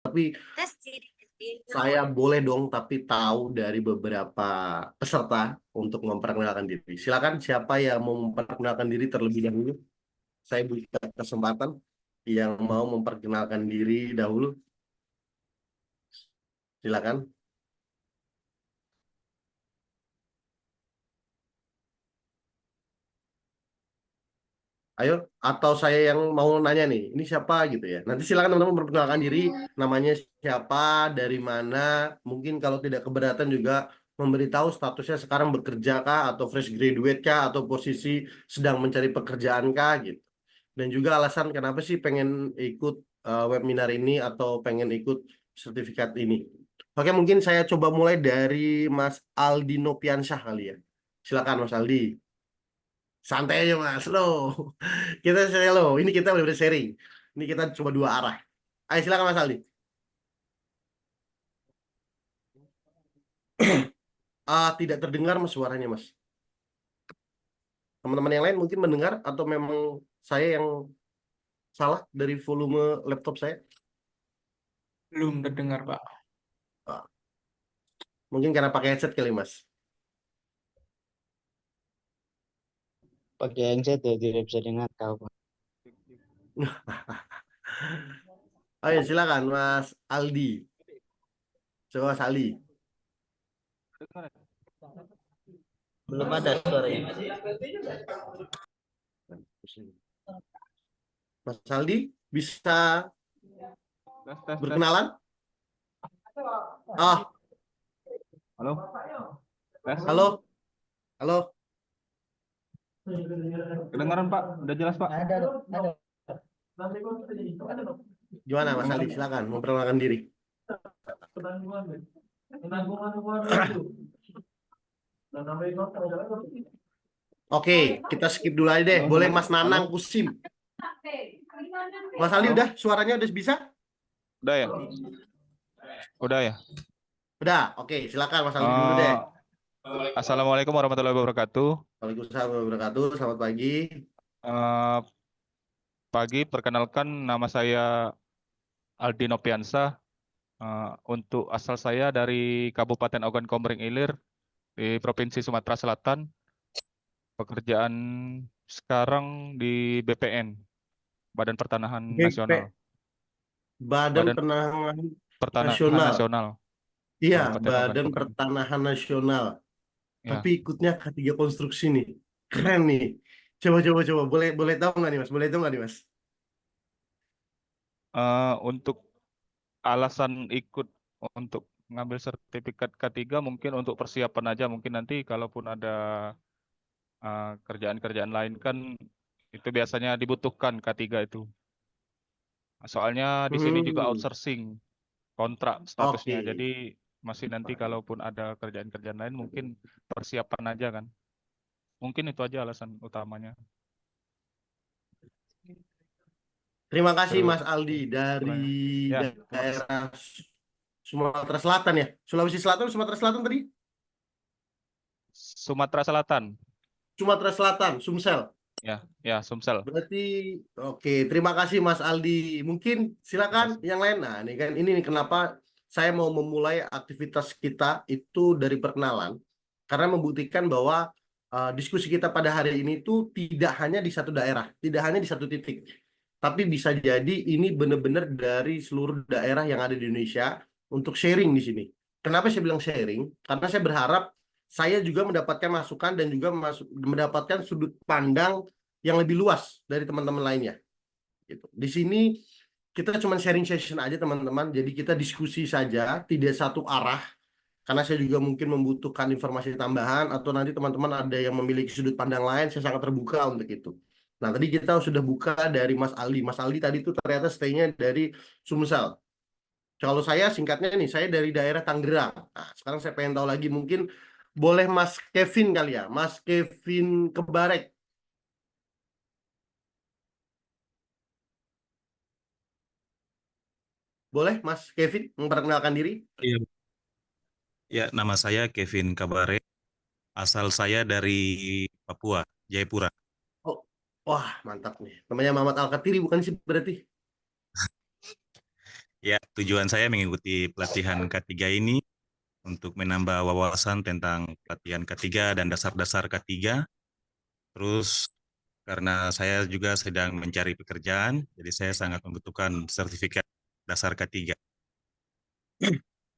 tapi saya boleh dong tapi tahu dari beberapa peserta untuk memperkenalkan diri. Silakan siapa yang mau memperkenalkan diri terlebih dahulu. Saya buka kesempatan yang mau memperkenalkan diri dahulu. Silakan. Ayo, atau saya yang mau nanya nih, ini siapa gitu ya. Nanti silakan teman-teman memperkenalkan diri, namanya siapa, dari mana. Mungkin kalau tidak keberatan juga memberitahu statusnya sekarang bekerja kah, atau fresh graduate kah, atau posisi sedang mencari pekerjaan kah gitu. Dan juga alasan kenapa sih pengen ikut webinar ini atau pengen ikut sertifikat ini. Oke, mungkin saya coba mulai dari Mas Aldi Nopiansyah kali ya. Silakan Mas Aldi. Santai aja mas, lo. Kita share lo. Ini kita benar-benar sharing. Ini kita coba dua arah. Ayo silakan Mas Aldi. Tidak terdengar mas suaranya mas. Teman-teman yang lain mungkin mendengar atau memang saya yang salah dari volume laptop saya. Belum terdengar, Pak. Ah, mungkin karena pakai headset kali mas. Pakai handset ya tidak bisa dengar kau, Pak. Ayo silakan Mas Aldi. Coba Mas Aldi. Belum ada suaranya. Mas Aldi bisa Tes, tes, tes. berkenalan? Ah, Halo? Tes. halo, halo. Kedengaran, Pak? Udah jelas, Pak? Ada. Gimana Mas Aldi? Silakan memperkenalkan diri. Oke, kita skip dulu aja deh. Halo, Boleh halo. Mas Nanang Halo? Kusim. Mas Aldi Halo? udah suaranya udah bisa? Udah ya? Udah ya? Udah. Oke, silakan Mas Aldi dulu deh. Assalamualaikum warahmatullahi wabarakatuh. Waalaikumsalam warahmatullahi wabarakatuh. Selamat pagi. Eh, Pagi, perkenalkan nama saya Aldi Nopiansa. Untuk asal saya dari Kabupaten Ogan Komering Ilir di Provinsi Sumatera Selatan. Pekerjaan sekarang di BPN, Badan Pertanahan Nasional. Badan Badan Penahanan Pertanahan Nasional. Nasional Iya, Kabupaten Ogan Badan Komering. Pertanahan Nasional. Tapi Ya. ikutnya K3 Konstruksi nih. Keren nih. Coba. Boleh boleh tahu nggak nih Mas? Boleh tahu nggak nih Mas? Untuk alasan ikut untuk ngambil sertifikat K3 mungkin untuk persiapan aja, mungkin nanti kalaupun ada kerjaan-kerjaan lain kan itu biasanya dibutuhkan K3 itu. Soalnya di sini juga Hmm, outsourcing kontrak oke. statusnya. Jadi masih nanti kalaupun ada kerjaan-kerjaan lain mungkin persiapan aja kan. Mungkin itu aja alasan utamanya. Terima kasih Terus Mas Aldi dari ya, terima kasih. daerah Sumatera Selatan ya. Sulawesi Selatan, Sumatera Selatan tadi? Sumatera Selatan. Sumatera Selatan, Sumsel. Ya, Sumsel. Berarti oke, terima kasih Mas Aldi. Mungkin Terima silakan kasih. yang lain. Nah, ini kan ini nih kenapa saya mau memulai aktivitas kita itu dari perkenalan karena membuktikan bahwa diskusi kita pada hari ini itu tidak hanya di satu daerah, tidak hanya di satu titik, tapi bisa jadi ini benar-benar dari seluruh daerah yang ada di Indonesia untuk sharing di sini. Kenapa saya bilang sharing? Karena saya berharap saya juga mendapatkan masukan dan juga mendapatkan sudut pandang yang lebih luas dari teman-teman lainnya gitu. Di sini kita cuma sharing session aja teman-teman. Jadi kita diskusi saja, tidak satu arah. Karena saya juga mungkin membutuhkan informasi tambahan atau nanti teman-teman ada yang memiliki sudut pandang lain, saya sangat terbuka untuk itu. Nah, tadi kita sudah buka dari Mas Aldi. Mas Aldi tadi itu ternyata stay-nya dari Sumsel. Kalau saya singkatnya nih, saya dari daerah Tangerang. Nah, sekarang saya pengen tahu lagi mungkin boleh Mas Kevin kali ya, Mas Kevin Kebarek. Boleh Mas Kevin memperkenalkan diri? Iya, ya, nama saya Kevin Kabare. Asal saya dari Papua, Jayapura. Oh, wah mantap nih. Namanya Muhammad Al-Katiri bukan sih berarti? Ya, tujuan saya mengikuti pelatihan K3 ini untuk menambah wawasan tentang pelatihan K3 dan dasar-dasar K3. Terus karena saya juga sedang mencari pekerjaan, jadi saya sangat membutuhkan sertifikat dasar K3.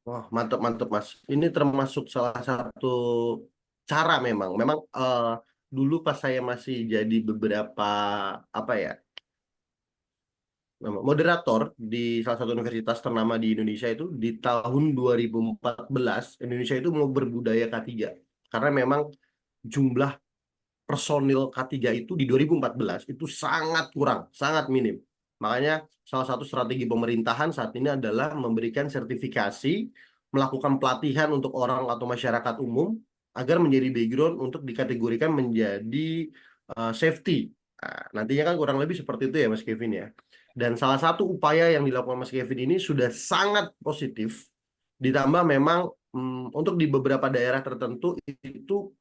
Wah, mantap mantap Mas. Ini termasuk salah satu cara memang dulu pas saya masih jadi beberapa apa ya moderator di salah satu universitas ternama di Indonesia itu di tahun 2014 Indonesia itu mau berbudaya K3 karena memang jumlah personil K3 itu di 2014 itu sangat kurang, sangat minim. Makanya salah satu strategi pemerintahan saat ini adalah memberikan sertifikasi, melakukan pelatihan untuk orang atau masyarakat umum agar menjadi background untuk dikategorikan menjadi safety. Nah, nantinya kan kurang lebih seperti itu ya Mas Kevin ya. Dan salah satu upaya yang dilakukan Mas Kevin ini sudah sangat positif. Ditambah memang untuk di beberapa daerah tertentu itu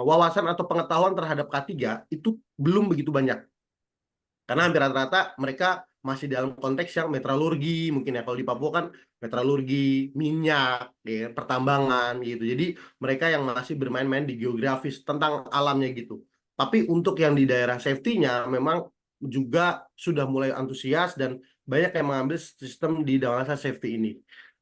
wawasan atau pengetahuan terhadap K3 itu belum begitu banyak. Karena hampir rata-rata mereka masih dalam konteks yang metalurgi, mungkin ya kalau di Papua kan metalurgi, minyak, ya, pertambangan gitu. Jadi mereka yang masih bermain-main di geografis tentang alamnya gitu. Tapi untuk yang di daerah safety-nya memang juga sudah mulai antusias dan banyak yang mengambil sistem di dalam safety ini.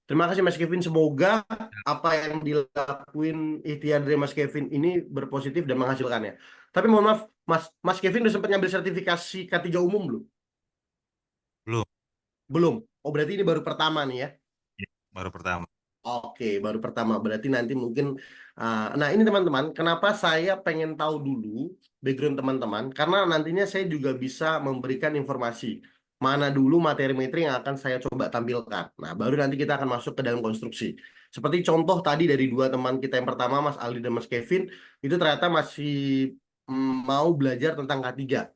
Terima kasih Mas Kevin. Semoga apa yang dilakuin ikhtiar dari Mas Kevin ini berpositif dan menghasilkannya. Tapi mohon maaf, Mas Kevin udah sempat ngambil sertifikasi K3 umum belum? Belum, Belum. Oh, berarti ini baru pertama nih ya. baru pertama. Oke, baru pertama. Berarti nanti mungkin nah ini teman-teman, kenapa saya pengen tahu dulu background teman-teman? Karena nantinya saya juga bisa memberikan informasi mana dulu materi-materi yang akan saya coba tampilkan. Nah, baru nanti kita akan masuk ke dalam konstruksi. Seperti contoh tadi dari dua teman kita yang pertama, Mas Aldi dan Mas Kevin, itu ternyata masih mau belajar tentang K3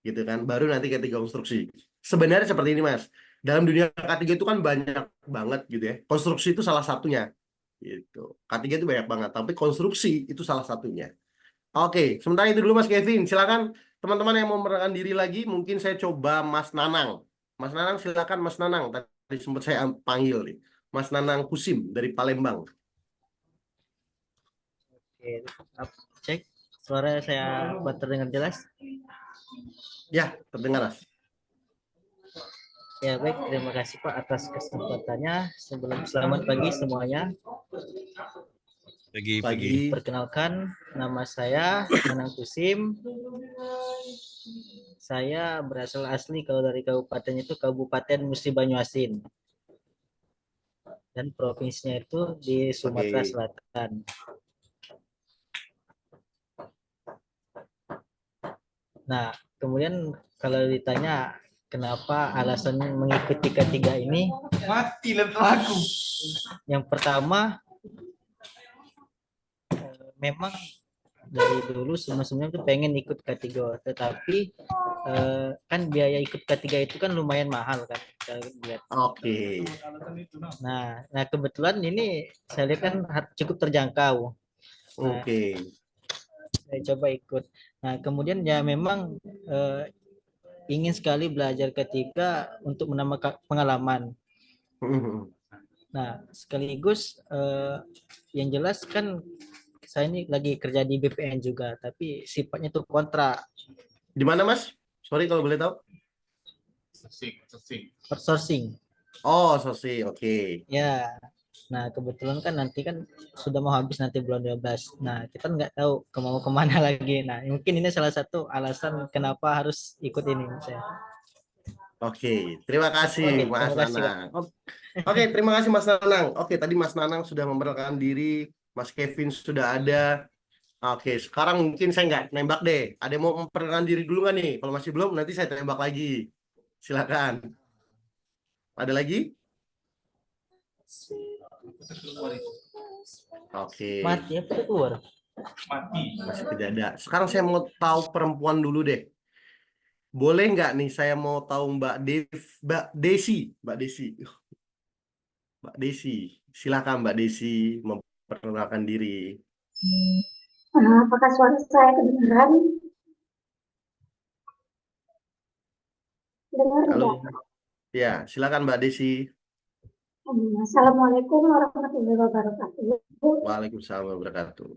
gitu kan, baru nanti K3 konstruksi. Sebenarnya seperti ini Mas, dalam dunia K3 itu kan banyak banget gitu ya, konstruksi itu salah satunya gitu. K3 itu banyak banget, tapi konstruksi itu salah satunya. Oke, sementara itu dulu Mas Kevin, silakan teman-teman yang mau memperkenalkan diri lagi, mungkin saya coba Mas Nanang. Mas Nanang silakan Mas Nanang, tadi sempat saya panggil nih, Mas Nanang Kusim dari Palembang. Oke, cek suara saya buat terdengar jelas. Ya, terdengar Mas. Ya baik, terima kasih Pak atas kesempatannya. Sebelum selamat pagi semuanya. Pagi. Perkenalkan, nama saya Nanang Kusim. Saya berasal asli kalau dari kabupaten itu Kabupaten Musi Banyuasin. Dan provinsinya itu di Sumatera Oke. Selatan. Nah, kemudian kalau ditanya kenapa alasan mengikuti K3 ini? Mati aku. Yang pertama, memang dari dulu sebenarnya tuh pengen ikut K3, tetapi kan biaya ikut K3 itu kan lumayan mahal kan kita lihat. Oke. Nah kebetulan ini saya lihat kan cukup terjangkau. Nah, Oke. saya coba ikut. Nah kemudian ya memang ingin sekali belajar K3 untuk menambah pengalaman. Nah sekaligus yang jelas kan saya ini lagi kerja di BPN juga, tapi sifatnya tuh kontrak. Di mana Mas? Sorry kalau boleh tahu. Outsourcing. Oh, sosi, oke. Ya. Nah, kebetulan kan nanti kan sudah mau habis nanti bulan 12. Nah, kita nggak tahu mau kemana lagi. Nah, mungkin ini salah satu alasan kenapa harus ikut ini saya. Oke, terima kasih Oke, Mas terima kasih, Pak. Nanang. Oke, terima kasih Mas Nanang. Oke, tadi Mas Nanang sudah memperkenalkan diri, Mas Kevin sudah ada. Oke, sekarang mungkin saya nggak nembak deh. Ada yang mau memperkenalkan diri dulu nggak nih? Kalau masih belum, nanti saya tembak lagi. Silakan. Ada lagi? Oke, Mati apa tuh keluar? masih tidak ada. Sekarang saya mau tahu perempuan dulu deh. Boleh nggak nih saya mau tahu Mbak Desi, Mbak Desi. Mbak Desi, silakan Mbak Desi memperkenalkan diri. Apakah suara saya kedengaran? Dengar Halo, tidak? Ya, silakan Mbak Desi. Assalamualaikum warahmatullahi wabarakatuh. Waalaikumsalam warahmatullahi wabarakatuh.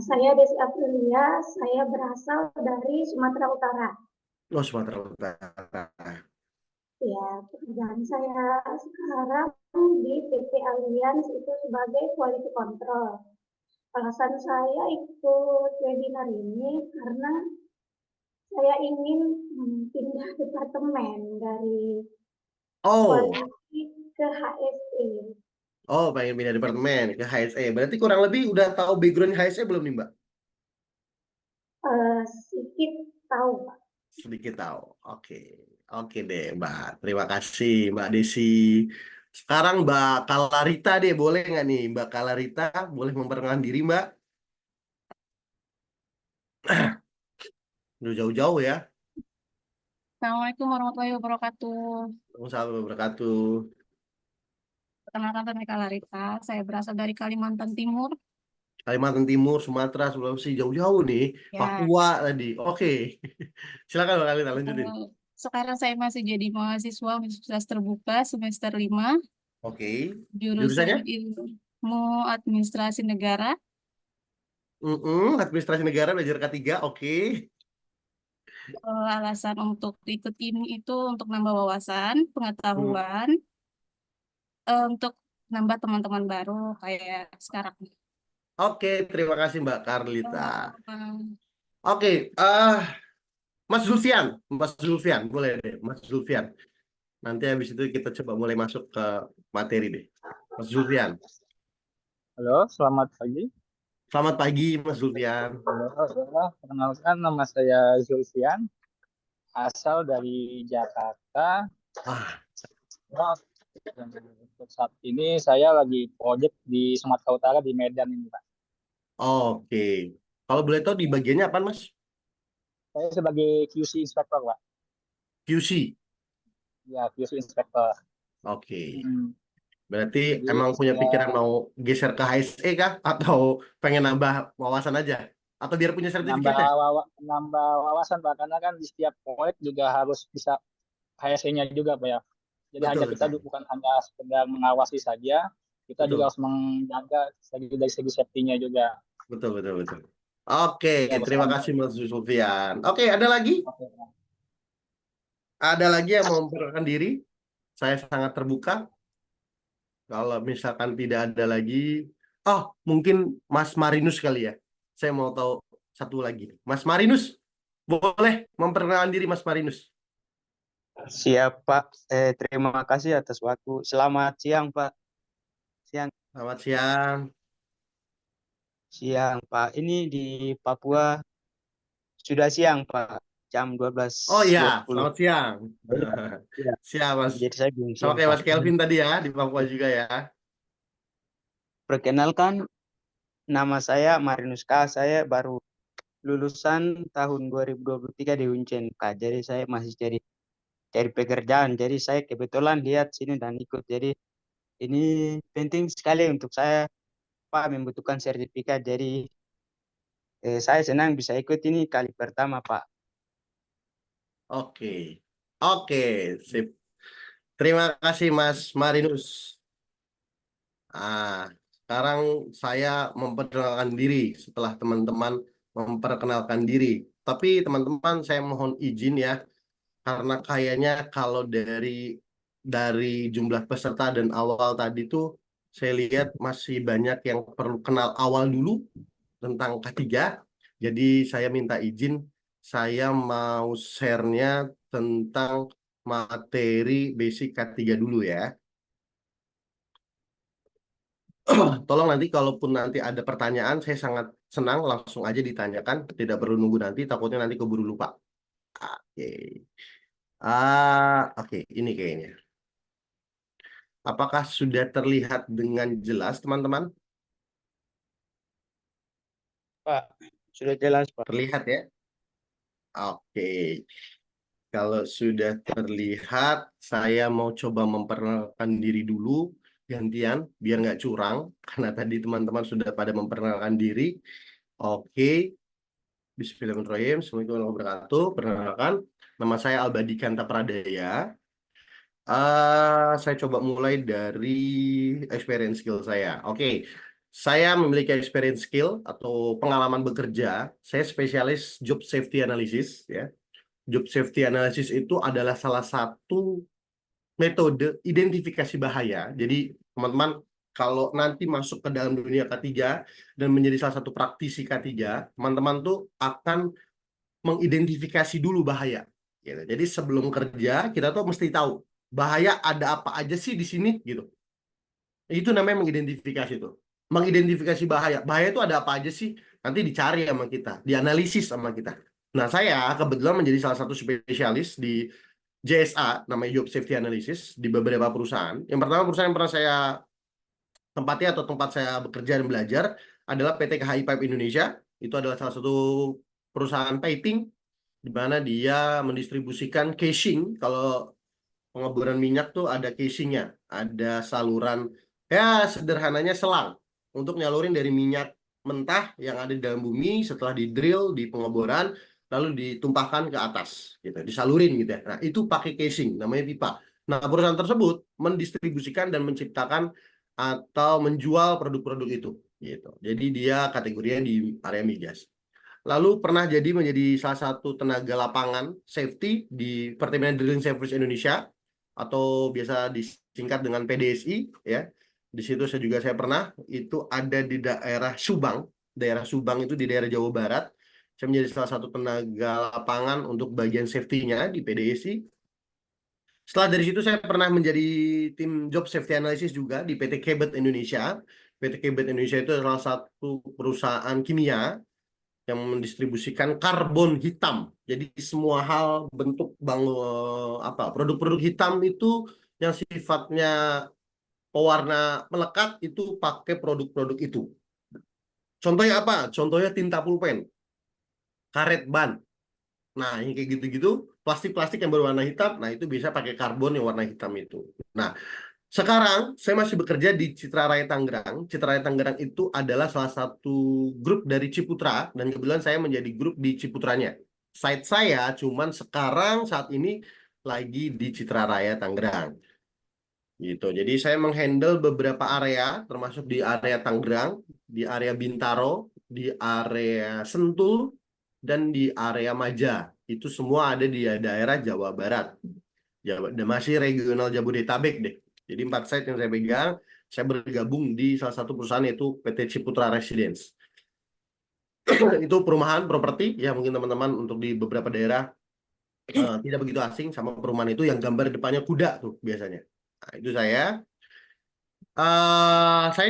Saya Desi Aprilia, saya berasal dari Sumatera Utara. Oh, Sumatera Utara. Ya, pekerjaan saya sekarang di PT Allianz itu sebagai quality control. Alasan saya ikut webinar ini karena saya ingin pindah departemen dari Oh, quality ke HSE. oh, pengen pindah departemen ke HSE. Berarti kurang lebih udah tahu background HSE belum nih, Mbak? Sedikit tahu, Pak. Sedikit tahu. Oke. Oke deh, Mbak. Terima kasih, Mbak Desi. Sekarang Mbak Kalarita deh, boleh nggak nih? Mbak Kalarita, boleh memperkenalkan diri, Mbak? Udah jauh-jauh ya. Assalamualaikum warahmatullahi wabarakatuh. Waalaikumsalam warahmatullahi wabarakatuh. Perkenalkan saya Meka Larita. Saya berasal dari Kalimantan Timur. Kalimantan Timur, Sumatera, Sulawesi, jauh-jauh nih. Ya, Papua tadi. Oke. Silakan Mbak Kalarita, lanjutin. sekarang saya masih jadi mahasiswa Universitas Terbuka semester 5, Oke. jurusan Jurusannya? Ilmu Administrasi Negara. Administrasi negara belajar K3. Oke. Alasan untuk ikut ini itu untuk nambah wawasan, Hmm. pengetahuan, untuk nambah teman-teman baru kayak sekarang. Oke, terima kasih Mbak Karlita. Um, Oke, Mas Zulfian, boleh deh, Mas Zulfian. Nanti habis itu kita coba mulai masuk ke materi deh. Mas Zulfian. Halo, selamat pagi. Selamat pagi, Mas Zulfian. Halo, perkenalkan nama saya Zulfian, asal dari Jakarta. Ah, Dan untuk saat ini saya lagi proyek di Sumatera Utara di Medan ini, Pak. oke. Kalau boleh tahu di bagiannya apa, Mas? Saya sebagai QC Inspector, Pak. QC. Ya, QC Inspector. Oke. Hmm, Berarti Jadi emang punya saya pikiran mau geser ke HSE kah? Atau pengen nambah wawasan aja? Atau biar punya nambah sertifikatnya? nambah wawasan, Pak, karena kan di setiap proyek juga harus bisa HSE-nya juga, Pak ya. Jadi Betul, hanya kita betul. bukan hanya sekedar mengawasi saja, kita juga Betul, harus menjaga dari segi safety-nya juga. betul, betul, betul. Oke, Ya, terima bersama. kasih Mas Zulfian. Oke, ada lagi? Oke. Ada lagi yang mau memperkenalkan diri? Saya sangat terbuka. Kalau misalkan tidak ada lagi, oh mungkin Mas Marinus kali ya. Saya mau tahu satu lagi. Mas Marinus, boleh memperkenalkan diri Mas Marinus? Siap, Pak. Terima kasih atas waktu. Selamat siang, Pak. Siang, Selamat siang. siang, Pak. Ini di Papua sudah siang, Pak. Jam Oh ya, 12.20. selamat siang. Jadi, ya, Siap Mas. jadi saya belum Sama siang, kayak Pak. Mas Kelvin tadi ya, di Papua juga ya. Perkenalkan, nama saya Marinus K. Saya baru lulusan tahun 2023 di Uncen, Pak. Jadi saya masih cari pekerjaan. Jadi saya kebetulan lihat sini dan ikut. Jadi ini penting sekali untuk saya, Pak, membutuhkan sertifikat. Jadi saya senang bisa ikut ini kali pertama, Pak. Oke. Oke, sip. Terima kasih Mas Marinus. Sekarang saya memperkenalkan diri setelah teman-teman memperkenalkan diri. Tapi teman-teman saya mohon izin ya, karena kayaknya kalau dari jumlah peserta dan awal tadi tuh saya lihat masih banyak yang perlu kenal awal dulu tentang K3. Jadi saya minta izin, saya mau share-nya tentang materi basic K3 dulu ya. Tolong nanti kalaupun nanti ada pertanyaan, saya sangat senang langsung aja ditanyakan, tidak perlu nunggu nanti, takutnya nanti keburu lupa. Oke. Oke, ini kayaknya. Apakah sudah terlihat dengan jelas, teman-teman? Pak, sudah jelas, Pak. Terlihat ya? Oke. Kalau sudah terlihat, saya mau coba memperkenalkan diri dulu, gantian, biar nggak curang, karena tadi teman-teman sudah pada memperkenalkan diri. Oke. Bismillahirrahmanirrahim. Assalamualaikum warahmatullahi wabarakatuh. Perkenalkan, nama saya Albadi Kanta Pradaya. Saya coba mulai dari experience skill saya. Oke, saya memiliki experience skill atau pengalaman bekerja. Saya spesialis job safety analysis, ya. Job safety analysis itu adalah salah satu metode identifikasi bahaya. Jadi teman-teman kalau nanti masuk ke dalam dunia K3 dan menjadi salah satu praktisi K3, teman-teman tuh akan mengidentifikasi dulu bahaya. Gitu. Jadi sebelum kerja kita tuh mesti tahu bahaya ada apa aja sih di sini gitu. Itu namanya mengidentifikasi tuh. Mengidentifikasi bahaya. Bahaya itu ada apa aja sih? Nanti dicari sama kita, dianalisis sama kita. Nah, saya kebetulan menjadi salah satu spesialis di JSA, namanya Job Safety Analysis, di beberapa perusahaan. Yang pertama perusahaan yang pernah saya tempati atau tempat saya bekerja dan belajar adalah PT KHI Pipe Indonesia. Itu adalah salah satu perusahaan piping di mana dia mendistribusikan casing. Kalau pengeboran minyak tuh ada casingnya, ada saluran, ya sederhananya selang untuk nyalurin dari minyak mentah yang ada di dalam bumi setelah di drill di pengeboran lalu ditumpahkan ke atas gitu, disalurin gitu ya. Nah, itu pakai casing namanya pipa. Nah, perusahaan tersebut mendistribusikan dan menciptakan atau menjual produk-produk itu gitu. Jadi dia kategorinya di area migas. Lalu pernah jadi menjadi salah satu tenaga lapangan safety di Pertamina Drilling Service Indonesia atau biasa disingkat dengan PDSI, ya. Di situ saya pernah, itu ada di daerah Subang. Daerah Subang itu di daerah Jawa Barat. Saya menjadi salah satu tenaga lapangan untuk bagian safety-nya di PDSI. Setelah dari situ saya pernah menjadi tim job safety analysis juga di PT Kebet Indonesia. PT Kebet Indonesia itu salah satu perusahaan kimia yang mendistribusikan karbon hitam. Jadi semua hal bentuk produk-produk hitam itu yang sifatnya pewarna melekat itu pakai produk-produk itu. Contohnya apa? Contohnya tinta pulpen, karet ban. Nah, yang kayak gitu-gitu, plastik-plastik yang berwarna hitam, nah itu bisa pakai karbon yang warna hitam itu. Nah, sekarang saya masih bekerja di Citra Raya Tangerang. Citra Raya Tangerang itu adalah salah satu grup dari Ciputra dan kebetulan saya menjadi grup di Ciputranya. Site saya cuman sekarang saat ini lagi di Citra Raya Tangerang. Gitu. Jadi saya menghandle beberapa area termasuk di area Tangerang, di area Bintaro, di area Sentul dan di area Maja. Itu semua ada di daerah Jawa Barat. Masih regional Jabodetabek deh. Jadi 4 site yang saya pegang, saya bergabung di salah satu perusahaan yaitu PT Ciputra Residence. Itu perumahan properti ya, mungkin teman-teman untuk di beberapa daerah tidak begitu asing sama perumahan itu yang gambar depannya kuda tuh biasanya. Nah, itu saya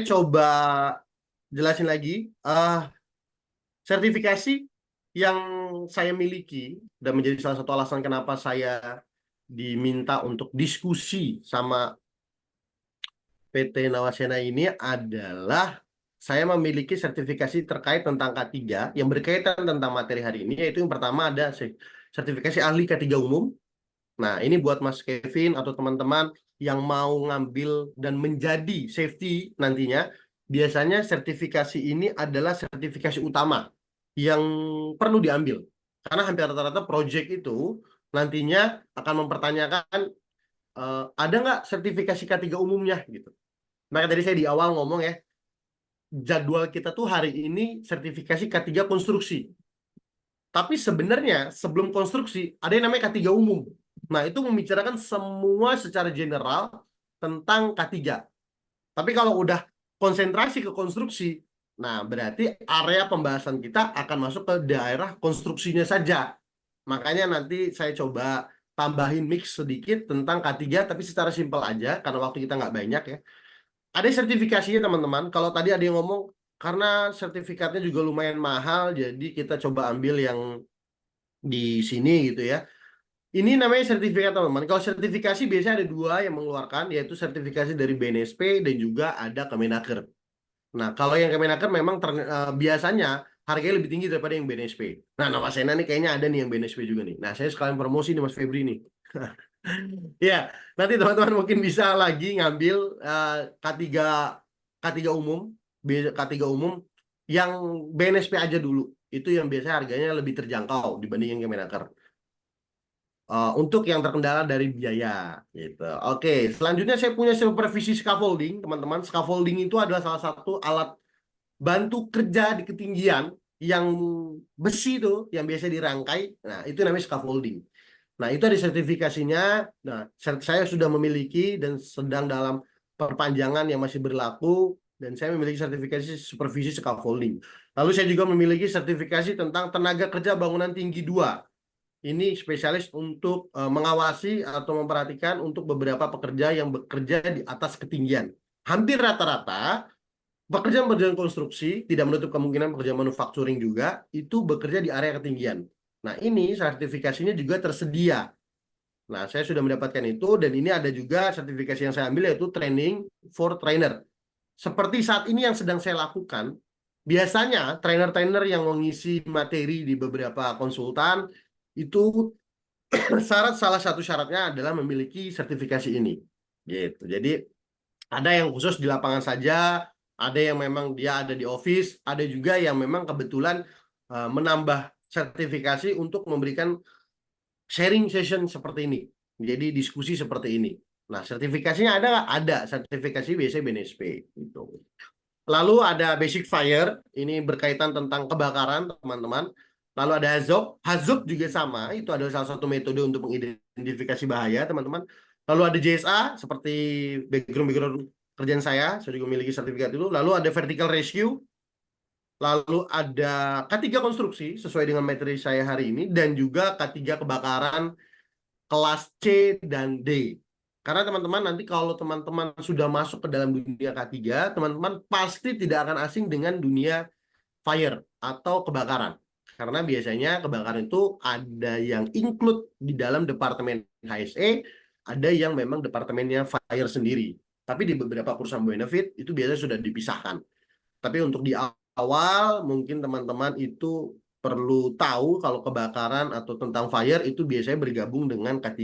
coba jelasin lagi sertifikasi yang saya miliki dan menjadi salah satu alasan kenapa saya diminta untuk diskusi sama PT Nawasena ini adalah saya memiliki sertifikasi terkait tentang K3 yang berkaitan tentang materi hari ini, yaitu yang pertama ada sertifikasi ahli K3 umum. Nah, ini buat Mas Kevin atau teman-teman yang mau ngambil dan menjadi safety nantinya, biasanya sertifikasi ini adalah sertifikasi utama yang perlu diambil. Karena hampir rata-rata project itu nantinya akan mempertanyakan ada nggak sertifikasi K3 umumnya gitu. Maka tadi saya di awal ngomong ya, jadwal kita tuh hari ini sertifikasi K3 konstruksi. Tapi sebenarnya sebelum konstruksi ada yang namanya K3 umum. Nah, itu membicarakan semua secara general tentang K3. Tapi kalau udah konsentrasi ke konstruksi, nah berarti area pembahasan kita akan masuk ke daerah konstruksinya saja. Makanya nanti saya coba tambahin mix sedikit tentang K3, tapi secara simpel aja, karena waktu kita nggak banyak ya. Ada sertifikasinya teman-teman. Kalau tadi ada yang ngomong, karena sertifikatnya juga lumayan mahal, jadi kita coba ambil yang di sini gitu ya. Ini namanya sertifikat teman-teman. Kalau sertifikasi biasanya ada 2 yang mengeluarkan, yaitu sertifikasi dari BNSP dan juga ada Kemenaker. Nah, kalau yang Kemenaker memang biasanya harganya lebih tinggi daripada yang BNSP. Nah, Nawasena nih kayaknya ada nih yang BNSP juga nih. Nah, saya sekalian promosi nih Mas Febri nih. Ya, nanti teman-teman mungkin bisa lagi ngambil K3 umum, K3 umum yang BNSP aja dulu. Itu yang biasanya harganya lebih terjangkau dibanding yang Kemenaker. untuk yang terkendala dari biaya gitu. Oke, selanjutnya saya punya supervisi scaffolding, teman-teman. Scaffolding itu adalah salah satu alat bantu kerja di ketinggian yang besi itu yang biasa dirangkai. Nah, itu namanya scaffolding. Nah, itu ada sertifikasinya. Nah, saya sudah memiliki dan sedang dalam perpanjangan yang masih berlaku, dan saya memiliki sertifikasi supervisi scaffolding. Lalu saya juga memiliki sertifikasi tentang tenaga kerja bangunan tinggi 2. Ini spesialis untuk mengawasi atau memperhatikan untuk beberapa pekerja yang bekerja di atas ketinggian. Hampir rata-rata pekerjaan konstruksi, tidak menutup kemungkinan pekerjaan manufacturing juga, itu bekerja di area ketinggian. Nah, ini sertifikasinya juga tersedia. Nah, saya sudah mendapatkan itu, dan ini ada juga sertifikasi yang saya ambil, yaitu training for trainer. Seperti saat ini yang sedang saya lakukan, biasanya trainer-trainer yang mengisi materi di beberapa konsultan, itu salah satu syaratnya adalah memiliki sertifikasi ini. Gitu. Jadi, ada yang khusus di lapangan saja, ada yang memang dia ada di office, ada juga yang memang kebetulan menambah sertifikasi untuk memberikan sharing session seperti ini. Jadi diskusi seperti ini. Nah, sertifikasinya ada nggak? Ada. Sertifikasi biasanya BNSP. Gitu. Lalu ada basic fire, ini berkaitan tentang kebakaran, teman-teman. Lalu ada HAZOP. HAZOP juga sama, itu adalah salah satu metode untuk mengidentifikasi bahaya, teman-teman. Lalu ada JSA, seperti background kerjaan saya juga memiliki sertifikat itu. Lalu ada vertical rescue, lalu ada K3 konstruksi sesuai dengan materi saya hari ini, dan juga K3 kebakaran kelas C dan D. Karena teman-teman nanti kalau teman-teman sudah masuk ke dalam dunia K3, teman-teman pasti tidak akan asing dengan dunia fire atau kebakaran. Karena biasanya kebakaran itu ada yang include di dalam departemen HSE, ada yang memang departemennya fire sendiri. Tapi di beberapa perusahaan benefit itu biasanya sudah dipisahkan. Tapi untuk di awal mungkin teman-teman itu perlu tahu kalau kebakaran atau tentang fire itu biasanya bergabung dengan K3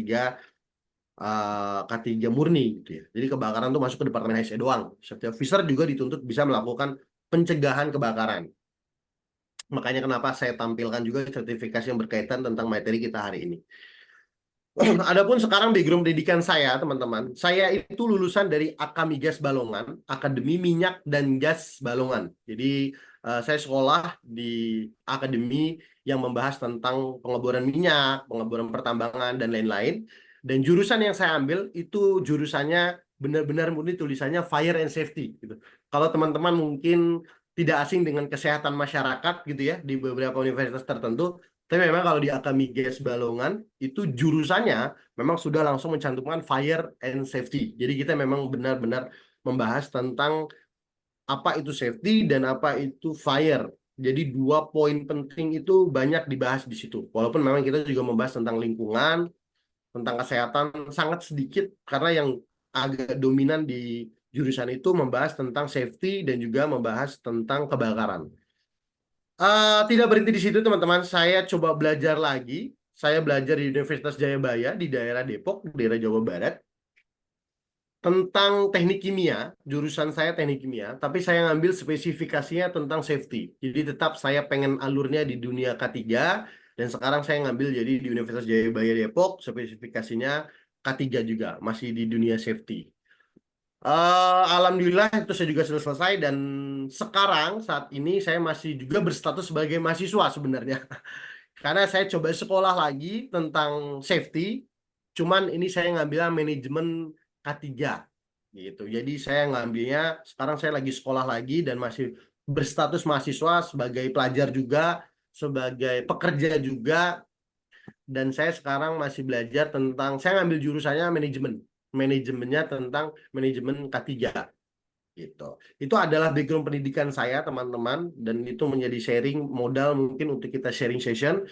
murni gitu ya. Jadi kebakaran itu masuk ke departemen HSE doang. Setiap officer juga dituntut bisa melakukan pencegahan kebakaran. Makanya kenapa saya tampilkan juga sertifikasi yang berkaitan tentang materi kita hari ini. Adapun sekarang background pendidikan saya, teman-teman, saya itu lulusan dari Akamigas Balongan, Akademi Minyak dan Gas Balongan. Jadi saya sekolah di akademi yang membahas tentang pengeboran minyak, pengeboran pertambangan, dan lain-lain. Dan jurusan yang saya ambil itu jurusannya benar-benar murni tulisannya Fire and Safety. Gitu. Kalau teman-teman mungkin tidak asing dengan kesehatan masyarakat gitu ya di beberapa universitas tertentu, tapi memang kalau di Akamigas Balongan itu jurusannya memang sudah langsung mencantumkan Fire and Safety. Jadi kita memang benar-benar membahas tentang apa itu safety dan apa itu fire. Jadi 2 poin penting itu banyak dibahas di situ. Walaupun memang kita juga membahas tentang lingkungan, tentang kesehatan sangat sedikit, karena yang agak dominan di jurusan itu membahas tentang safety dan juga membahas tentang kebakaran. Tidak berhenti di situ, teman-teman. Saya coba belajar lagi. Saya belajar di Universitas Jayabaya di daerah Depok, daerah Jawa Barat, tentang teknik kimia. Jurusan saya teknik kimia, tapi saya ngambil spesifikasinya tentang safety. Jadi tetap saya pengen alurnya di dunia K3, dan sekarang saya ngambil jadi di Universitas Jayabaya Depok, spesifikasinya K3 juga, masih di dunia safety. Alhamdulillah itu saya juga sudah selesai, dan sekarang saat ini saya masih juga berstatus sebagai mahasiswa sebenarnya. Karena saya coba sekolah lagi tentang safety, cuman ini saya ngambilnya manajemen K3 gitu. Jadi saya ngambilnya sekarang saya lagi sekolah lagi dan masih berstatus mahasiswa sebagai pelajar juga, sebagai pekerja juga, dan saya sekarang masih belajar tentang, saya ngambil jurusannya manajemennya tentang manajemen K3 gitu. Itu adalah background pendidikan saya, teman-teman, dan itu menjadi sharing modal mungkin untuk kita sharing session.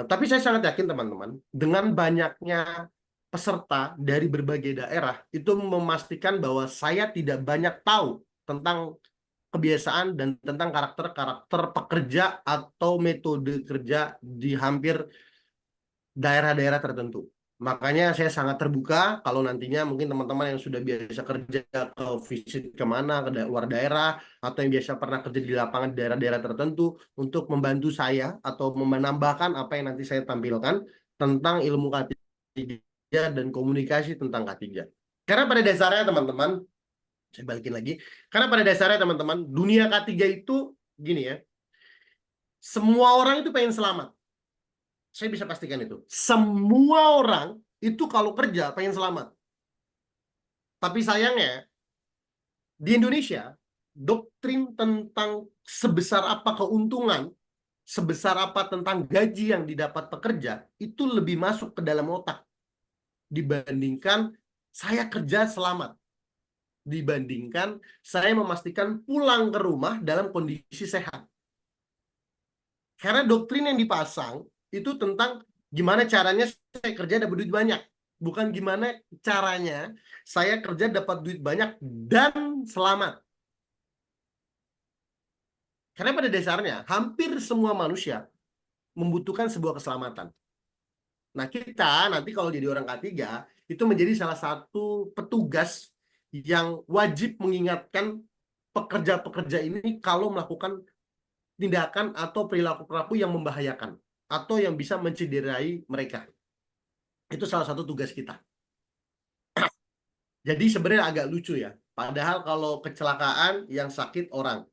Tapi saya sangat yakin, teman-teman, dengan banyaknya peserta dari berbagai daerah itu memastikan bahwa saya tidak banyak tahu tentang kebiasaan dan tentang karakter-karakter pekerja atau metode kerja di hampir daerah-daerah tertentu. Makanya saya sangat terbuka kalau nantinya mungkin teman-teman yang sudah biasa kerja ke visit kemana, ke luar daerah, atau yang biasa pernah kerja di lapangan di daerah-daerah tertentu untuk membantu saya atau menambahkan apa yang nanti saya tampilkan. tentang ilmu K3 dan komunikasi tentang K3. Karena pada dasarnya teman-teman, saya balikin lagi, karena pada dasarnya teman-teman, dunia K3 itu gini ya, semua orang itu pengen selamat. Saya bisa pastikan itu. Semua orang itu kalau kerja pengen selamat. Tapi sayangnya, di Indonesia, doktrin tentang sebesar apa keuntungan, sebesar apa tentang gaji yang didapat pekerja, itu lebih masuk ke dalam otak dibandingkan saya kerja selamat. Dibandingkan saya memastikan pulang ke rumah dalam kondisi sehat. Karena doktrin yang dipasang itu tentang gimana caranya saya kerja dapat duit banyak. Bukan gimana caranya saya kerja dapat duit banyak dan selamat. Karena pada dasarnya hampir semua manusia membutuhkan sebuah keselamatan. Nah, kita nanti kalau jadi orang K3 itu menjadi salah satu petugas yang wajib mengingatkan pekerja-pekerja ini kalau melakukan tindakan atau perilaku-perilaku yang membahayakan atau yang bisa mencederai mereka. Itu salah satu tugas kita. Jadi sebenarnya agak lucu ya. Padahal kalau kecelakaan yang sakit orang.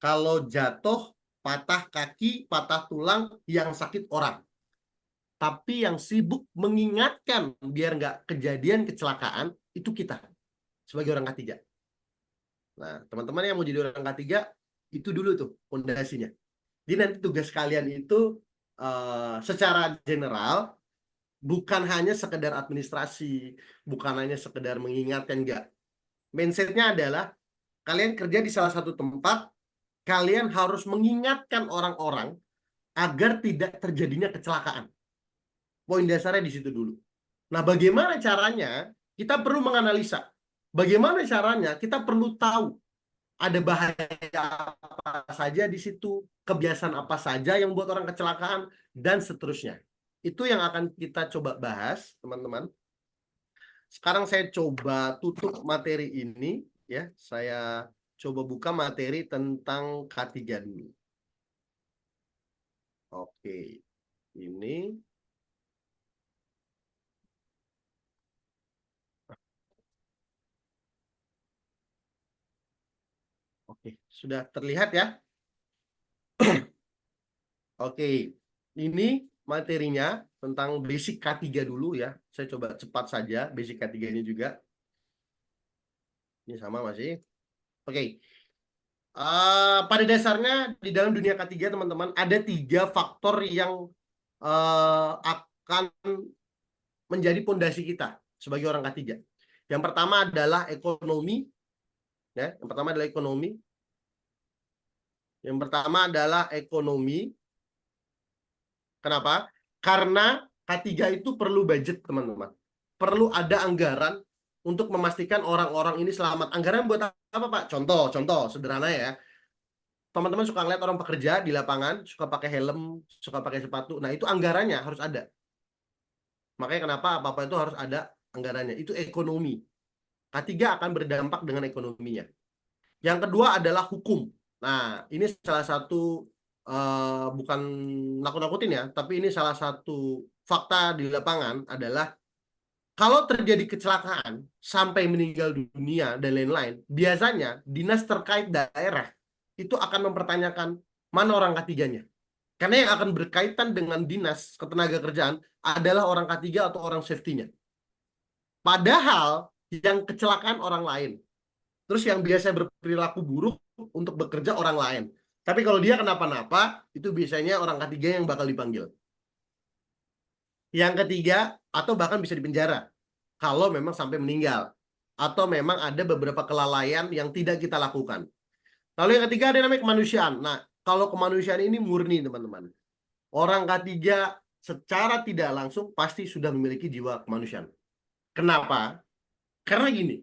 Kalau jatuh, patah kaki, patah tulang, yang sakit orang. Tapi yang sibuk mengingatkan biar nggak kejadian kecelakaan, itu kita. Sebagai orang K3. Nah, teman-teman yang mau jadi orang K3, itu dulu tuh fondasinya. Jadi nanti tugas kalian itu secara general, bukan hanya sekedar administrasi, bukan hanya sekedar mengingatkan, enggak. Mindsetnya adalah, kalian kerja di salah satu tempat, kalian harus mengingatkan orang-orang agar tidak terjadinya kecelakaan. Poin dasarnya di situ dulu. Nah, bagaimana caranya? Kita perlu menganalisa. Bagaimana caranya? Kita perlu tahu ada bahaya apa saja di situ, kebiasaan apa saja yang membuat orang kecelakaan, dan seterusnya. Itu yang akan kita coba bahas, teman-teman. Sekarang saya coba tutup materi ini, ya. Saya coba buka materi tentang K3 dulu. Oke, ini. Oke, sudah terlihat ya? Oke, ini materinya tentang basic K3 dulu ya. Saya coba cepat saja basic K3 ini juga. Ini sama masih. Oke. Pada dasarnya di dalam dunia K3 teman-teman ada 3 faktor yang akan menjadi pondasi kita sebagai orang K3. Yang pertama adalah ekonomi. Ya, yang pertama adalah ekonomi. Yang pertama adalah ekonomi. Kenapa? Karena K3 itu perlu budget, teman-teman. Perlu ada anggaran untuk memastikan orang-orang ini selamat. Anggaran buat apa, Pak? Contoh sederhana ya. Teman-teman suka ngeliat orang pekerja di lapangan, suka pakai helm, suka pakai sepatu. Nah, itu anggarannya harus ada. Makanya kenapa apa-apa itu harus ada anggarannya. Itu ekonomi. K3 akan berdampak dengan ekonominya. Yang kedua adalah hukum. Nah, ini salah satu bukan nakut-nakutin ya, tapi ini salah satu fakta di lapangan adalah kalau terjadi kecelakaan sampai meninggal dunia dan lain-lain, biasanya dinas terkait daerah itu akan mempertanyakan mana orang K3-nya. Karena yang akan berkaitan dengan dinas ketenagakerjaan adalah orang K3 atau orang safety-nya. Padahal yang kecelakaan orang lain. Terus yang biasa berperilaku buruk untuk bekerja orang lain. Tapi kalau dia kenapa-napa, itu biasanya orang K3 yang bakal dipanggil. Yang ketiga, atau bahkan bisa dipenjara. Kalau memang sampai meninggal. Atau memang ada beberapa kelalaian yang tidak kita lakukan. Lalu yang ketiga ada namanya kemanusiaan. Nah, kalau kemanusiaan ini murni, teman-teman. Orang K3 secara tidak langsung pasti sudah memiliki jiwa kemanusiaan. Kenapa? Karena gini.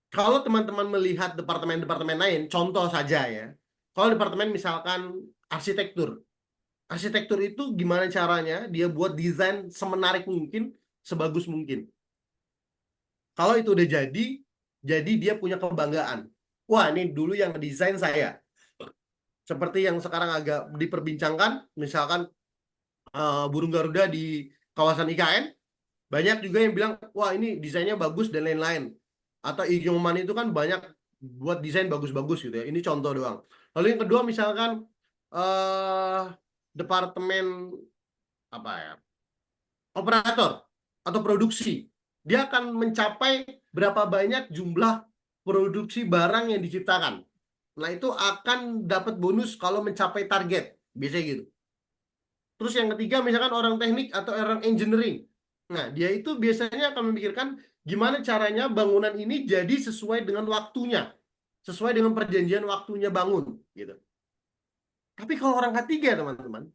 Kalau teman-teman melihat departemen-departemen lain, contoh saja ya. Kalau departemen misalkan arsitektur. Arsitektur itu gimana caranya dia buat desain semenarik mungkin, sebagus mungkin. Kalau itu udah jadi dia punya kebanggaan. Wah, ini dulu yang desain saya. Seperti yang sekarang agak diperbincangkan, misalkan burung Garuda di kawasan IKN, banyak juga yang bilang, wah ini desainnya bagus dan lain-lain. Atau Inyoman itu kan banyak buat desain bagus-bagus gitu ya. Ini contoh doang. Lalu yang kedua misalkan departemen apa ya, operator atau produksi, dia akan mencapai berapa banyak jumlah produksi barang yang diciptakan. Nah itu akan dapat bonus kalau mencapai target, biasanya gitu. Terus yang ketiga misalkan orang teknik atau orang engineering. Nah dia itu biasanya akan memikirkan gimana caranya bangunan ini jadi sesuai dengan waktunya, sesuai dengan perjanjian waktunya bangun gitu. Tapi kalau orang ketiga teman-teman,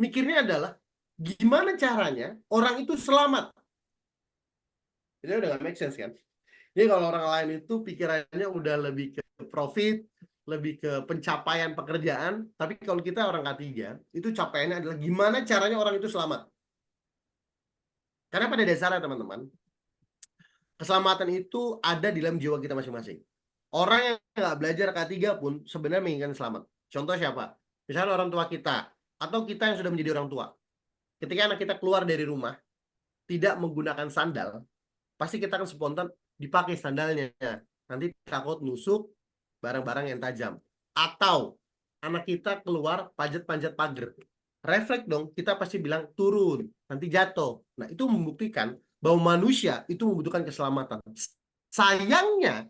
mikirnya adalah gimana caranya orang itu selamat. Itu udah gak make sense kan? Jadi kalau orang lain itu pikirannya udah lebih ke profit, lebih ke pencapaian pekerjaan, tapi kalau kita orang ketiga, itu capaiannya adalah gimana caranya orang itu selamat. Karena pada dasarnya teman-teman, keselamatan itu ada di dalam jiwa kita masing-masing. Orang yang nggak belajar K3 pun sebenarnya menginginkan selamat. Contoh siapa? Misalnya orang tua kita, atau kita yang sudah menjadi orang tua. Ketika anak kita keluar dari rumah, tidak menggunakan sandal, pasti kita akan spontan dipakai sandalnya. Nanti takut nusuk barang-barang yang tajam. Atau anak kita keluar panjat-panjat pagar. Refleks dong, kita pasti bilang turun, nanti jatuh. Nah, itu membuktikan bahwa manusia itu membutuhkan keselamatan. Sayangnya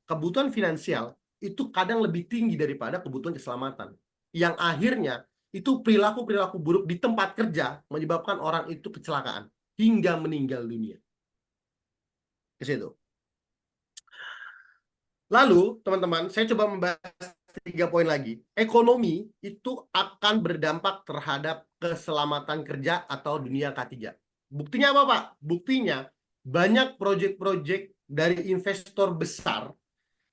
kebutuhan finansial itu kadang lebih tinggi daripada kebutuhan keselamatan. Yang akhirnya itu perilaku-perilaku buruk di tempat kerja menyebabkan orang itu kecelakaan hingga meninggal dunia. Ke situ. Lalu, teman-teman, saya coba membahas 3 poin lagi. Ekonomi itu akan berdampak terhadap keselamatan kerja atau dunia K3. Buktinya apa, Pak? Buktinya banyak proyek-proyek dari investor besar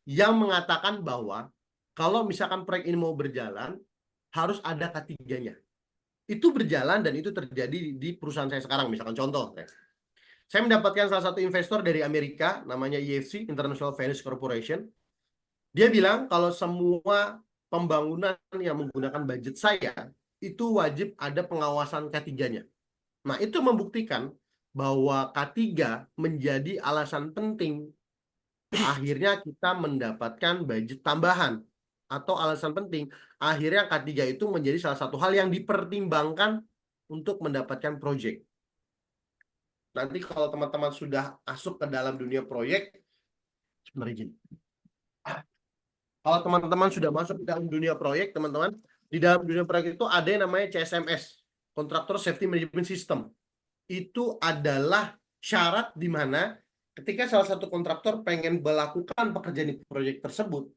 yang mengatakan bahwa kalau misalkan proyek ini mau berjalan, harus ada K3-nya. Itu berjalan dan itu terjadi di perusahaan saya sekarang. Misalkan contoh, saya mendapatkan salah satu investor dari Amerika, namanya IFC, International Finance Corporation. Dia bilang kalau semua pembangunan yang menggunakan budget saya, itu wajib ada pengawasan K3-nya. Nah, itu membuktikan bahwa K3 menjadi alasan penting akhirnya kita mendapatkan budget tambahan. Atau alasan penting, akhirnya K3 itu menjadi salah satu hal yang dipertimbangkan untuk mendapatkan proyek. Nanti kalau teman-teman sudah masuk ke dalam dunia proyek, kalau teman-teman sudah masuk ke dalam dunia proyek, teman-teman, di dalam dunia proyek itu ada yang namanya CSMS, Contractor Safety Management System. Itu adalah syarat di mana ketika salah satu kontraktor pengen melakukan pekerjaan di proyek tersebut,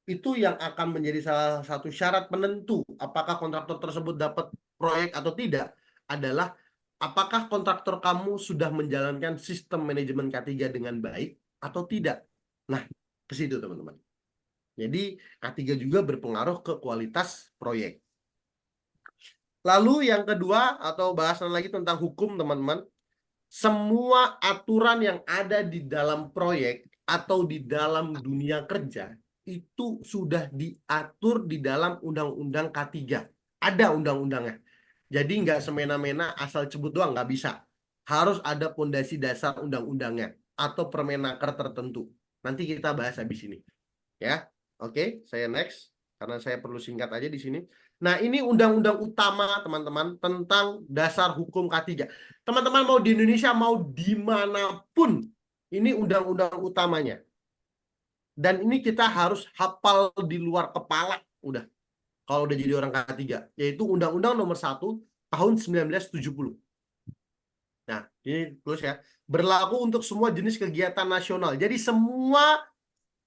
itu yang akan menjadi salah satu syarat penentu apakah kontraktor tersebut dapat proyek atau tidak adalah apakah kontraktor kamu sudah menjalankan sistem manajemen K3 dengan baik atau tidak. Nah, ke situ teman-teman. Jadi K3 juga berpengaruh ke kualitas proyek. Lalu yang kedua atau bahasan lagi tentang hukum teman-teman. Semua aturan yang ada di dalam proyek atau di dalam dunia kerja itu sudah diatur di dalam undang-undang K3. Ada undang-undangnya. Jadi nggak semena-mena asal sebut doang, nggak bisa. Harus ada pondasi dasar undang-undangnya atau permenaker tertentu. Nanti kita bahas habis ini. Ya, oke, saya next karena saya perlu singkat aja di sini. Nah, ini undang-undang utama teman-teman tentang dasar hukum K3. Teman-teman mau di Indonesia mau dimanapun, ini undang-undang utamanya. Dan ini kita harus hafal di luar kepala, udah. Kalau udah jadi orang K3, yaitu Undang-Undang Nomor 1 Tahun 1970. Nah, ini terus ya. Berlaku untuk semua jenis kegiatan nasional. Jadi semua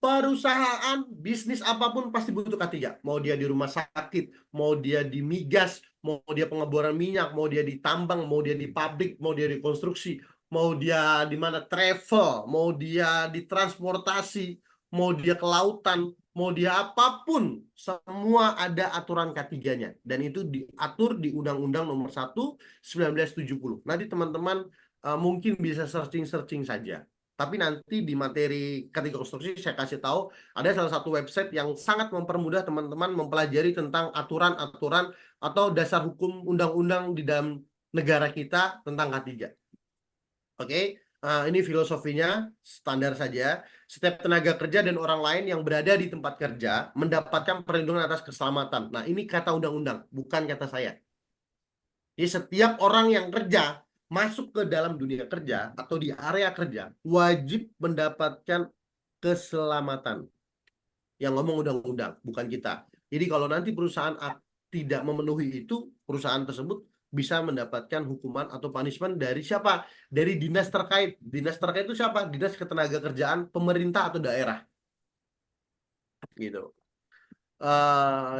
perusahaan, bisnis apapun pasti butuh K3. Mau dia di rumah sakit, mau dia di migas, mau dia pengeboran minyak, mau dia di tambang, mau dia di pabrik, mau dia di konstruksi, mau dia di mana travel, mau dia di transportasi, mau dia ke lautan, mau dia apapun, semua ada aturan K3-nya. Dan itu diatur di Undang-Undang Nomor 1 1970. Nanti teman-teman mungkin bisa searching-searching saja. Tapi nanti di materi ketiga konstruksi saya kasih tahu ada salah satu website yang sangat mempermudah teman-teman mempelajari tentang aturan-aturan atau dasar hukum undang-undang di dalam negara kita tentang K3. Oke, ini filosofinya standar saja. Setiap tenaga kerja dan orang lain yang berada di tempat kerja mendapatkan perlindungan atas keselamatan. Nah, ini kata undang-undang, bukan kata saya. Jadi setiap orang yang kerja masuk ke dalam dunia kerja atau di area kerja wajib mendapatkan keselamatan. Yang ngomong undang-undang, bukan kita. Jadi kalau nanti perusahaan tidak memenuhi itu, perusahaan tersebut bisa mendapatkan hukuman atau punishment dari siapa? Dari dinas terkait. Dinas terkait itu siapa? Dinas Ketenagakerjaan pemerintah atau daerah. Gitu.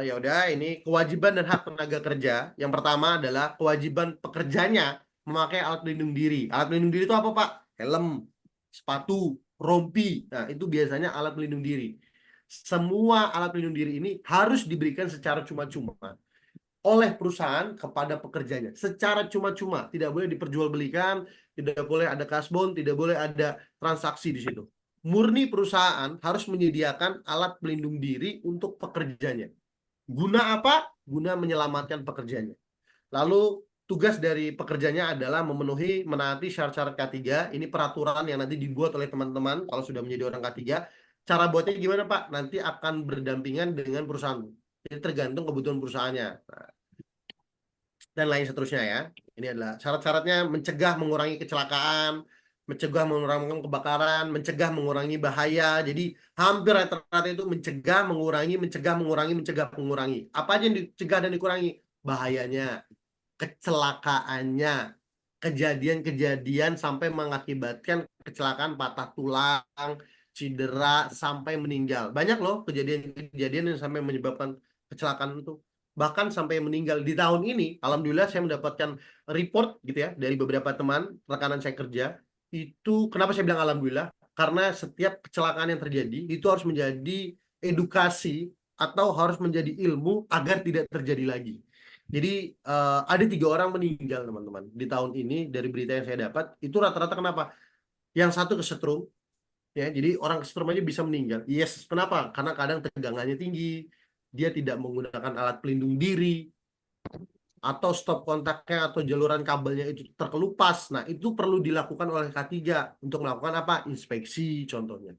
Ya udah, ini kewajiban dan hak tenaga kerja. Yang pertama adalah kewajiban pekerjanya memakai alat pelindung diri. Alat pelindung diri itu apa, Pak? Helm, sepatu, rompi. Nah, itu biasanya alat pelindung diri. Semua alat pelindung diri ini harus diberikan secara cuma-cuma oleh perusahaan kepada pekerjanya. Secara cuma-cuma, tidak boleh diperjualbelikan, tidak boleh ada kasbon, tidak boleh ada transaksi di situ. Murni perusahaan harus menyediakan alat pelindung diri untuk pekerjanya. Guna apa? Guna menyelamatkan pekerjanya. Lalu tugas dari pekerjanya adalah menaati syarat-syarat K3. Ini peraturan yang nanti dibuat oleh teman-teman kalau sudah menjadi orang K3. Cara buatnya gimana, Pak? Nanti akan berdampingan dengan perusahaan. Jadi tergantung kebutuhan perusahaannya. Nah, dan lain seterusnya ya. Ini adalah syarat-syaratnya: mencegah mengurangi kecelakaan, mencegah mengurangi kebakaran, mencegah mengurangi bahaya. Jadi hampir rata-rata itu mencegah, mengurangi. Apa aja yang dicegah dan dikurangi? Bahayanya, kecelakaannya, kejadian-kejadian sampai mengakibatkan kecelakaan, patah tulang, cedera, sampai meninggal. Banyak loh kejadian-kejadian yang sampai menyebabkan kecelakaan itu. Bahkan sampai meninggal. Di tahun ini, alhamdulillah saya mendapatkan report gitu ya dari beberapa teman, rekanan saya kerja. Itu kenapa saya bilang alhamdulillah? Karena setiap kecelakaan yang terjadi itu harus menjadi edukasi atau harus menjadi ilmu agar tidak terjadi lagi. Jadi ada 3 orang meninggal teman-teman di tahun ini dari berita yang saya dapat. Itu rata-rata kenapa? Yang satu kesetrum, ya, jadi orang kesetrum aja bisa meninggal. Yes, kenapa? Karena kadang tegangannya tinggi, dia tidak menggunakan alat pelindung diri, atau stop kontaknya atau jaluran kabelnya itu terkelupas. Nah, itu perlu dilakukan oleh K3 untuk melakukan apa? Inspeksi contohnya.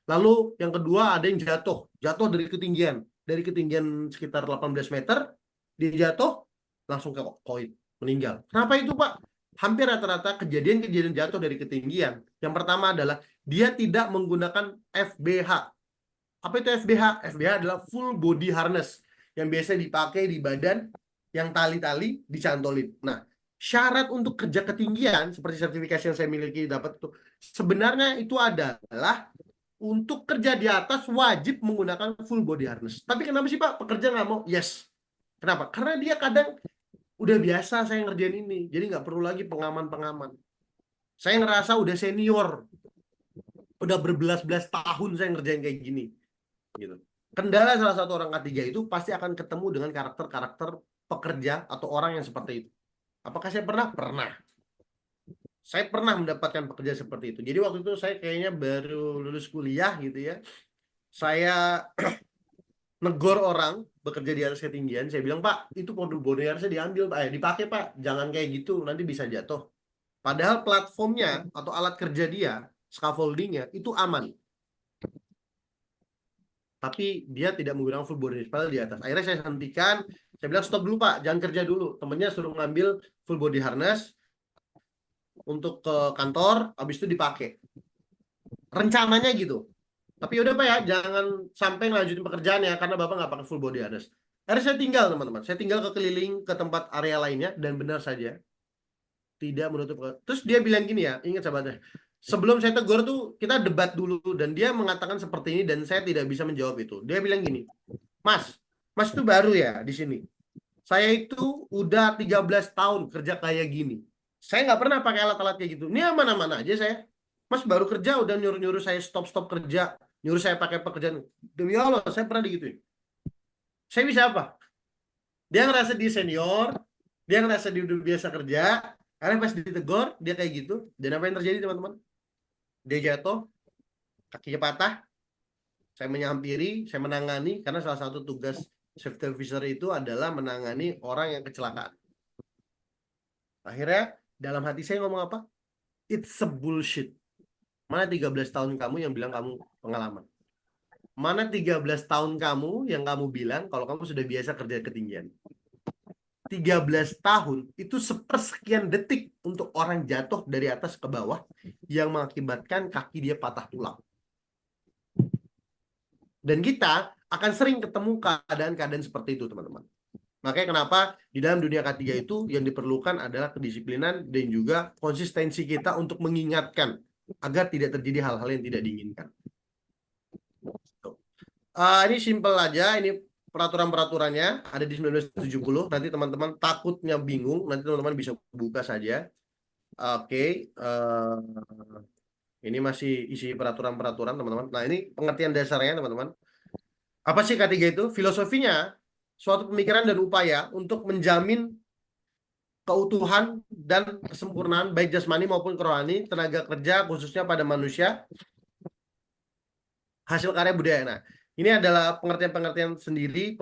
Lalu yang kedua ada yang jatuh dari ketinggian sekitar 18 meter, dia jatuh langsung ke koin, meninggal. Kenapa itu, Pak? Hampir rata-rata kejadian-kejadian jatuh dari ketinggian. Yang pertama adalah dia tidak menggunakan FBH. Apa itu FBH? FBH adalah full body harness yang biasa dipakai di badan, yang tali-tali dicantolin. Nah, syarat untuk kerja ketinggian seperti sertifikasi yang saya miliki dapat itu, sebenarnya itu adalah untuk kerja di atas wajib menggunakan full body harness. Tapi kenapa sih, Pak, pekerja nggak mau? Yes. Kenapa? Karena dia kadang udah biasa saya ngerjain ini, jadi nggak perlu lagi pengaman-pengaman. Saya ngerasa udah senior, udah berbelas-belas tahun saya ngerjain kayak gini. Gitu. Kendala salah satu orang K3 itu pasti akan ketemu dengan karakter-karakter pekerja atau orang yang seperti itu. Apakah saya pernah? Pernah. Saya pernah mendapatkan pekerja seperti itu. Jadi waktu itu saya kayaknya baru lulus kuliah gitu ya. Saya negor orang bekerja di atas ketinggian. Saya bilang, Pak, itu produk body harusnya diambil, Pak. Dipakai, Pak. Jangan kayak gitu, nanti bisa jatuh. Padahal platformnya atau alat kerja dia, scaffoldingnya, itu aman. Tapi dia tidak menggunakan full body harness, padahal di atas. Akhirnya saya hentikan. Saya bilang, stop dulu, Pak. Jangan kerja dulu. Temennya suruh ngambil full body harness untuk ke kantor, habis itu dipakai. Rencananya gitu. Tapi udah, Pak, ya, jangan sampai ngelanjutin pekerjaan ya, karena Bapak nggak pakai full body harness. Akhirnya saya tinggal, teman-teman. Saya tinggal keliling ke tempat area lainnya, dan benar saja, tidak menutup. Terus dia bilang gini ya, ingat sahabatnya, sebelum saya tegur tuh, kita debat dulu, dan dia mengatakan seperti ini, dan saya tidak bisa menjawab itu. Dia bilang gini, Mas itu baru ya di sini. Saya itu udah 13 tahun kerja kayak gini. Saya nggak pernah pakai alat-alat kayak gitu. Ini aman-aman aja saya. Mas baru kerja udah nyuruh-nyuruh saya stop kerja. Nyuruh saya pakai pekerjaan. Demi Allah, saya pernah digituin. Saya bisa apa? Dia ngerasa dia senior. Dia ngerasa dia udah biasa kerja. Karena pas ditegur, dia kayak gitu. Dan apa yang terjadi, teman-teman? dia jatuh, kakinya patah, saya menyampiri, saya menangani, karena salah satu tugas safety officer itu adalah menangani orang yang kecelakaan. Akhirnya dalam hati saya ngomong apa? It's a bullshit. Mana 13 tahun kamu yang bilang kamu pengalaman? Mana 13 tahun kamu yang kamu bilang kalau kamu sudah biasa kerja ketinggian? 13 tahun itu sepersekian detik untuk orang jatuh dari atas ke bawah yang mengakibatkan kaki dia patah tulang. Dan kita akan sering ketemu keadaan-keadaan seperti itu, teman-teman. Makanya kenapa di dalam dunia K3 itu yang diperlukan adalah kedisiplinan dan juga konsistensi kita untuk mengingatkan agar tidak terjadi hal-hal yang tidak diinginkan. Ini simple aja, ini peraturan-peraturannya ada di 1970. Nanti teman-teman takutnya bingung, nanti teman-teman bisa buka saja. Oke, ini masih isi peraturan-peraturan, teman-teman. Nah, ini pengertian dasarnya, teman-teman. Apa sih K3 itu? Filosofinya, suatu pemikiran dan upaya untuk menjamin keutuhan dan kesempurnaan baik jasmani maupun rohani tenaga kerja khususnya pada manusia hasil karya budaya. Nah, ini adalah pengertian-pengertian sendiri,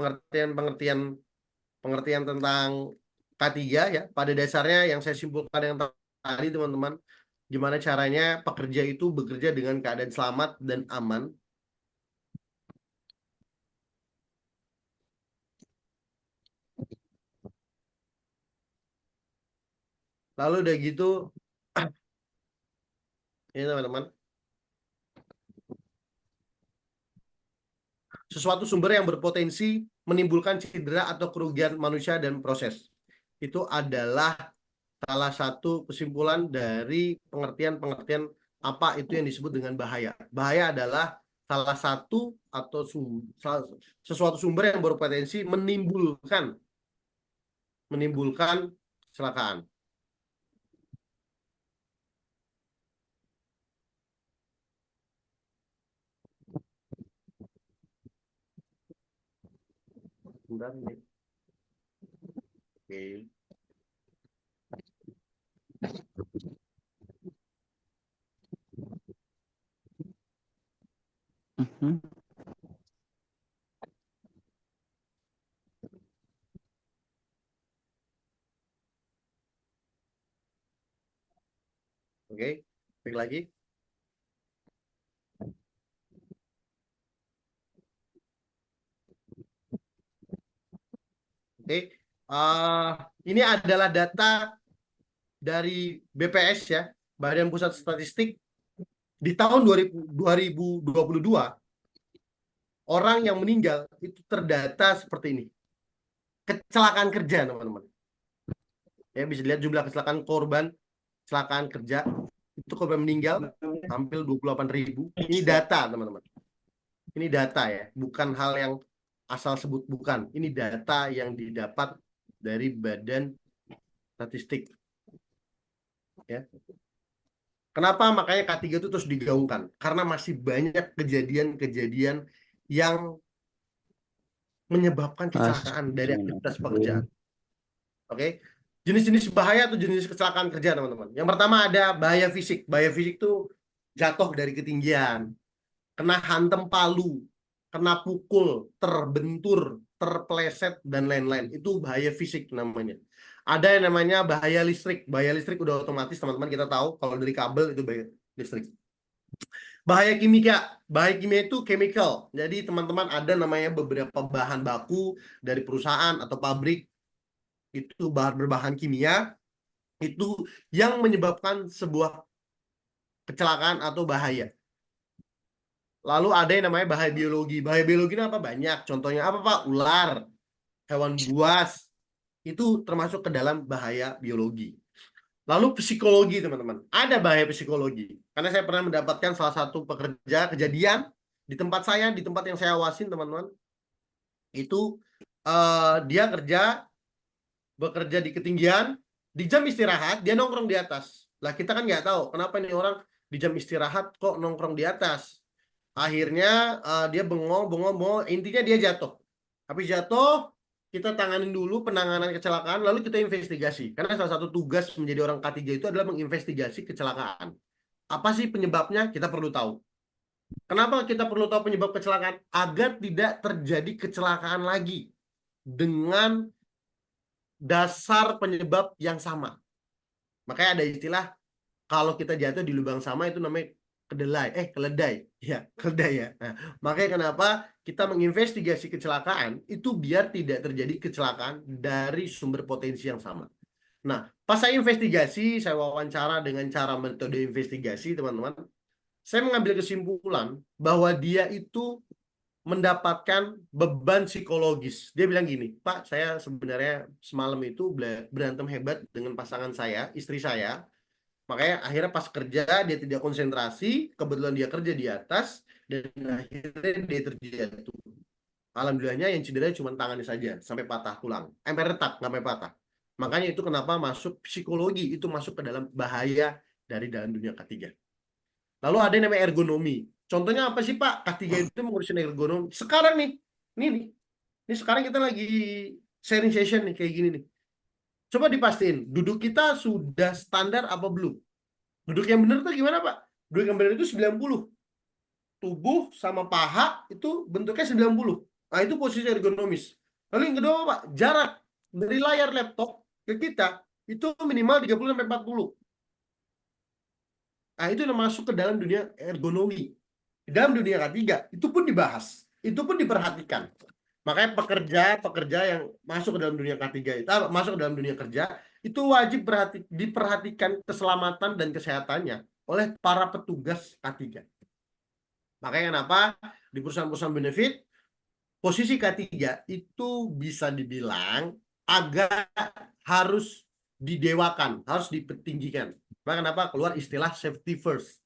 pengertian tentang K3 ya. Pada dasarnya yang saya simpulkan yang tadi, teman-teman, gimana caranya pekerja itu bekerja dengan keadaan selamat dan aman. Lalu udah gitu, ini teman-teman, sesuatu sumber yang berpotensi menimbulkan cedera atau kerugian manusia dan proses. Itu adalah salah satu kesimpulan dari pengertian-pengertian apa itu yang disebut dengan bahaya. Bahaya adalah salah satu atau sesuatu sumber yang berpotensi menimbulkan kecelakaan. Bentar nih. Oke. Oke, klik lagi. Oke, ini adalah data dari BPS ya, Badan Pusat Statistik. Di tahun 2022, orang yang meninggal itu terdata seperti ini. Kecelakaan kerja, teman-teman. Ya, bisa dilihat jumlah kecelakaan korban kecelakaan kerja. Itu korban meninggal hampir 28.000. Ini data, teman-teman. Ini data ya, bukan hal yang asal sebut, bukan. Ini data yang didapat dari Badan Statistik. Ya. Kenapa makanya K3 itu terus digaungkan? Karena masih banyak kejadian-kejadian yang menyebabkan kecelakaan dari aktivitas pekerjaan. Oke. Jenis-jenis bahaya atau jenis kecelakaan kerja, teman-teman. Yang pertama ada bahaya fisik. Bahaya fisik itu jatuh dari ketinggian, kena hantam palu, kena pukul, terbentur, terpleset, dan lain-lain. Itu bahaya fisik namanya. Ada yang namanya bahaya listrik. Bahaya listrik udah otomatis, teman-teman, kita tahu kalau dari kabel itu bahaya listrik. Bahaya kimia. Bahaya kimia itu chemical. Jadi teman-teman ada namanya beberapa bahan baku dari perusahaan atau pabrik itu berbahan kimia itu yang menyebabkan sebuah kecelakaan atau bahaya. Lalu ada yang namanya bahaya biologi. Bahaya biologi ini apa? Banyak. Contohnya apa, Pak? Ular, hewan buas. Itu termasuk ke dalam bahaya biologi. Lalu psikologi, teman-teman. Ada bahaya psikologi. Karena saya pernah mendapatkan salah satu pekerja kejadian di tempat saya, di tempat yang saya awasin, teman-teman. Itu dia bekerja di ketinggian, di jam istirahat, dia nongkrong di atas. Lah kita kan nggak tahu, kenapa ini orang di jam istirahat kok nongkrong di atas. Akhirnya dia bengong, intinya dia jatuh. Habis jatuh, kita tanganin dulu penanganan kecelakaan, lalu kita investigasi. Karena salah satu tugas menjadi orang K3 itu adalah menginvestigasi kecelakaan. Apa sih penyebabnya? Kita perlu tahu. Kenapa kita perlu tahu penyebab kecelakaan? Agar tidak terjadi kecelakaan lagi dengan dasar penyebab yang sama. Makanya ada istilah kalau kita jatuh di lubang sama itu namanya keledai. Ya, keledai ya. Nah, makanya kenapa kita menginvestigasi kecelakaan itu biar tidak terjadi kecelakaan dari sumber potensi yang sama. Nah, pas saya investigasi, saya wawancara dengan cara metode investigasi, teman-teman, saya mengambil kesimpulan bahwa dia itu mendapatkan beban psikologis. Dia bilang gini, Pak, saya sebenarnya semalam itu berantem hebat dengan pasangan saya, istri saya. Makanya akhirnya pas kerja dia tidak konsentrasi, kebetulan dia kerja di atas, dan akhirnya dia terjatuh. Alhamdulillahnya yang cedera cuma tangannya saja, sampai patah tulang. Sampai retak, nggak sampai patah. Makanya itu kenapa masuk psikologi, itu masuk ke dalam bahaya dari dalam dunia ketiga. Lalu ada yang namanya ergonomi. Contohnya apa sih Pak? K3 itu mengurusin ergonomi. Sekarang nih, ini sekarang kita lagi sharing session nih, kayak gini nih. Coba dipastiin, duduk kita sudah standar apa belum? Duduk yang benar tuh gimana Pak? Duduk yang benar itu 90. Tubuh sama paha itu bentuknya 90. Nah itu posisi ergonomis. Lalu yang kedua Pak, jarak dari layar laptop ke kita itu minimal 30-40. Nah itu udah masuk ke dalam dunia ergonomi. Di dalam dunia ketiga itu pun dibahas, itu pun diperhatikan. Makanya pekerja yang masuk ke dalam dunia ketiga itu masuk ke dalam dunia kerja itu wajib diperhatikan keselamatan dan kesehatannya oleh para petugas K3. Makanya kenapa di perusahaan-perusahaan benefit posisi K3 itu bisa dibilang agak harus didewakan, harus ditinggikan. Maka kenapa keluar istilah safety first.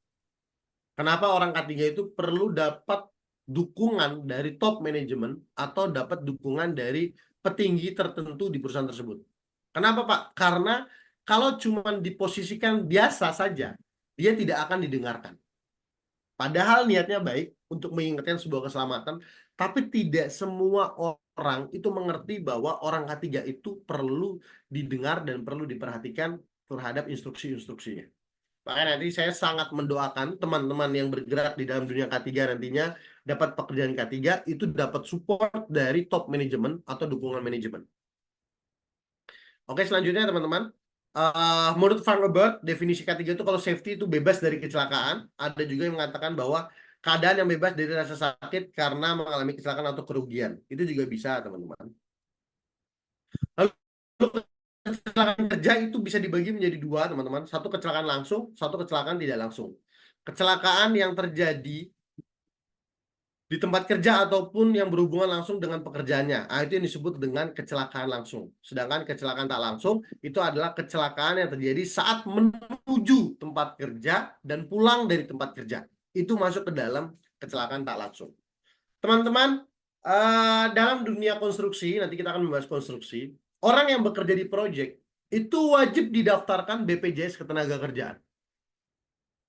Kenapa orang K3 itu perlu dapat dukungan dari top manajemen atau dapat dukungan dari petinggi tertentu di perusahaan tersebut. Kenapa Pak? Karena kalau cuma diposisikan biasa saja, dia tidak akan didengarkan. Padahal niatnya baik untuk mengingatkan sebuah keselamatan, tapi tidak semua orang itu mengerti bahwa orang K3 itu perlu didengar dan perlu diperhatikan terhadap instruksi-instruksinya. Makanya nanti saya sangat mendoakan teman-teman yang bergerak di dalam dunia K3 nantinya dapat pekerjaan K3 itu dapat support dari top manajemen atau dukungan manajemen. Oke, selanjutnya teman-teman. Menurut Frank Robert, definisi K3 itu kalau safety itu bebas dari kecelakaan. Ada juga yang mengatakan bahwa keadaan yang bebas dari rasa sakit karena mengalami kecelakaan atau kerugian. Itu juga bisa, teman-teman. Lalu kecelakaan kerja itu bisa dibagi menjadi dua, teman-teman. Satu kecelakaan langsung, satu kecelakaan tidak langsung. Kecelakaan yang terjadi di tempat kerja ataupun yang berhubungan langsung dengan pekerjaannya. Itu yang disebut dengan kecelakaan langsung. Sedangkan kecelakaan tak langsung itu adalah kecelakaan yang terjadi saat menuju tempat kerja dan pulang dari tempat kerja. Itu masuk ke dalam kecelakaan tak langsung. Teman-teman, dalam dunia konstruksi, nanti kita akan membahas konstruksi, orang yang bekerja di proyek itu wajib didaftarkan BPJS Ketenagakerjaan.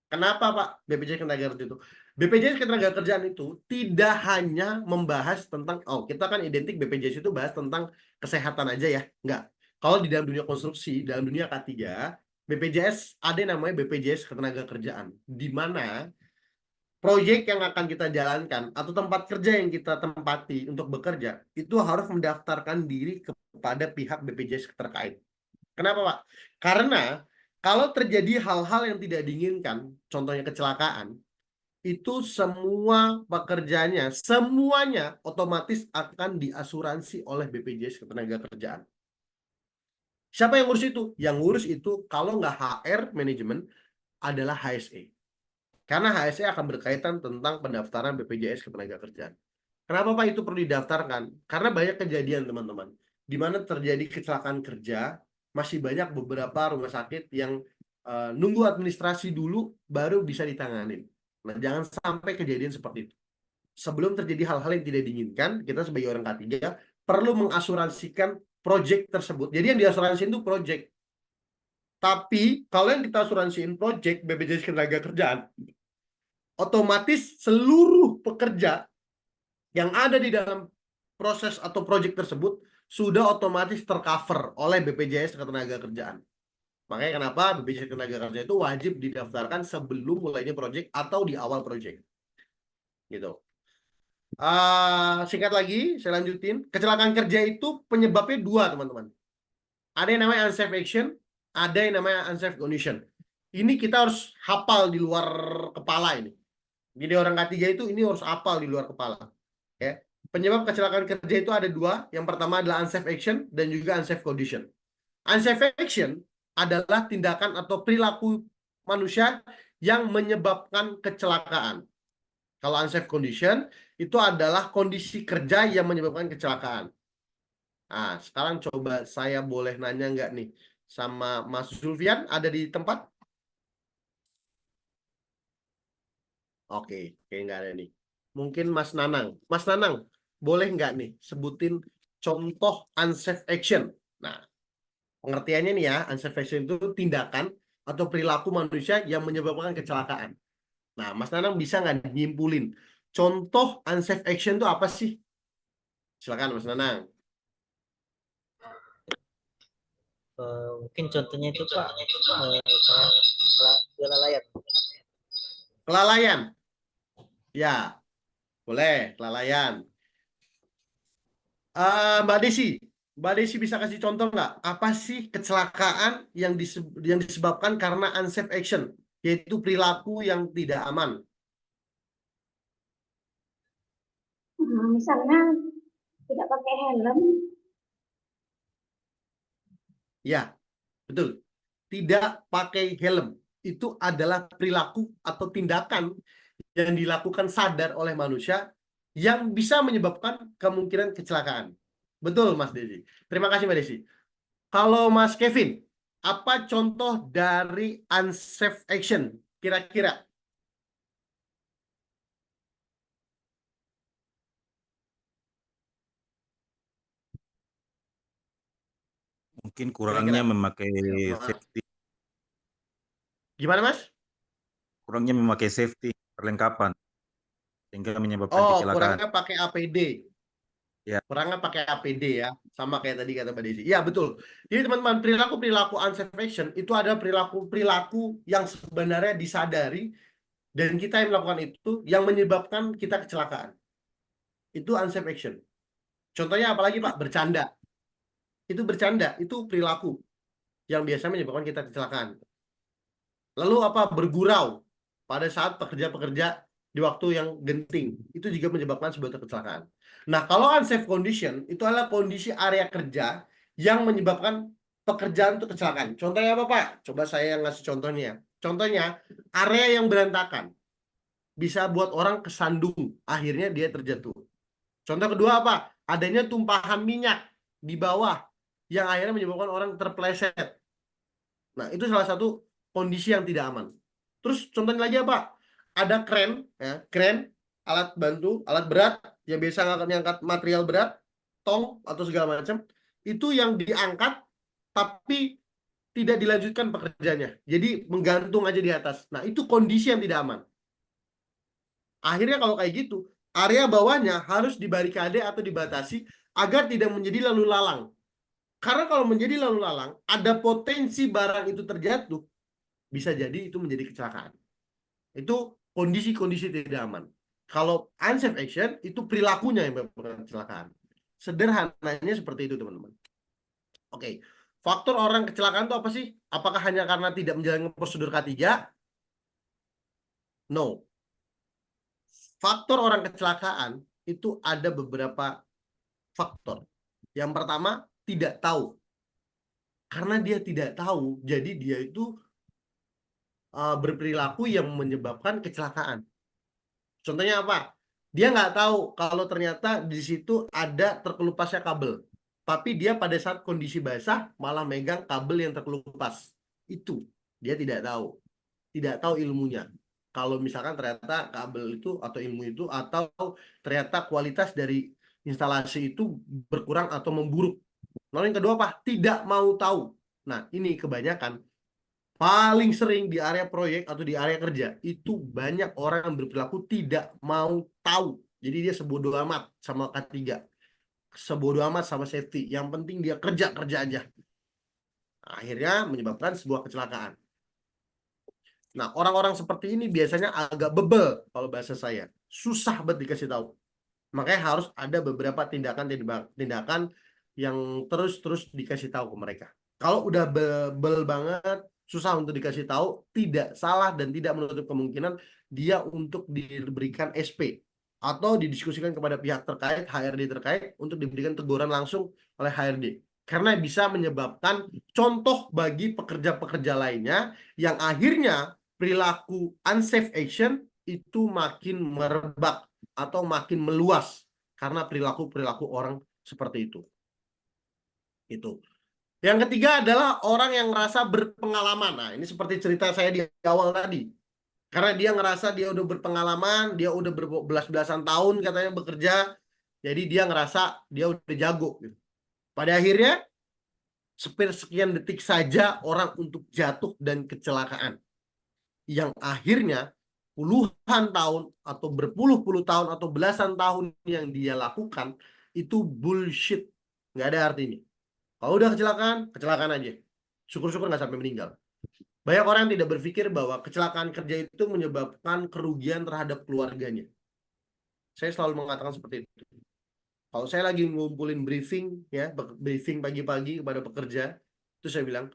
Kenapa Pak BPJS Ketenagakerjaan itu? BPJS Ketenagakerjaan itu tidak hanya membahas tentang, kita kan identik BPJS itu bahas tentang kesehatan aja ya. Enggak. Kalau di dalam dunia konstruksi, dalam dunia K3, BPJS ada yang namanya BPJS Ketenagakerjaan. Di mana proyek yang akan kita jalankan atau tempat kerja yang kita tempati untuk bekerja itu harus mendaftarkan diri kepada pihak BPJS terkait. Kenapa Pak? Karena kalau terjadi hal-hal yang tidak diinginkan, contohnya kecelakaan, itu semua pekerjanya, semuanya otomatis akan diasuransi oleh BPJS Ketenagakerjaan. Siapa yang ngurus itu? Yang ngurus itu kalau nggak HR manajemen adalah HSE. Karena HSE akan berkaitan tentang pendaftaran BPJS Ketenagakerjaan. Kenapa Pak itu perlu didaftarkan? Karena banyak kejadian teman-teman, di mana terjadi kecelakaan kerja, masih banyak beberapa rumah sakit yang nunggu administrasi dulu baru bisa ditanganin. Nah, jangan sampai kejadian seperti itu. Sebelum terjadi hal-hal yang tidak diinginkan, kita sebagai orang K3 perlu mengasuransikan proyek tersebut. Jadi yang diasuransikan itu proyek. Tapi kalau yang kita asuransiin proyek BPJS Ketenagakerjaan, otomatis seluruh pekerja yang ada di dalam proses atau proyek tersebut sudah otomatis tercover oleh BPJS Ketenagakerjaan. Makanya kenapa BPJS Ketenagakerjaan itu wajib didaftarkan sebelum mulainya project atau di awal project. Gitu. Singkat lagi, saya lanjutin. Kecelakaan kerja itu penyebabnya dua, teman-teman. Ada yang namanya unsafe action, ada yang namanya unsafe condition. Ini kita harus hafal di luar kepala ini. Jadi orang K3 itu ini harus hafal di luar kepala. Ya. Penyebab kecelakaan kerja itu ada dua. Yang pertama adalah unsafe action dan juga unsafe condition. Unsafe action adalah tindakan atau perilaku manusia yang menyebabkan kecelakaan. Kalau unsafe condition itu adalah kondisi kerja yang menyebabkan kecelakaan. Nah, sekarang coba saya boleh nanya nggak nih sama Mas Zulfian, ada di tempat? Oke, kayak nggak ada nih. Mungkin Mas Nanang. Mas Nanang, boleh nggak nih sebutin contoh unsafe action? Nah, pengertiannya nih ya, unsafe action itu tindakan atau perilaku manusia yang menyebabkan kecelakaan. Nah, Mas Nanang bisa nggak nyimpulin contoh unsafe action itu apa sih? Silakan Mas Nanang. Mungkin contohnya itu Pak, kayak kelalaian. Kelalaian. Ya, boleh kelalaian. Mbak Desi bisa kasih contoh nggak? Apa sih kecelakaan yang disebabkan karena unsafe action, yaitu perilaku yang tidak aman? Misalnya tidak pakai helm. Ya, betul. Tidak pakai helm itu adalah perilaku atau tindakan yang dilakukan sadar oleh manusia yang bisa menyebabkan kemungkinan kecelakaan. Betul, Mas Desi. Terima kasih, Mbak Desi. Kalau Mas Kevin, apa contoh dari unsafe action kira-kira? Mungkin kurangnya memakai Mas. safety, Gimana, Mas? kurangnya memakai safety perlengkapan sehingga menyebabkan Oh, kecelakaan. kurangnya pakai APD. Ya. Kurangnya pakai APD ya, sama kayak tadi kata Mbak Desi. Ya, betul. Jadi teman-teman, perilaku unsafe action itu adalah perilaku yang sebenarnya disadari dan kita yang melakukan itu yang menyebabkan kita kecelakaan. Itu unsafe action. Contohnya apalagi Pak? Bercanda. Itu bercanda, itu perilaku yang biasa menyebabkan kita kecelakaan. Lalu apa? Bergurau pada saat pekerja-pekerja di waktu yang genting. Itu juga menyebabkan sebuah kecelakaan. Nah, kalau unsafe condition, itu adalah kondisi area kerja yang menyebabkan pekerjaan itu kecelakaan. Contohnya apa, Pak? Coba saya ngasih contohnya. Contohnya, area yang berantakan. Bisa buat orang kesandung. Akhirnya dia terjatuh. Contoh kedua apa? Adanya tumpahan minyak di bawah yang akhirnya menyebabkan orang terpleset. Nah, itu salah satu kondisi yang tidak aman. Terus contohnya lagi apa? Ada kren, ya, kren, alat bantu, alat berat yang biasa ngangkat material berat, tong atau segala macam, itu yang diangkat tapi tidak dilanjutkan pekerjaannya. Jadi menggantung aja di atas. Nah, itu kondisi yang tidak aman. Akhirnya kalau kayak gitu, area bawahnya harus dibarikade atau dibatasi agar tidak menjadi lalu lalang. Karena kalau menjadi lalu lalang, ada potensi barang itu terjatuh, bisa jadi itu menjadi kecelakaan. Itu kondisi-kondisi tidak aman. Kalau unsafe action, itu perilakunya yang menyebabkan kecelakaan. Sederhananya seperti itu, teman-teman. Oke, faktor orang kecelakaan itu apa sih? Apakah hanya karena tidak menjalankan prosedur K3? No. Faktor orang kecelakaan itu ada beberapa faktor. Yang pertama, tidak tahu. Karena dia tidak tahu, jadi dia itu berperilaku yang menyebabkan kecelakaan. Contohnya apa? Dia nggak tahu kalau ternyata di situ ada terkelupasnya kabel. Tapi dia pada saat kondisi basah malah megang kabel yang terkelupas. Itu dia tidak tahu. Tidak tahu ilmunya. Kalau misalkan ternyata kabel itu atau ilmu itu atau ternyata kualitas dari instalasi itu berkurang atau memburuk. Lalu yang kedua apa? Tidak mau tahu. Nah, ini kebanyakan paling sering di area proyek atau di area kerja itu banyak orang yang berperilaku tidak mau tahu. Jadi dia sebodoh amat sama K3. Sebodoh amat sama safety. Yang penting dia kerja aja. akhirnya menyebabkan sebuah kecelakaan. Nah, orang-orang seperti ini biasanya agak bebel kalau bahasa saya. Susah banget dikasih tahu. Makanya harus ada beberapa tindakan yang terus-terus dikasih tahu ke mereka. Kalau udah bebel banget, susah untuk dikasih tahu, tidak salah dan tidak menutup kemungkinan dia untuk diberikan SP atau didiskusikan kepada pihak terkait, HRD terkait, untuk diberikan teguran langsung oleh HRD. Karena bisa menyebabkan contoh bagi pekerja-pekerja lainnya yang akhirnya perilaku unsafe action itu makin merebak atau makin meluas karena perilaku-perilaku orang seperti itu. Itu. Yang ketiga adalah orang yang merasa berpengalaman. Nah, ini seperti cerita saya di awal tadi. Karena dia ngerasa dia udah berpengalaman, dia udah berbelas-belasan tahun katanya bekerja, jadi dia ngerasa dia udah jago gitu. Pada akhirnya sekian detik saja orang untuk jatuh dan kecelakaan. Yang akhirnya puluhan tahun atau berpuluh-puluh tahun atau belasan tahun yang dia lakukan itu bullshit. Nggak ada artinya. Kalau udah kecelakaan, kecelakaan aja. Syukur-syukur nggak sampai meninggal. Banyak orang yang tidak berpikir bahwa kecelakaan kerja itu menyebabkan kerugian terhadap keluarganya. Saya selalu mengatakan seperti itu. Kalau saya lagi ngumpulin briefing, ya, briefing pagi-pagi kepada pekerja, itu saya bilang,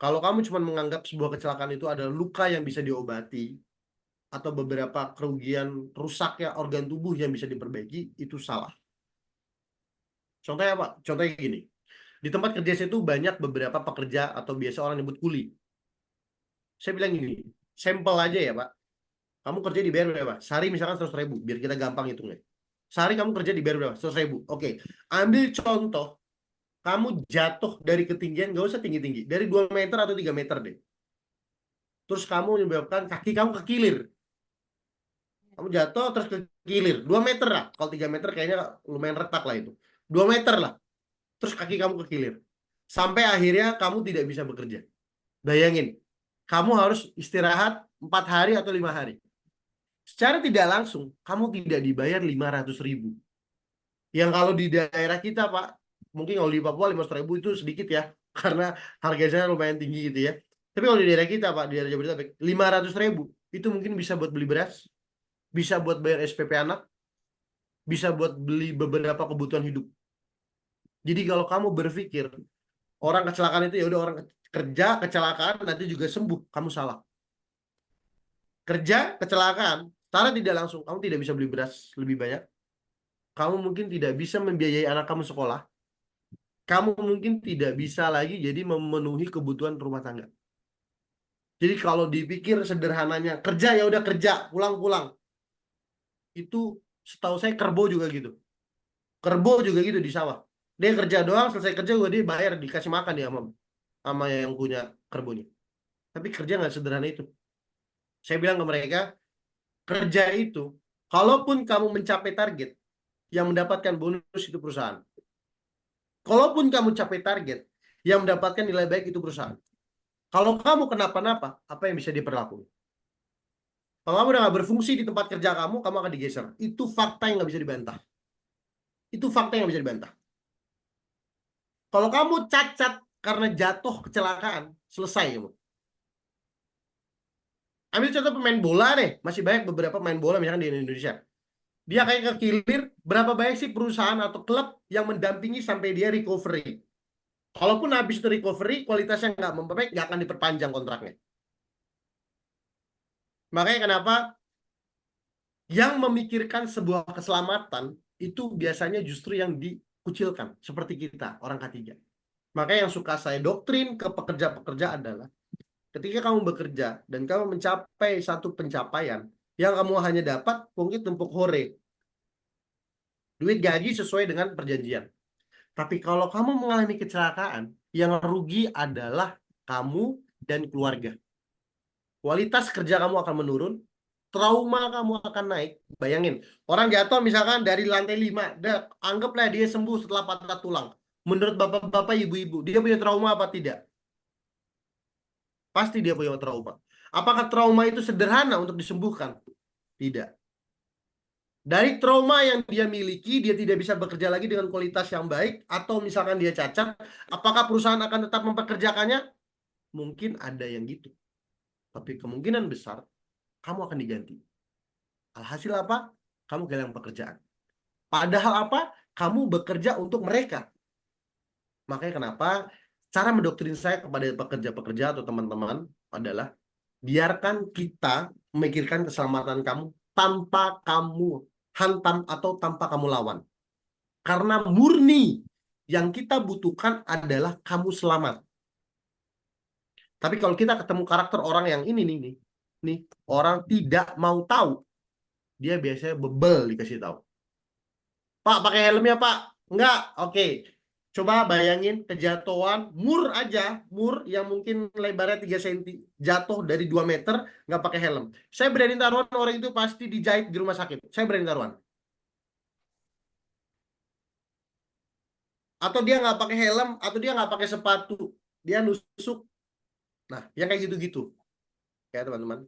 kalau kamu cuma menganggap sebuah kecelakaan itu adalah luka yang bisa diobati, atau beberapa kerugian rusaknya organ tubuh yang bisa diperbaiki, itu salah. Contohnya apa? Contohnya gini. Di tempat kerja saya itu banyak beberapa pekerja atau biasa orang nyebut kuli. Saya bilang gini, sampel aja ya Pak. Kamu kerja dibayar berapa? Sehari misalkan 100.000, biar kita gampang hitungnya. Sehari kamu kerja dibayar berapa? 100.000. Oke, ambil contoh. Kamu jatuh dari ketinggian, gak usah tinggi-tinggi. Dari 2 meter atau 3 meter deh. Terus kamu menyebabkan kaki kamu kekilir. Kamu jatuh terus kekilir. 2 meter lah. Kalau 3 meter kayaknya lumayan retak lah itu. 2 meter lah. Terus kaki kamu kekilir. Sampai akhirnya kamu tidak bisa bekerja. Bayangin. Kamu harus istirahat 4 hari atau 5 hari. Secara tidak langsung, kamu tidak dibayar 500.000. Yang kalau di daerah kita, Pak, mungkin kalau di Papua 500.000 itu sedikit ya. Karena harganya lumayan tinggi gitu ya. Tapi kalau di daerah kita, Pak, di daerah Jabodetabek, 500.000 itu mungkin bisa buat beli beras, bisa buat bayar SPP anak, bisa buat beli beberapa kebutuhan hidup. Jadi kalau kamu berpikir orang kecelakaan itu ya udah orang kerja kecelakaan nanti juga sembuh, kamu salah. Kerja kecelakaan, secara tidak langsung kamu tidak bisa beli beras lebih banyak. Kamu mungkin tidak bisa membiayai anak kamu sekolah. Kamu mungkin tidak bisa lagi jadi memenuhi kebutuhan rumah tangga. Jadi kalau dipikir sederhananya, kerja ya udah kerja, pulang-pulang. Itu setahu saya kerbau juga gitu. Kerbau juga gitu di sawah. Dia kerja doang, selesai kerja juga dia bayar, dikasih makan dia sama yang punya kerbaunya. Tapi kerja nggak sederhana itu. Saya bilang ke mereka, kerja itu, kalaupun kamu mencapai target, yang mendapatkan bonus itu perusahaan. Kalaupun kamu capai target, yang mendapatkan nilai baik itu perusahaan. Kalau kamu kenapa-napa, apa yang bisa diperlakukan? Kalau kamu udah nggak berfungsi di tempat kerja kamu akan digeser. Itu fakta yang nggak bisa dibantah. Itu fakta yang nggak bisa dibantah. Kalau kamu cacat karena jatuh kecelakaan, selesai kamu. Ambil contoh pemain bola deh, masih banyak beberapa pemain bola misalkan di Indonesia. Dia kayak kekilir, berapa banyak sih perusahaan atau klub yang mendampingi sampai dia recovery. Kalaupun habis itu recovery, kualitasnya nggak membaik, nggak akan diperpanjang kontraknya. Makanya kenapa yang memikirkan sebuah keselamatan itu biasanya justru yang dikucilkan, seperti kita, orang K3. Makanya yang suka saya doktrin ke pekerja-pekerja adalah ketika kamu bekerja dan kamu mencapai satu pencapaian, yang kamu hanya dapat mungkin tumpuk hore. Duit gaji sesuai dengan perjanjian. Tapi kalau kamu mengalami kecelakaan, yang rugi adalah kamu dan keluarga. Kualitas kerja kamu akan menurun, trauma kamu akan naik. Bayangin, orang jatuh misalkan dari lantai 5, anggaplah dia sembuh setelah patah tulang. Menurut bapak-bapak, ibu-ibu, dia punya trauma apa tidak? Pasti dia punya trauma. Apakah trauma itu sederhana untuk disembuhkan? Tidak. Dari trauma yang dia miliki, dia tidak bisa bekerja lagi dengan kualitas yang baik, atau misalkan dia cacat, apakah perusahaan akan tetap mempekerjakannya? Mungkin ada yang gitu. Tapi kemungkinan besar, kamu akan diganti. Alhasil apa? Kamu kehilangan pekerjaan. Padahal apa? Kamu bekerja untuk mereka. Makanya kenapa cara mendoktrin saya kepada pekerja-pekerja atau teman-teman adalah biarkan kita memikirkan keselamatan kamu tanpa kamu hantam atau tanpa kamu lawan. Karena murni yang kita butuhkan adalah kamu selamat. Tapi kalau kita ketemu karakter orang yang ini nih, orang tidak mau tahu, dia biasanya bebel dikasih tahu. Pak, pakai helmnya, Pak. Enggak, oke. Coba bayangin kejatuhan mur aja, mur yang mungkin lebarnya 3 cm, jatuh dari 2 meter, nggak pakai helm. Saya berani taruhan orang itu pasti dijahit di rumah sakit. Saya berani taruhan. Atau dia nggak pakai helm, atau dia nggak pakai sepatu. Dia nusuk. Nah, yang kayak gitu-gitu. Ya, teman-teman.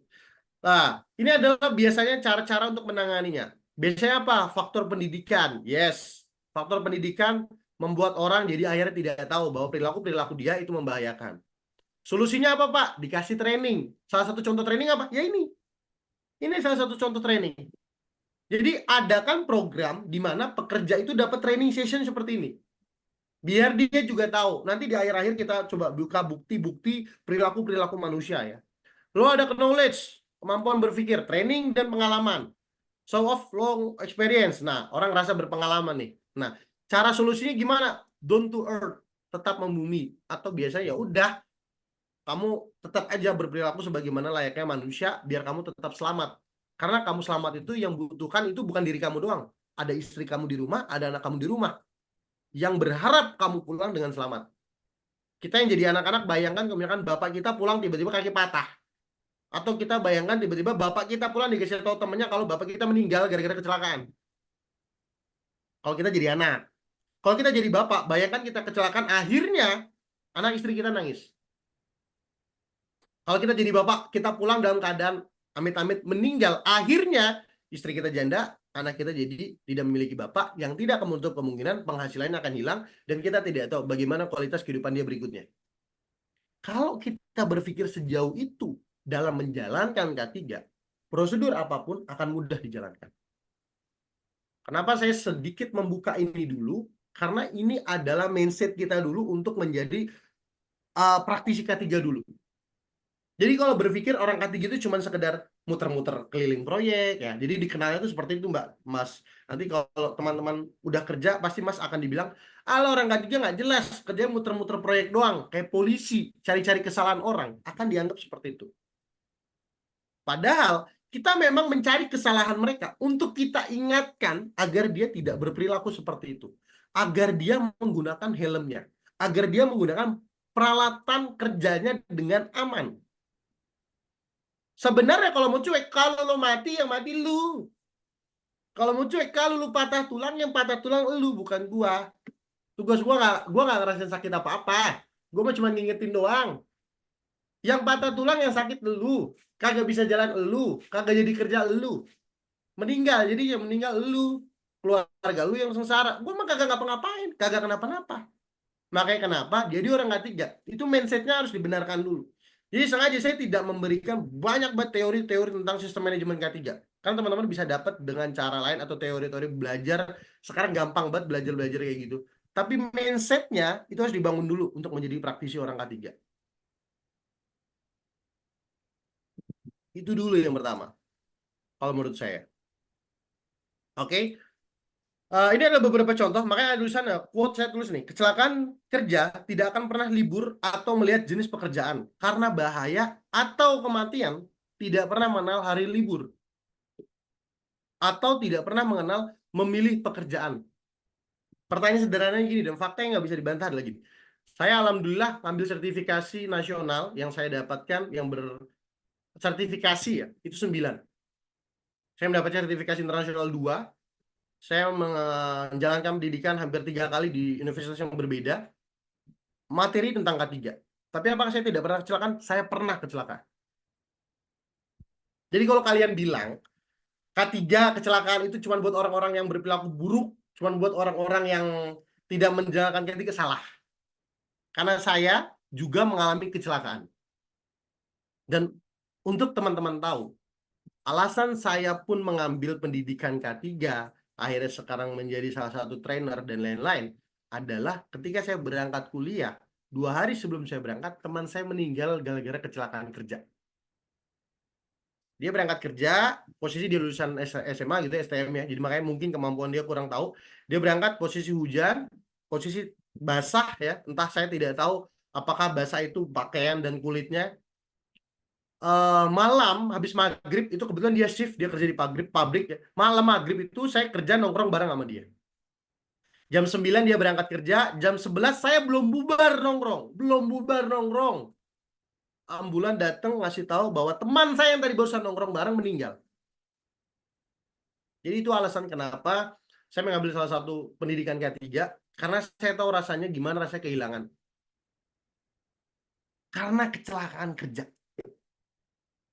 Nah, ini adalah biasanya cara-cara untuk menanganinya. Biasanya apa? Faktor pendidikan. Yes. Faktor pendidikan membuat orang jadi akhirnya tidak tahu bahwa perilaku-perilaku dia itu membahayakan. Solusinya apa, Pak? Dikasih training. Salah satu contoh training apa? Ya ini. Ini salah satu contoh training. Jadi adakan program di mana pekerja itu dapat training session seperti ini. Biar dia juga tahu. Nanti di akhir-akhir kita coba buka bukti-bukti perilaku-perilaku manusia ya. Lo ada knowledge, kemampuan berpikir, training dan pengalaman. Show of long experience. Nah, orang rasa berpengalaman nih. Nah, cara solusinya gimana? Down to earth, tetap membumi. Atau biasanya ya udah, kamu tetap aja berperilaku sebagaimana layaknya manusia, biar kamu tetap selamat. Karena kamu selamat itu yang butuhkan itu bukan diri kamu doang. Ada istri kamu di rumah, ada anak kamu di rumah. Yang berharap kamu pulang dengan selamat. Kita yang jadi anak-anak bayangkan kemudian bapak kita pulang tiba-tiba kaki patah. Atau kita bayangkan tiba-tiba bapak kita pulang dikasih tahu temennya kalau bapak kita meninggal gara-gara kecelakaan. Kalau kita jadi anak. Kalau kita jadi bapak, bayangkan kita kecelakaan, akhirnya anak istri kita nangis. Kalau kita jadi bapak, kita pulang dalam keadaan amit-amit meninggal, akhirnya istri kita janda, anak kita jadi tidak memiliki bapak, yang tidak menutup kemungkinan penghasilannya akan hilang, dan kita tidak tahu bagaimana kualitas kehidupan dia berikutnya. Kalau kita berpikir sejauh itu dalam menjalankan K3, prosedur apapun akan mudah dijalankan. Kenapa saya sedikit membuka ini dulu? Karena ini adalah mindset kita dulu untuk menjadi praktisi K3 dulu. Jadi kalau berpikir orang K3 itu cuma sekedar muter-muter keliling proyek ya. Jadi dikenalnya itu seperti itu Mbak, Mas. Nanti kalau teman-teman udah kerja pasti Mas akan dibilang, "Ala orang K3 nggak jelas, kerjanya muter-muter proyek doang, kayak polisi, cari-cari kesalahan orang." Akan dianggap seperti itu. Padahal kita memang mencari kesalahan mereka untuk kita ingatkan agar dia tidak berperilaku seperti itu. Agar dia menggunakan helmnya. Agar dia menggunakan peralatan kerjanya dengan aman. Sebenarnya kalau mau cuek, kalau lo mati, yang mati lu. Kalau mau cuek, kalau lu patah tulang, yang patah tulang lu, bukan gua. Tugas gua nggak ngerasain sakit apa-apa. Gua cuma ngingetin doang. Yang patah tulang yang sakit lu, kagak bisa jalan lu, kagak jadi kerja lu. Meninggal, jadi yang meninggal lu. Keluarga lu yang sengsara. Gua mah kagak ngapa-ngapain, kagak kenapa-napa. Makanya kenapa jadi orang K3 itu mindsetnya harus dibenarkan dulu. Jadi sengaja saya tidak memberikan banyak banget teori-teori tentang sistem manajemen K3. Karena teman-teman bisa dapat dengan cara lain atau teori-teori belajar. Sekarang gampang banget belajar-belajar kayak gitu. Tapi mindsetnya itu harus dibangun dulu untuk menjadi praktisi orang K3. Itu dulu yang pertama. Kalau menurut saya. Oke. Ini adalah beberapa contoh, makanya ada tulisannya, quote saya tulis nih, kecelakaan kerja tidak akan pernah libur atau melihat jenis pekerjaan, karena bahaya atau kematian tidak pernah mengenal hari libur, atau tidak pernah mengenal memilih pekerjaan. Pertanyaan sederhananya gini, dan fakta yang nggak bisa dibantah lagi. Saya alhamdulillah ambil sertifikasi nasional yang saya dapatkan, yang bersertifikasi ya, itu 9. Saya mendapatkan sertifikasi internasional 2. Saya menjalankan pendidikan hampir 3 kali di universitas yang berbeda. Materi tentang K3. Tapi apakah saya tidak pernah kecelakaan? Saya pernah kecelakaan. Jadi kalau kalian bilang, K3 kecelakaan itu cuma buat orang-orang yang berperilaku buruk, cuma buat orang-orang yang tidak menjalankan K3, salah. Karena saya juga mengalami kecelakaan. Dan untuk teman-teman tahu, alasan saya pun mengambil pendidikan K3, akhirnya sekarang menjadi salah satu trainer dan lain-lain, adalah ketika saya berangkat kuliah, 2 hari sebelum saya berangkat, teman saya meninggal gara-gara kecelakaan kerja. Dia berangkat kerja, posisi dia lulusan SMA gitu, STM ya, jadi makanya mungkin kemampuan dia kurang tahu. Dia berangkat posisi hujan, posisi basah ya, entah saya tidak tahu apakah basah itu pakaian dan kulitnya. Malam habis maghrib itu kebetulan dia shift, dia kerja di pabrik ya. Malam maghrib itu saya kerja nongkrong bareng sama dia. Jam 9 dia berangkat kerja, jam 11 saya belum bubar nongkrong. Ambulan datang ngasih tahu bahwa teman saya yang tadi barusan nongkrong bareng meninggal. Jadi itu alasan kenapa saya mengambil salah satu pendidikan K3, karena saya tahu rasanya gimana rasanya kehilangan. Karena kecelakaan kerja.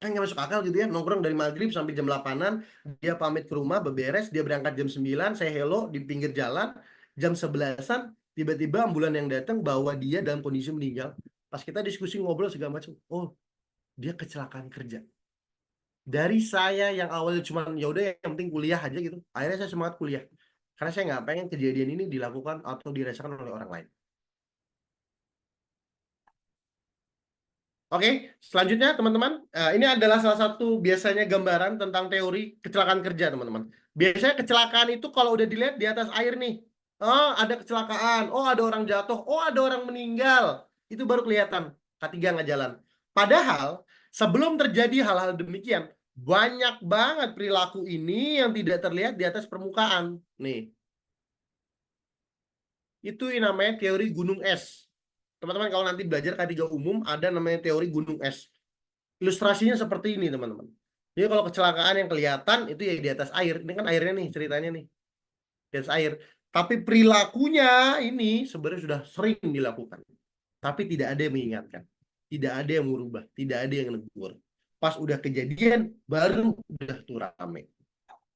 Kan nggak masuk akal gitu ya, nongkrong dari maghrib sampai jam 8-an, dia pamit ke rumah, beberes, dia berangkat jam 9, saya hello di pinggir jalan, jam 11-an, tiba-tiba ambulan yang datang bawa dia dalam kondisi meninggal. Pas kita diskusi ngobrol segala macam, oh dia kecelakaan kerja. Dari saya yang awalnya cuma ya udah yang penting kuliah aja gitu, akhirnya saya semangat kuliah. Karena saya nggak pengen kejadian ini dilakukan atau dirasakan oleh orang lain. Oke, selanjutnya teman-teman, ini adalah salah satu biasanya gambaran tentang teori kecelakaan kerja, teman-teman. Biasanya kecelakaan itu kalau udah dilihat di atas air nih, oh ada kecelakaan, oh ada orang jatuh, oh ada orang meninggal, itu baru kelihatan K3 nggak jalan. Padahal sebelum terjadi hal-hal demikian, banyak banget perilaku ini yang tidak terlihat di atas permukaan. Nih, itu yang namanya teori gunung es. Teman-teman kalau nanti belajar K3 umum ada namanya teori gunung es. Ilustrasinya seperti ini teman-teman. Jadi kalau kecelakaan yang kelihatan itu ya di atas air. Ini kan airnya nih ceritanya nih. Di atas air. Tapi perilakunya ini sebenarnya sudah sering dilakukan. Tapi tidak ada yang mengingatkan. Tidak ada yang merubah. Tidak ada yang negur. Pas udah kejadian baru udah tuh rame.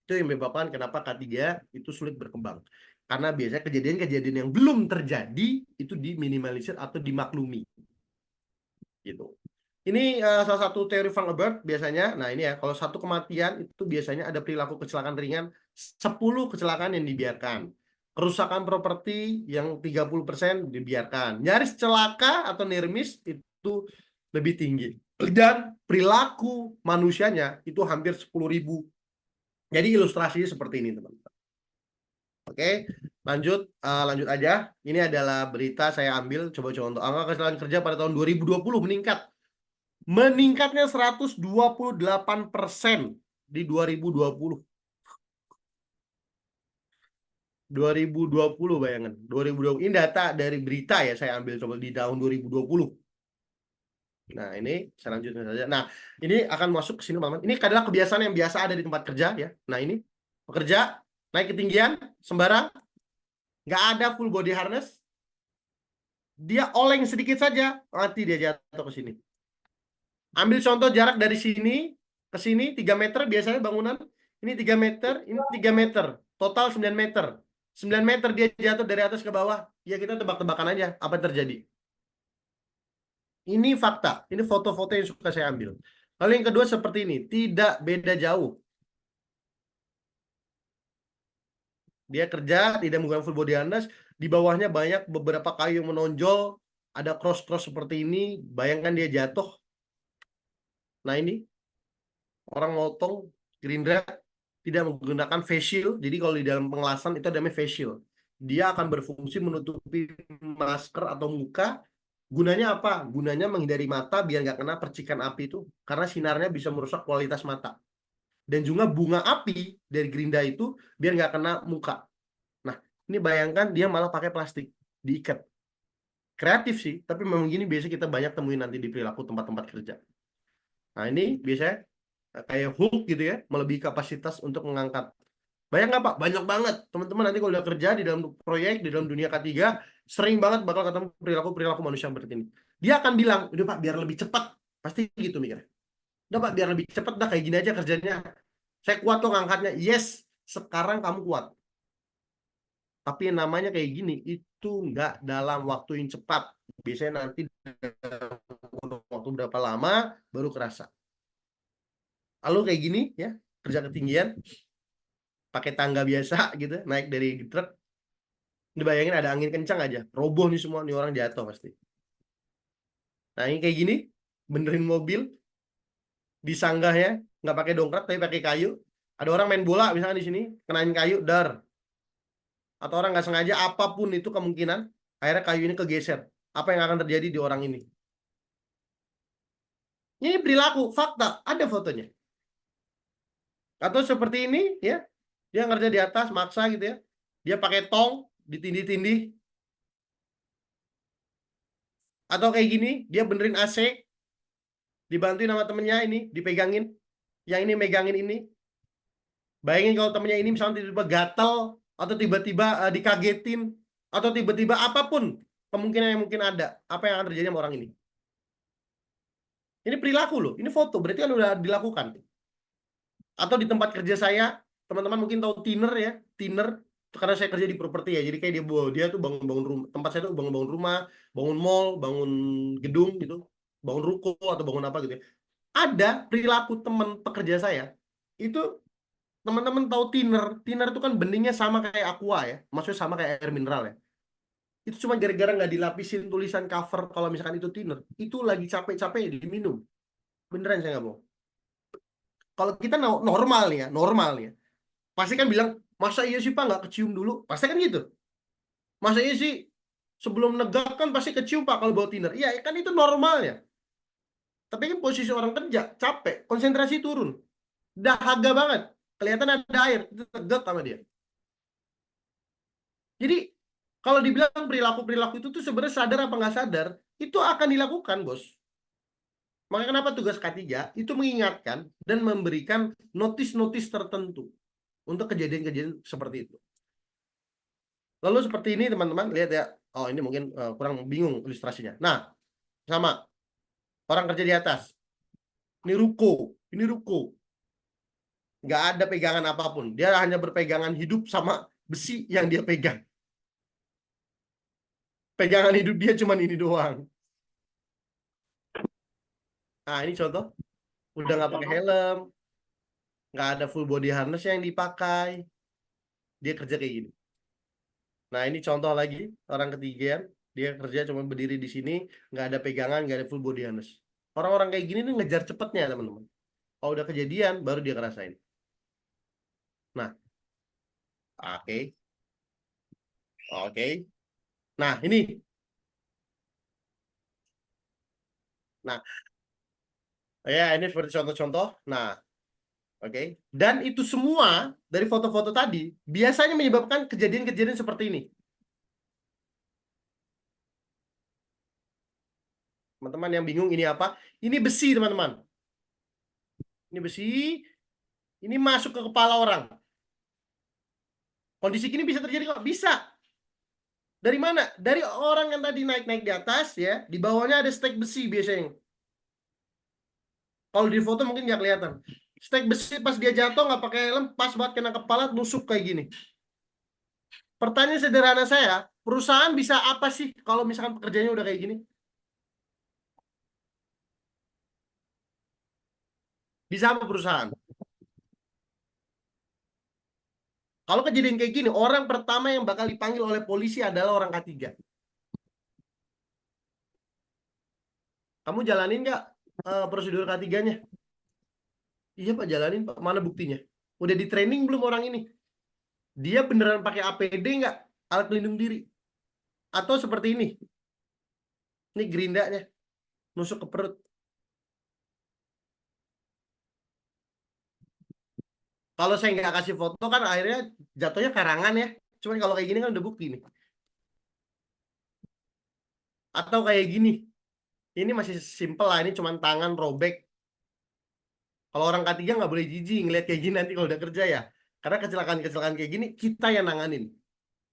Itu yang menyebabkan kenapa K3 itu sulit berkembang. Karena biasanya kejadian-kejadian yang belum terjadi itu diminimalisir atau dimaklumi. Gitu. Ini salah satu teori Van Ebert biasanya. Nah ini ya, kalau satu kematian itu biasanya ada perilaku kecelakaan ringan, 10 kecelakaan yang dibiarkan. Kerusakan properti yang 30% dibiarkan. Nyaris celaka atau near miss itu lebih tinggi. Dan perilaku manusianya itu hampir 10.000. Jadi ilustrasinya seperti ini teman-teman. Oke, lanjut aja. Ini adalah berita saya ambil, coba contoh. Angka kecelakaan kerja pada tahun 2020 meningkat. Meningkatnya 128% di 2020. 2020 bayangan. 2020. Ini data dari berita ya, saya ambil coba di tahun 2020. Nah, ini saya lanjutkan saja. Nah, ini akan masuk ke sini, teman-teman. Ini adalah kebiasaan yang biasa ada di tempat kerja ya. Nah, ini pekerja naik ketinggian sembarang, nggak ada full body harness, dia oleng sedikit saja, mati dia jatuh ke sini. Ambil contoh jarak dari sini ke sini 3 meter biasanya bangunan, ini 3 meter, ini 3 meter, total 9 meter. 9 meter dia jatuh dari atas ke bawah, ya kita tebak-tebakan aja apa yang terjadi. Ini fakta, ini foto-foto yang suka saya ambil. Lalu yang kedua seperti ini, tidak beda jauh. Dia kerja, tidak menggunakan full body harness, di bawahnya banyak beberapa kayu yang menonjol, ada cross-cross seperti ini, bayangkan dia jatuh. Nah ini, orang motong, Gerindra, tidak menggunakan face shield, jadi kalau di dalam pengelasan itu namanya face shield. Dia akan berfungsi menutupi masker atau muka, gunanya apa? Gunanya menghindari mata biar nggak kena percikan api itu, karena sinarnya bisa merusak kualitas mata. Dan juga bunga api dari gerinda itu biar nggak kena muka. Nah, ini bayangkan dia malah pakai plastik, diikat. Kreatif sih, tapi memang gini biasa kita banyak temuin nanti di perilaku tempat-tempat kerja. Nah, ini biasanya kayak Hulk gitu ya, melebihi kapasitas untuk mengangkat. Banyak nggak Pak? Banyak banget. Teman-teman nanti kalau udah kerja di dalam proyek, di dalam dunia K3, sering banget bakal ketemu perilaku-perilaku manusia seperti ini. Dia akan bilang, udah Pak, biar lebih cepat. Pasti gitu mikirnya. Udah Pak, biar lebih cepat dah kayak gini aja kerjanya. Saya kuat kok ngangkatnya. Yes, sekarang kamu kuat. Tapi yang namanya kayak gini, itu nggak dalam waktu yang cepat. Biasanya nanti waktu berapa lama baru kerasa. Lalu kayak gini ya, kerja ketinggian, pakai tangga biasa gitu, naik dari truk. Dibayangin ada angin kencang aja, roboh nih semua, nih orang jatuh pasti. Nah ini kayak gini, benerin mobil, disanggah ya, nggak pakai dongkrak tapi pakai kayu. Ada orang main bola misalnya di sini, kenain kayu, dar. Atau orang nggak sengaja, apapun itu kemungkinan, akhirnya kayu ini kegeser. Apa yang akan terjadi di orang ini? Ini perilaku, fakta, ada fotonya. Atau seperti ini ya, dia ngerja di atas, maksa gitu ya. Dia pakai tong, ditindih-tindih. Atau kayak gini, dia benerin AC, dibantuin sama temennya ini, dipegangin. Yang ini megangin ini. Bayangin kalau temennya ini misalnya tiba-tiba gatel, atau tiba-tiba dikagetin, atau tiba-tiba apapun kemungkinan yang mungkin ada. Apa yang akan terjadi sama orang ini? Ini perilaku loh, ini foto, berarti kan udah dilakukan. Atau di tempat kerja saya, teman-teman mungkin tahu thinner ya, thinner. Karena saya kerja di properti ya, jadi kayak dia tuh bangun-bangun rumah, tempat saya tuh bangun-bangun rumah, bangun mall, bangun gedung gitu, bangun ruko atau bangun apa gitu ya. Ada perilaku teman pekerja saya, itu teman-teman tahu thinner itu kan beningnya sama kayak aqua ya, maksudnya sama kayak air mineral ya. Itu cuma gara-gara nggak dilapisin tulisan cover kalau misalkan itu thinner, itu lagi capek-capek diminum. Beneran saya nggak mau. Kalau kita normal nih ya, pasti kan bilang, masa iya sih Pak nggak kecium dulu? Pasti kan gitu. Masa iya sih sebelum negak kan pasti kecium Pak kalau bawa thinner? Iya kan itu normalnya. Tapi kan posisi orang kerja, capek, konsentrasi turun. Dahaga banget. Kelihatan ada air, itu tegak sama dia. Jadi kalau dibilang perilaku-perilaku itu tuh sebenarnya sadar apa nggak sadar, itu akan dilakukan, Bos. Makanya kenapa tugas K3 itu mengingatkan dan memberikan notis-notis tertentu untuk kejadian-kejadian seperti itu. Lalu seperti ini teman-teman, lihat ya. Oh ini mungkin kurang bingung ilustrasinya. Nah, sama. Orang kerja di atas. Ini ruko. Nggak ada pegangan apapun. Dia hanya berpegangan hidup sama besi yang dia pegang. Pegangan hidup dia cuma ini doang. Nah ini contoh. Udah nggak pakai helm. Nggak ada full body harness yang dipakai. Dia kerja kayak gini. Nah ini contoh lagi. Orang ketiga. Dia kerja cuma berdiri di sini. Nggak ada pegangan, nggak ada full body harness. Orang-orang kayak gini nih ngejar cepetnya teman-teman. Kalau udah kejadian, baru dia ngerasain. Nah. Oke. Nah ini. Nah. Ya ini seperti contoh-contoh. Nah. Oke. Dan itu semua dari foto-foto tadi biasanya menyebabkan kejadian-kejadian seperti ini. Teman-teman yang bingung ini apa? Ini besi, teman-teman. Ini besi. Ini masuk ke kepala orang. Kondisi gini bisa terjadi kok? Bisa. Dari mana? Dari orang yang tadi naik-naik di atas ya, di bawahnya ada stek besi biasanya. Kalau di foto mungkin nggak kelihatan. Stek besi pas dia jatuh nggak pakai helm, pas banget kena kepala, nusuk kayak gini. Pertanyaan sederhana saya, perusahaan bisa apa sih kalau misalkan pekerjaannya udah kayak gini? Bisa apa perusahaan? Kalau kejadian kayak gini, orang pertama yang bakal dipanggil oleh polisi adalah orang K3. Kamu jalanin nggak prosedur K3-nya? Iya Pak, jalanin Pak. Mana buktinya? Udah di training belum orang ini? Dia beneran pakai APD nggak? Alat pelindung diri? Atau seperti ini? Ini gerindanya. Nusuk ke perut. Kalau saya nggak kasih foto kan akhirnya jatuhnya karangan ya. Cuman kalau kayak gini kan udah bukti nih. Atau kayak gini. Ini masih simple lah. Ini cuma tangan robek. Kalau orang K3 nggak boleh jijik ngeliat kayak gini nanti kalau udah kerja ya. Karena kecelakaan-kecelakaan kayak gini kita yang nanganin.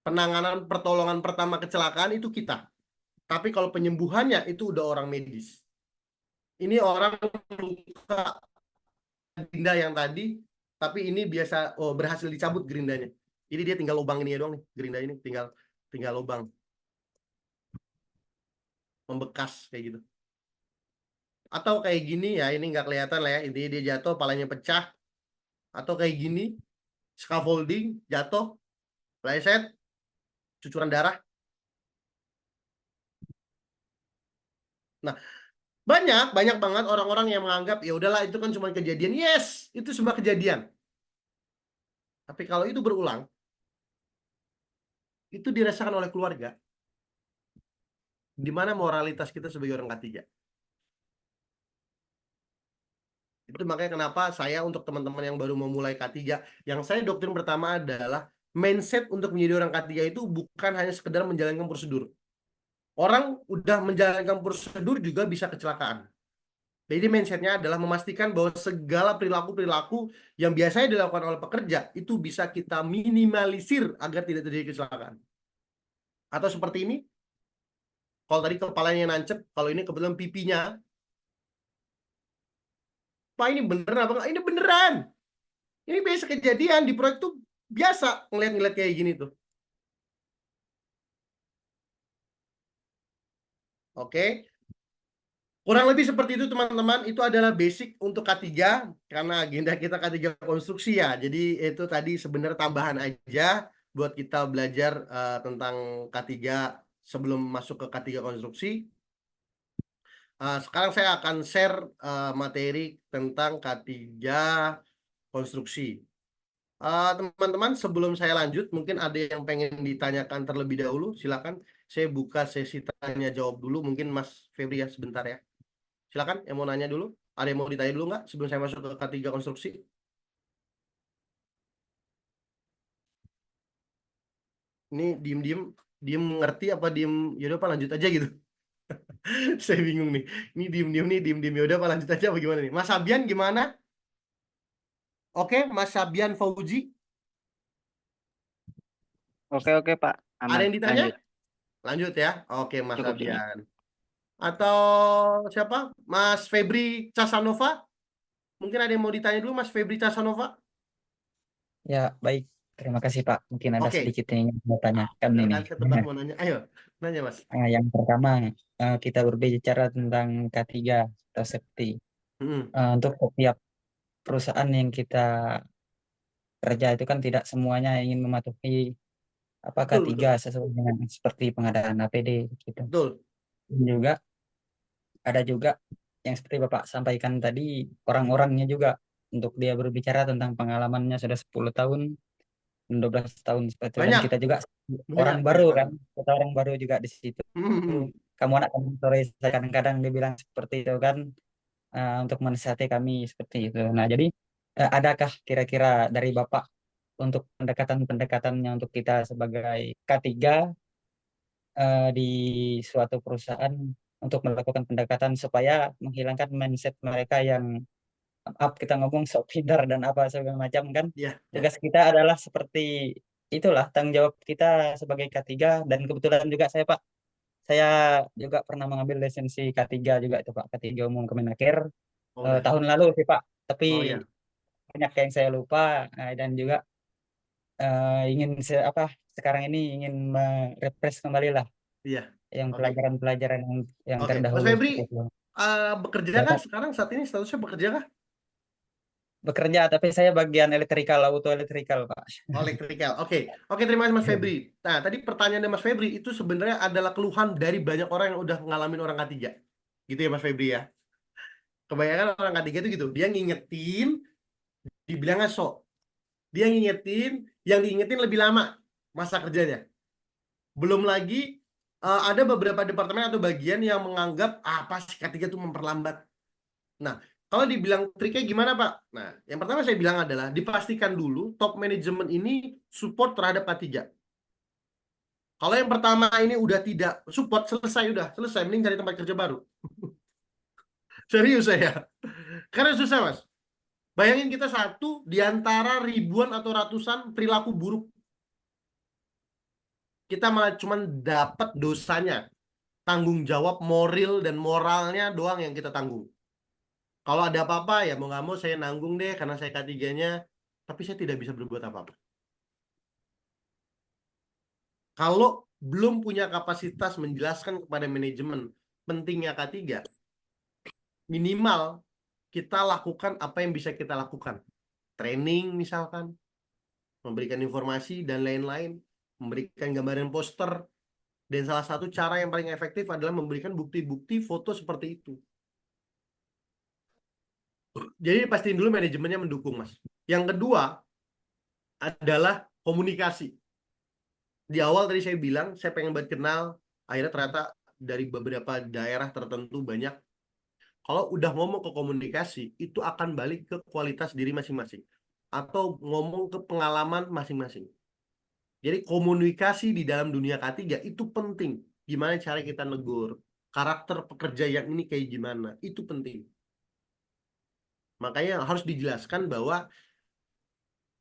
Penanganan pertolongan pertama kecelakaan itu kita. Tapi kalau penyembuhannya itu udah orang medis. Ini orang luka Dinda yang tadi tapi ini biasa berhasil dicabut gerindanya. Jadi dia tinggal lubang ini ya doang nih, gerinda ini tinggal lubang. Membekas kayak gitu. Atau kayak gini ya, ini nggak kelihatan lah ya, intinya dia jatuh, palanya pecah. Atau kayak gini, scaffolding, jatuh, pleset, cucuran darah. Nah, banyak banget orang-orang yang menganggap ya udahlah itu kan cuma kejadian. Yes, itu sebuah kejadian. Tapi kalau itu berulang, itu dirasakan oleh keluarga. Di mana moralitas kita sebagai orang K3? Itu makanya kenapa saya untuk teman-teman yang baru memulai K3, yang saya doktrin pertama adalah mindset untuk menjadi orang K3 itu bukan hanya sekedar menjalankan prosedur. Orang udah menjalankan prosedur juga bisa kecelakaan. Jadi mindsetnya adalah memastikan bahwa segala perilaku-perilaku yang biasanya dilakukan oleh pekerja itu bisa kita minimalisir agar tidak terjadi kecelakaan. Atau seperti ini, kalau tadi kepalanya nancep, kalau ini kebetulan pipinya. Pak, ini beneran apa enggak? Ini beneran. Ini biasa kejadian di proyek tuh biasa ngeliat-ngeliat kayak gini tuh. Oke. Kurang lebih seperti itu teman-teman. Itu adalah basic untuk K3 karena agenda kita K3 konstruksi ya. Jadi itu tadi sebenarnya tambahan aja buat kita belajar tentang K3 sebelum masuk ke K3 konstruksi. Sekarang saya akan share materi tentang K3 konstruksi. Teman-teman, sebelum saya lanjut, mungkin ada yang pengen ditanyakan terlebih dahulu. Silakan, saya buka sesi tanya jawab dulu. Mungkin Mas Febri ya, sebentar ya. Silakan, yang mau nanya dulu. Ada yang mau ditanya dulu nggak sebelum saya masuk ke K3 konstruksi? Ini diem ngerti apa diem? Yaudah Pak, lanjut aja gitu. Saya bingung nih. Ini diem. Yaudah Pak, lanjut aja apa gimana nih? Mas Sabian gimana? Oke, Mas Sabian Fauzi. Oke Pak, Ada aman. yang ditanya? Lanjut. Lanjut ya. Oke, Mas Cukup ini. Sabian. Atau siapa? Mas Febri Casanova? Mungkin ada yang mau ditanya dulu, Mas Febri Casanova? Ya, baik. Terima kasih, Pak. Mungkin ada Oke. sedikit yang ingin saya tanyakan ini. Silakan, saya tebak mau nanya. Ayo, nanya Mas. Yang pertama, kita berbicara tentang K3 atau safety. Untuk setiap perusahaan yang kita kerja itu kan tidak semuanya ingin mematuhi apa Betul, K3 sesuai dengan seperti pengadaan APD gitu. betul. Dan juga ada juga yang seperti Bapak sampaikan tadi, orang-orangnya juga untuk dia berbicara tentang pengalamannya sudah 10 tahun, 12 tahun seperti itu. Dan Banyak. kita juga Banyak orang baru banget. kan, kita orang baru juga di situ. Kamu anak kami sore, saya kadang-kadang dibilang seperti itu kan, untuk menasihati kami seperti itu. Nah, jadi adakah kira-kira dari Bapak untuk pendekatan-pendekatannya untuk kita sebagai K3 di suatu perusahaan untuk melakukan pendekatan supaya menghilangkan mindset mereka yang maaf kita ngomong sok pintar dan apa segala macam kan. Tugas kita adalah seperti itulah tanggung jawab kita sebagai K3 dan kebetulan juga saya juga pernah mengambil lisensi K3 juga itu Pak, K3 Umum Kemenaker tahun lalu sih Pak, tapi banyak yang saya lupa dan juga ingin sekarang ini ingin merefresh kembali lah yang pelajaran-pelajaran yang terdahulu. Mas Febri, bekerja kah sekarang saat ini statusnya bekerja kah? Bekerja, tapi saya bagian elektrikal, auto elektrikal, Pak. Elektrikal. Oke, terima kasih Mas Febri. Nah, tadi pertanyaan dari Mas Febri itu sebenarnya adalah keluhan dari banyak orang yang udah ngalamin orang K3. Gitu ya Mas Febri ya. Kebanyakan orang K3 itu gitu, dia ngingetin, dibilangnya sok. Dia ngingetin, yang diingetin lebih lama masa kerjanya. Belum lagi ada beberapa departemen atau bagian yang menganggap apa sih K3 itu memperlambat. Nah, kalau dibilang triknya gimana Pak? Nah, yang pertama saya bilang adalah dipastikan dulu top manajemen ini support terhadap K3. Kalau yang pertama ini udah tidak support, selesai, mending cari tempat kerja baru. Serius saya. Karena susah Mas. Bayangin kita satu di antara ribuan atau ratusan perilaku buruk. Kita malah cuma dapat dosanya. Tanggung jawab moral dan moralnya doang yang kita tanggung. Kalau ada apa-apa ya mau nggak mau saya nanggung deh karena saya K3-nya. tapi saya tidak bisa berbuat apa-apa. Kalau belum punya kapasitas menjelaskan kepada manajemen pentingnya K3, minimal kita lakukan apa yang bisa kita lakukan. Training misalkan, memberikan informasi dan lain-lain, memberikan gambaran poster, dan salah satu cara yang paling efektif adalah memberikan bukti-bukti foto seperti itu. Jadi pastiin dulu manajemennya mendukung, Mas. Yang kedua adalah komunikasi. Di awal tadi saya bilang, saya pengen banget kenal, akhirnya ternyata dari beberapa daerah tertentu banyak. Kalau udah ngomong ke komunikasi, itu akan balik ke kualitas diri masing-masing. Atau ngomong ke pengalaman masing-masing. Jadi komunikasi di dalam dunia K3 itu penting. Gimana cara kita negur, karakter pekerja yang ini kayak gimana, itu penting. Makanya harus dijelaskan bahwa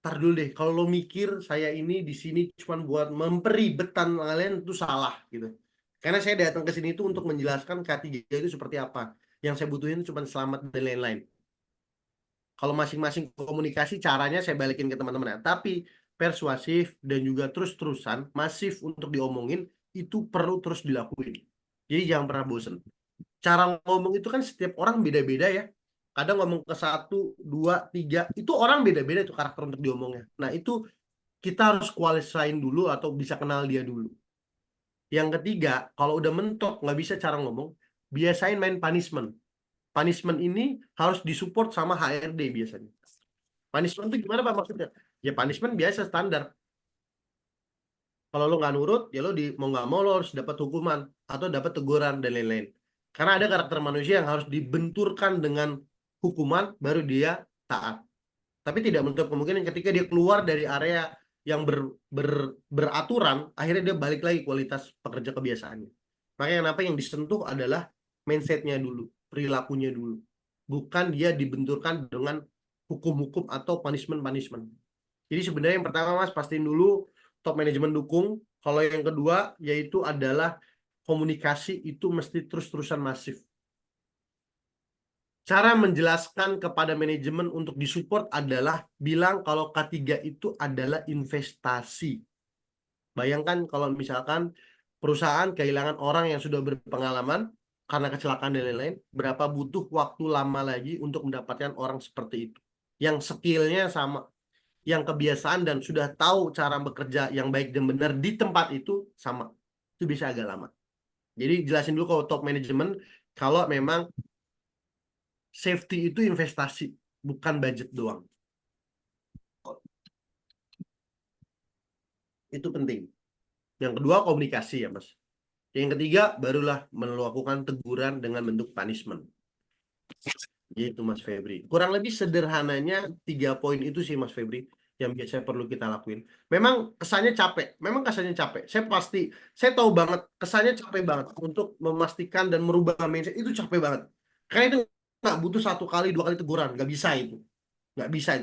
tar dulu deh, kalau lo mikir saya ini di sini cuma buat memperibetkan kalian, itu salah gitu. Karena saya datang ke sini itu untuk menjelaskan K3 itu seperti apa. Yang saya butuhin cuma selamat dan lain-lain. Kalau masing-masing komunikasi caranya saya balikin ke teman-teman. Tapi persuasif dan juga terus-terusan masif untuk diomongin itu perlu terus dilakuin. Jadi jangan pernah bosen. Cara ngomong itu kan setiap orang beda-beda ya. Kadang ngomong ke 1, 2, 3, itu orang beda-beda itu karakter untuk diomongnya. Nah itu kita harus kualisain dulu atau bisa kenal dia dulu. Yang ketiga, kalau udah mentok nggak bisa cara ngomong, biasain main punishment. Punishment ini harus disupport sama HRD biasanya. Punishment itu gimana Pak maksudnya? Ya punishment biasa standar. Kalau lo nggak nurut, ya lo mau nggak mau lo harus dapat hukuman atau dapat teguran dan lain-lain. Karena ada karakter manusia yang harus dibenturkan dengan hukuman baru dia taat. Tapi tidak menutup kemungkinan ketika dia keluar dari area yang beraturan, akhirnya dia balik lagi kualitas pekerja kebiasaannya. Makanya kenapa yang disentuh adalah mindsetnya dulu, perilakunya dulu. Bukan dia dibenturkan dengan hukum-hukum atau punishment-punishment. Jadi sebenarnya yang pertama Mas, pastiin dulu top manajemen dukung. Kalau yang kedua yaitu adalah komunikasi itu mesti terus-terusan masif. Cara menjelaskan kepada manajemen untuk disupport adalah bilang kalau K3 itu adalah investasi. Bayangkan kalau misalkan perusahaan kehilangan orang yang sudah berpengalaman karena kecelakaan dan lain-lain, berapa butuh waktu lama lagi untuk mendapatkan orang seperti itu. Yang skillnya sama, yang kebiasaan dan sudah tahu cara bekerja yang baik dan benar di tempat itu sama. Itu bisa agak lama. Jadi jelasin dulu kalau top manajemen, kalau memang safety itu investasi, bukan budget doang. Itu penting. Yang kedua komunikasi ya Mas. Yang ketiga barulah melakukan teguran dengan bentuk punishment. Gitu Mas Febri. Kurang lebih sederhananya 3 poin itu sih Mas Febri yang biasanya perlu kita lakuin. Memang kesannya capek. Saya tahu banget kesannya capek banget untuk memastikan dan merubah mindset itu capek banget. Karena itu nggak butuh 1 kali 2 kali teguran, nggak bisa itu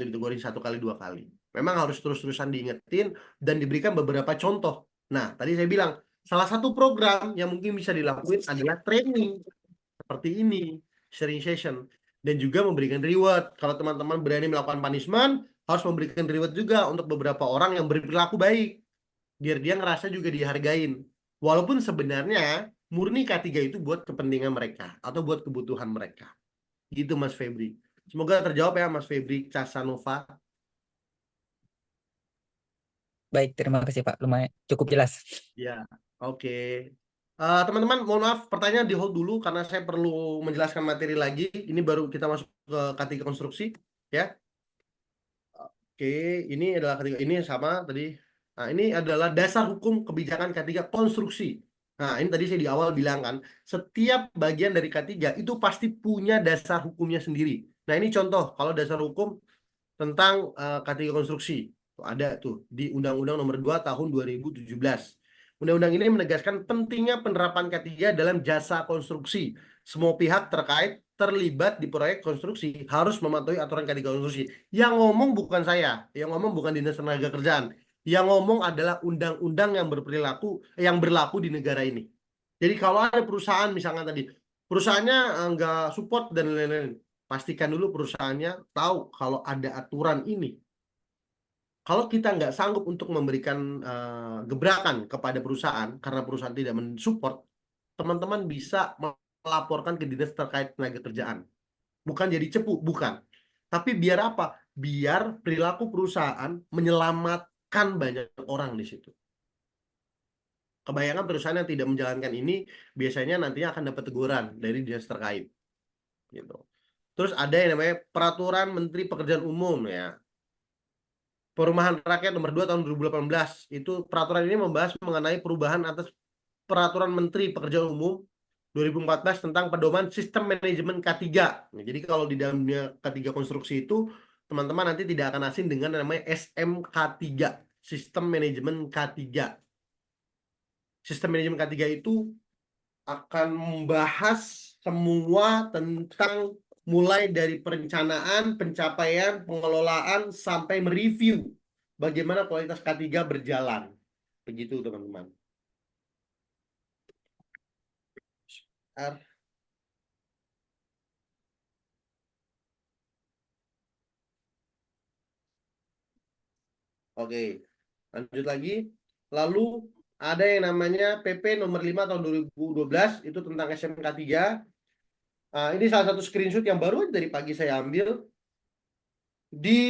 ditegurin 1 kali 2 kali. Memang harus terus-terusan diingetin dan diberikan beberapa contoh. Nah tadi saya bilang salah satu program yang mungkin bisa dilakuin adalah training seperti ini, sharing session, dan juga memberikan reward. Kalau teman-teman berani melakukan punishment, harus memberikan reward juga untuk beberapa orang yang berperilaku baik biar dia ngerasa juga dihargain. Walaupun sebenarnya murni K3 itu buat kepentingan mereka atau buat kebutuhan mereka. Gitu Mas Febri. Semoga terjawab ya Mas Febri Casanova. Baik, terima kasih Pak. Lumayan cukup jelas. Ya, oke. Teman-teman, mohon maaf pertanyaan di hold dulu karena saya perlu menjelaskan materi lagi. Ini baru kita masuk ke K3 konstruksi ya. Oke, ini adalah K3, ini sama tadi. Nah, ini adalah dasar hukum kebijakan K3 konstruksi. Nah, ini tadi saya di awal bilang kan, setiap bagian dari K3 itu pasti punya dasar hukumnya sendiri. Nah, ini contoh kalau dasar hukum tentang K3 konstruksi. Ada tuh di Undang-Undang Nomor 2 Tahun 2017. Undang-undang ini menegaskan pentingnya penerapan K3 dalam jasa konstruksi. Semua pihak terkait terlibat di proyek konstruksi harus mematuhi aturan K3 konstruksi. Yang ngomong bukan saya, yang ngomong bukan Dinas Tenaga Kerjaan. Yang ngomong adalah undang-undang yang berlaku di negara ini. Jadi kalau ada perusahaan misalkan tadi, perusahaannya nggak support dan lain-lain, pastikan dulu perusahaannya tahu kalau ada aturan ini. Kalau kita nggak sanggup untuk memberikan gebrakan kepada perusahaan karena perusahaan tidak mensupport, teman-teman bisa melaporkan ke dinas terkait tenaga kerjaan. Bukan jadi cepu, bukan. Tapi biar apa? Biar perilaku perusahaan menyelamatkan banyak orang di situ. Kebanyakan perusahaan yang tidak menjalankan ini biasanya nantinya akan dapat teguran dari dinas terkait. Gitu. Terus ada yang namanya Peraturan Menteri Pekerjaan Umum ya. Perumahan Rakyat nomor 2 tahun 2018. Itu peraturan ini membahas mengenai perubahan atas Peraturan Menteri Pekerjaan Umum 2014 tentang pedoman sistem manajemen K3. Nah, jadi kalau di dalam dunia K3 konstruksi itu teman-teman nanti tidak akan asing dengan namanya SMK3, sistem manajemen K3. Sistem manajemen K3 itu akan membahas semua tentang mulai dari perencanaan, pencapaian, pengelolaan, sampai mereview bagaimana kualitas K3 berjalan. Begitu teman-teman. Oke, lanjut lagi. Lalu ada yang namanya PP nomor 5 tahun 2012, itu tentang SMK 3. Ini salah satu screenshot yang baru dari pagi saya ambil. Di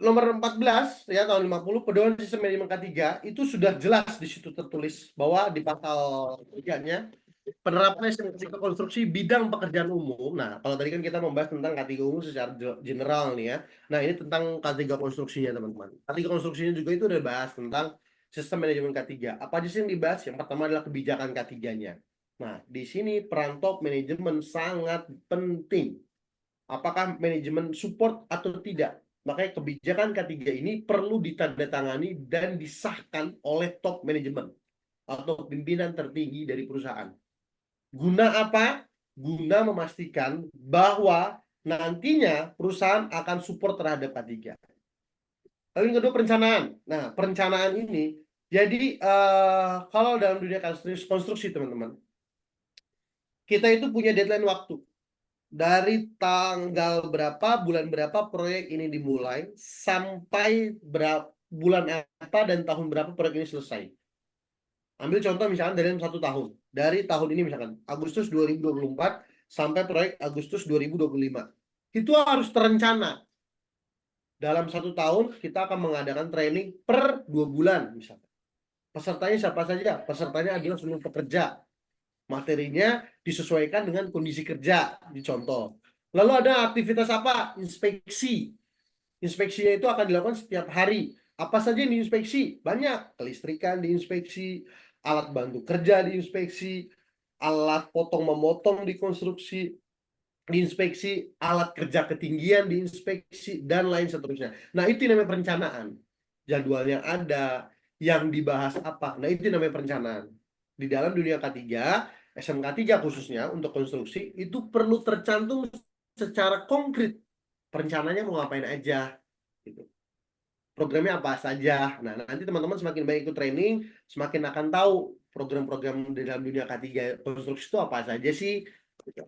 nomor 14 ya tahun 50 pedoman sistem manajemen K3 itu sudah jelas di situ tertulis bahwa di pasal 3-nya penerapan SMK konstruksi bidang pekerjaan umum. Nah, kalau tadi kan kita membahas tentang K3 umum secara general nih ya. Nah, ini tentang K3 konstruksinya teman-teman. K3 konstruksinya juga itu udah bahas tentang sistem manajemen K3. Apa aja sih yang dibahas? Yang pertama adalah kebijakan K3-nya. Nah, di sini peran top manajemen sangat penting. Apakah manajemen support atau tidak? Makanya kebijakan K3 ini perlu ditandatangani dan disahkan oleh top manajemen atau pimpinan tertinggi dari perusahaan. Guna apa? Guna memastikan bahwa nantinya perusahaan akan support terhadap K3. Lalu yang kedua perencanaan. Nah, perencanaan ini jadi kalau dalam dunia konstruksi teman-teman, kita itu punya deadline waktu. Dari tanggal berapa, bulan berapa proyek ini dimulai, sampai bulan apa dan tahun berapa proyek ini selesai. Ambil contoh misalkan dari 1 tahun. Dari tahun ini misalkan, Agustus 2024 sampai proyek Agustus 2025. Itu harus terencana. Dalam 1 tahun, kita akan mengadakan training per 2 bulan misalkan. Pesertanya siapa saja? Pesertanya adalah seluruh pekerja. Materinya disesuaikan dengan kondisi kerja, dicontoh. Lalu ada aktivitas apa? Inspeksi. Inspeksinya itu akan dilakukan setiap hari. Apa saja yang diinspeksi? Banyak. Kelistrikan diinspeksi, alat bantu kerja diinspeksi, alat potong-memotong dikonstruksi, diinspeksi, alat kerja ketinggian diinspeksi, dan lain seterusnya. Nah, itu namanya perencanaan. Jadwalnya ada, yang dibahas apa. Nah, itu namanya perencanaan. Di dalam dunia K3, SMK 3 khususnya untuk konstruksi itu perlu tercantum secara konkret. Perencananya mau ngapain aja gitu. Programnya apa saja. Nah, nanti teman-teman semakin banyak ikut training, semakin akan tahu program-program di dalam dunia K3 konstruksi itu apa saja sih.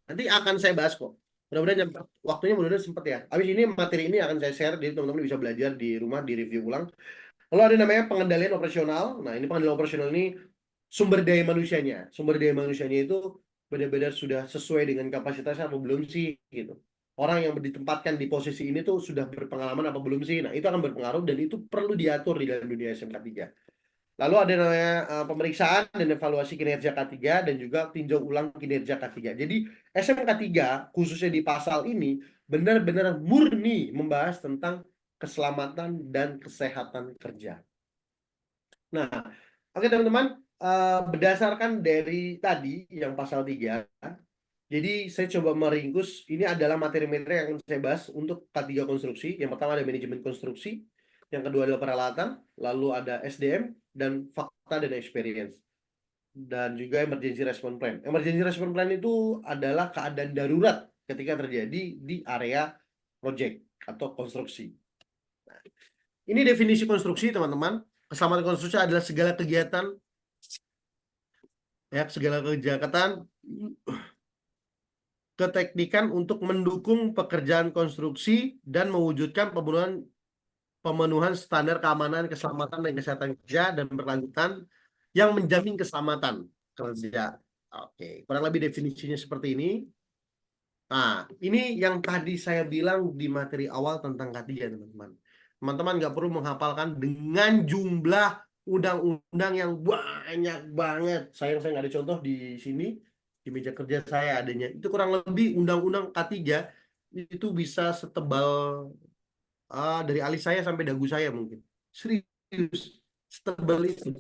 Nanti akan saya bahas kok. Mudah-mudahan waktunya mudah-mudahan sempat ya. Habis ini materi ini akan saya share, jadi teman-teman bisa belajar di rumah, di review ulang. Lalu ada namanya pengendalian operasional. Nah, ini pengendalian operasional ini sumber daya manusianya. Sumber daya manusianya itu benar-benar sudah sesuai dengan kapasitasnya apa belum sih gitu. Orang yang ditempatkan di posisi ini tuh sudah berpengalaman apa belum sih? Nah, itu akan berpengaruh dan itu perlu diatur di dalam dunia SMK 3. Lalu ada namanya pemeriksaan dan evaluasi kinerja K3 dan juga tinjau ulang kinerja K3. Jadi SMK 3 khususnya di pasal ini benar-benar murni membahas tentang keselamatan dan kesehatan kerja. Nah, oke teman-teman, berdasarkan dari tadi yang pasal 3, jadi saya coba meringkus, ini adalah materi-materi yang akan saya bahas untuk K3 konstruksi. Yang pertama ada manajemen konstruksi, yang kedua adalah peralatan, lalu ada SDM, dan fakta dan experience. Dan juga emergency response plan. Emergency response plan itu adalah keadaan darurat ketika terjadi di area project atau konstruksi. Nah, ini definisi konstruksi teman-teman. Keselamatan konstruksi adalah segala kegiatan keteknikan untuk mendukung pekerjaan konstruksi dan mewujudkan pemenuhan pemenuhan standar keamanan, keselamatan, dan kesehatan kerja dan berkelanjutan yang menjamin keselamatan kerja. Oke, kurang lebih definisinya seperti ini. Nah, ini yang tadi saya bilang di materi awal tentang K3, teman-teman. Teman-teman nggak perlu menghafalkan dengan jumlah undang-undang yang banyak banget. Sayang saya nggak ada contoh di sini, di meja kerja saya adanya. Itu kurang lebih undang-undang K3 itu bisa setebal dari alis saya sampai dagu saya mungkin. Serius, setebal itu.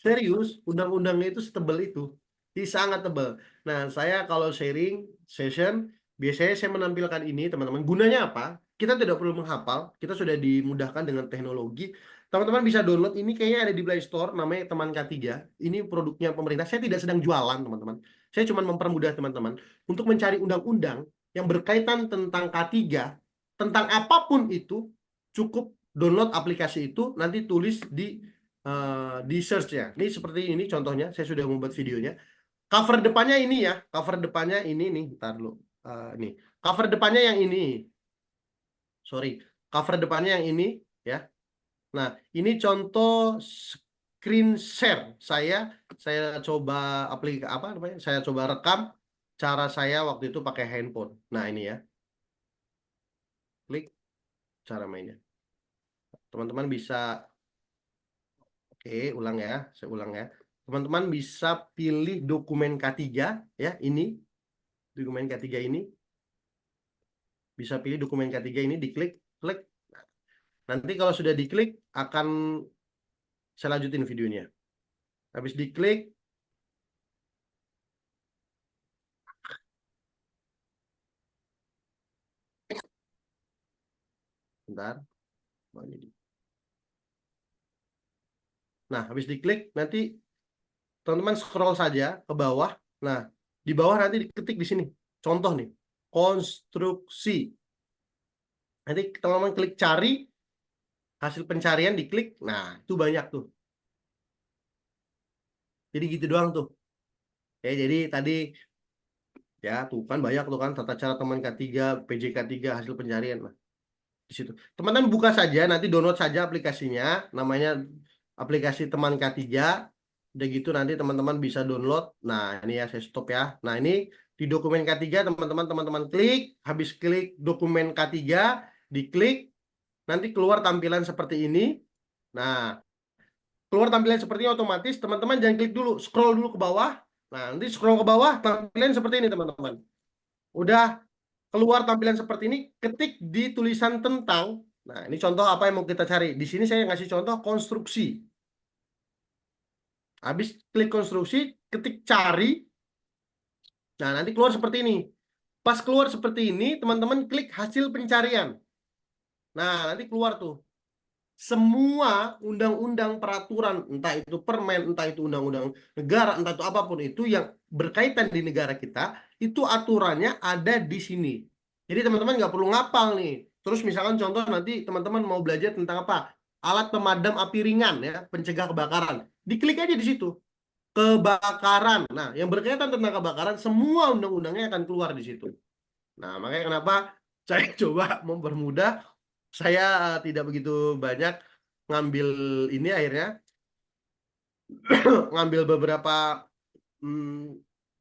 Serius, undang-undangnya itu setebal itu. Jadi sangat tebal. Nah, saya kalau sharing session, biasanya saya menampilkan ini, teman-teman. Gunanya apa? Kita tidak perlu menghafal, kita sudah dimudahkan dengan teknologi. Teman-teman bisa download, ini kayaknya ada di Play Store, namanya Teman K3. Ini produknya pemerintah. Saya tidak sedang jualan, teman-teman. Saya cuma mempermudah teman-teman untuk mencari undang-undang yang berkaitan tentang K3, tentang apapun itu, cukup download aplikasi itu, nanti tulis di search ya. Ini seperti ini contohnya, saya sudah membuat videonya. Cover depannya ini ya, cover depannya ini nih, ntar dulu. Nih, cover depannya yang ini. Sorry, cover depannya yang ini ya. Nah, ini contoh screen share saya coba saya coba rekam cara saya waktu itu pakai handphone. Nah, ini ya. Klik cara mainnya. Teman-teman bisa ulang ya, saya ulang ya. Teman-teman bisa pilih dokumen K3 ya, ini. Dokumen K3 ini. Bisa pilih dokumen K3 ini, diklik, klik. Nanti kalau sudah diklik akan saya lanjutin videonya. Habis diklik bentar. Nah, habis diklik nanti teman-teman scroll saja ke bawah. Nah, di bawah nanti diketik di sini. Contoh nih, konstruksi. Nanti teman-teman klik cari, hasil pencarian diklik. Nah, itu banyak tuh. Jadi gitu doang tuh. Ya, jadi tadi ya tuh kan banyak tuh kan tata cara teman K3, PJK3, hasil pencarian. Nah, di situ. Teman-teman buka saja, nanti download saja aplikasinya, namanya aplikasi Teman K3. Udah gitu nanti teman-teman bisa download. Nah, ini ya saya stop ya. Nah, ini di dokumen K3 teman-teman klik, habis klik dokumen K3, diklik, nanti keluar tampilan seperti ini. Nah, keluar tampilan seperti ini otomatis teman-teman jangan klik dulu, scroll dulu ke bawah. Nah, nanti scroll ke bawah tampilan seperti ini teman-teman. Udah keluar tampilan seperti ini, ketik di tulisan tentang. Nah, ini contoh apa yang mau kita cari. Di sini saya ngasih contoh konstruksi. Habis klik konstruksi, ketik cari. Nah, nanti keluar seperti ini. Pas keluar seperti ini, teman-teman klik hasil pencarian. Nah, nanti keluar tuh. Semua undang-undang peraturan, entah itu permen, entah itu undang-undang negara, entah itu apapun itu yang berkaitan di negara kita, itu aturannya ada di sini. Jadi teman-teman nggak perlu ngapal nih. Terus misalkan contoh nanti teman-teman mau belajar tentang apa? Alat pemadam api ringan ya, pencegah kebakaran. Diklik aja di situ. Kebakaran. Nah, yang berkaitan tentang kebakaran, semua undang-undangnya akan keluar di situ. Nah, makanya kenapa saya coba mempermudah. Saya tidak begitu banyak ngambil ini akhirnya ngambil beberapa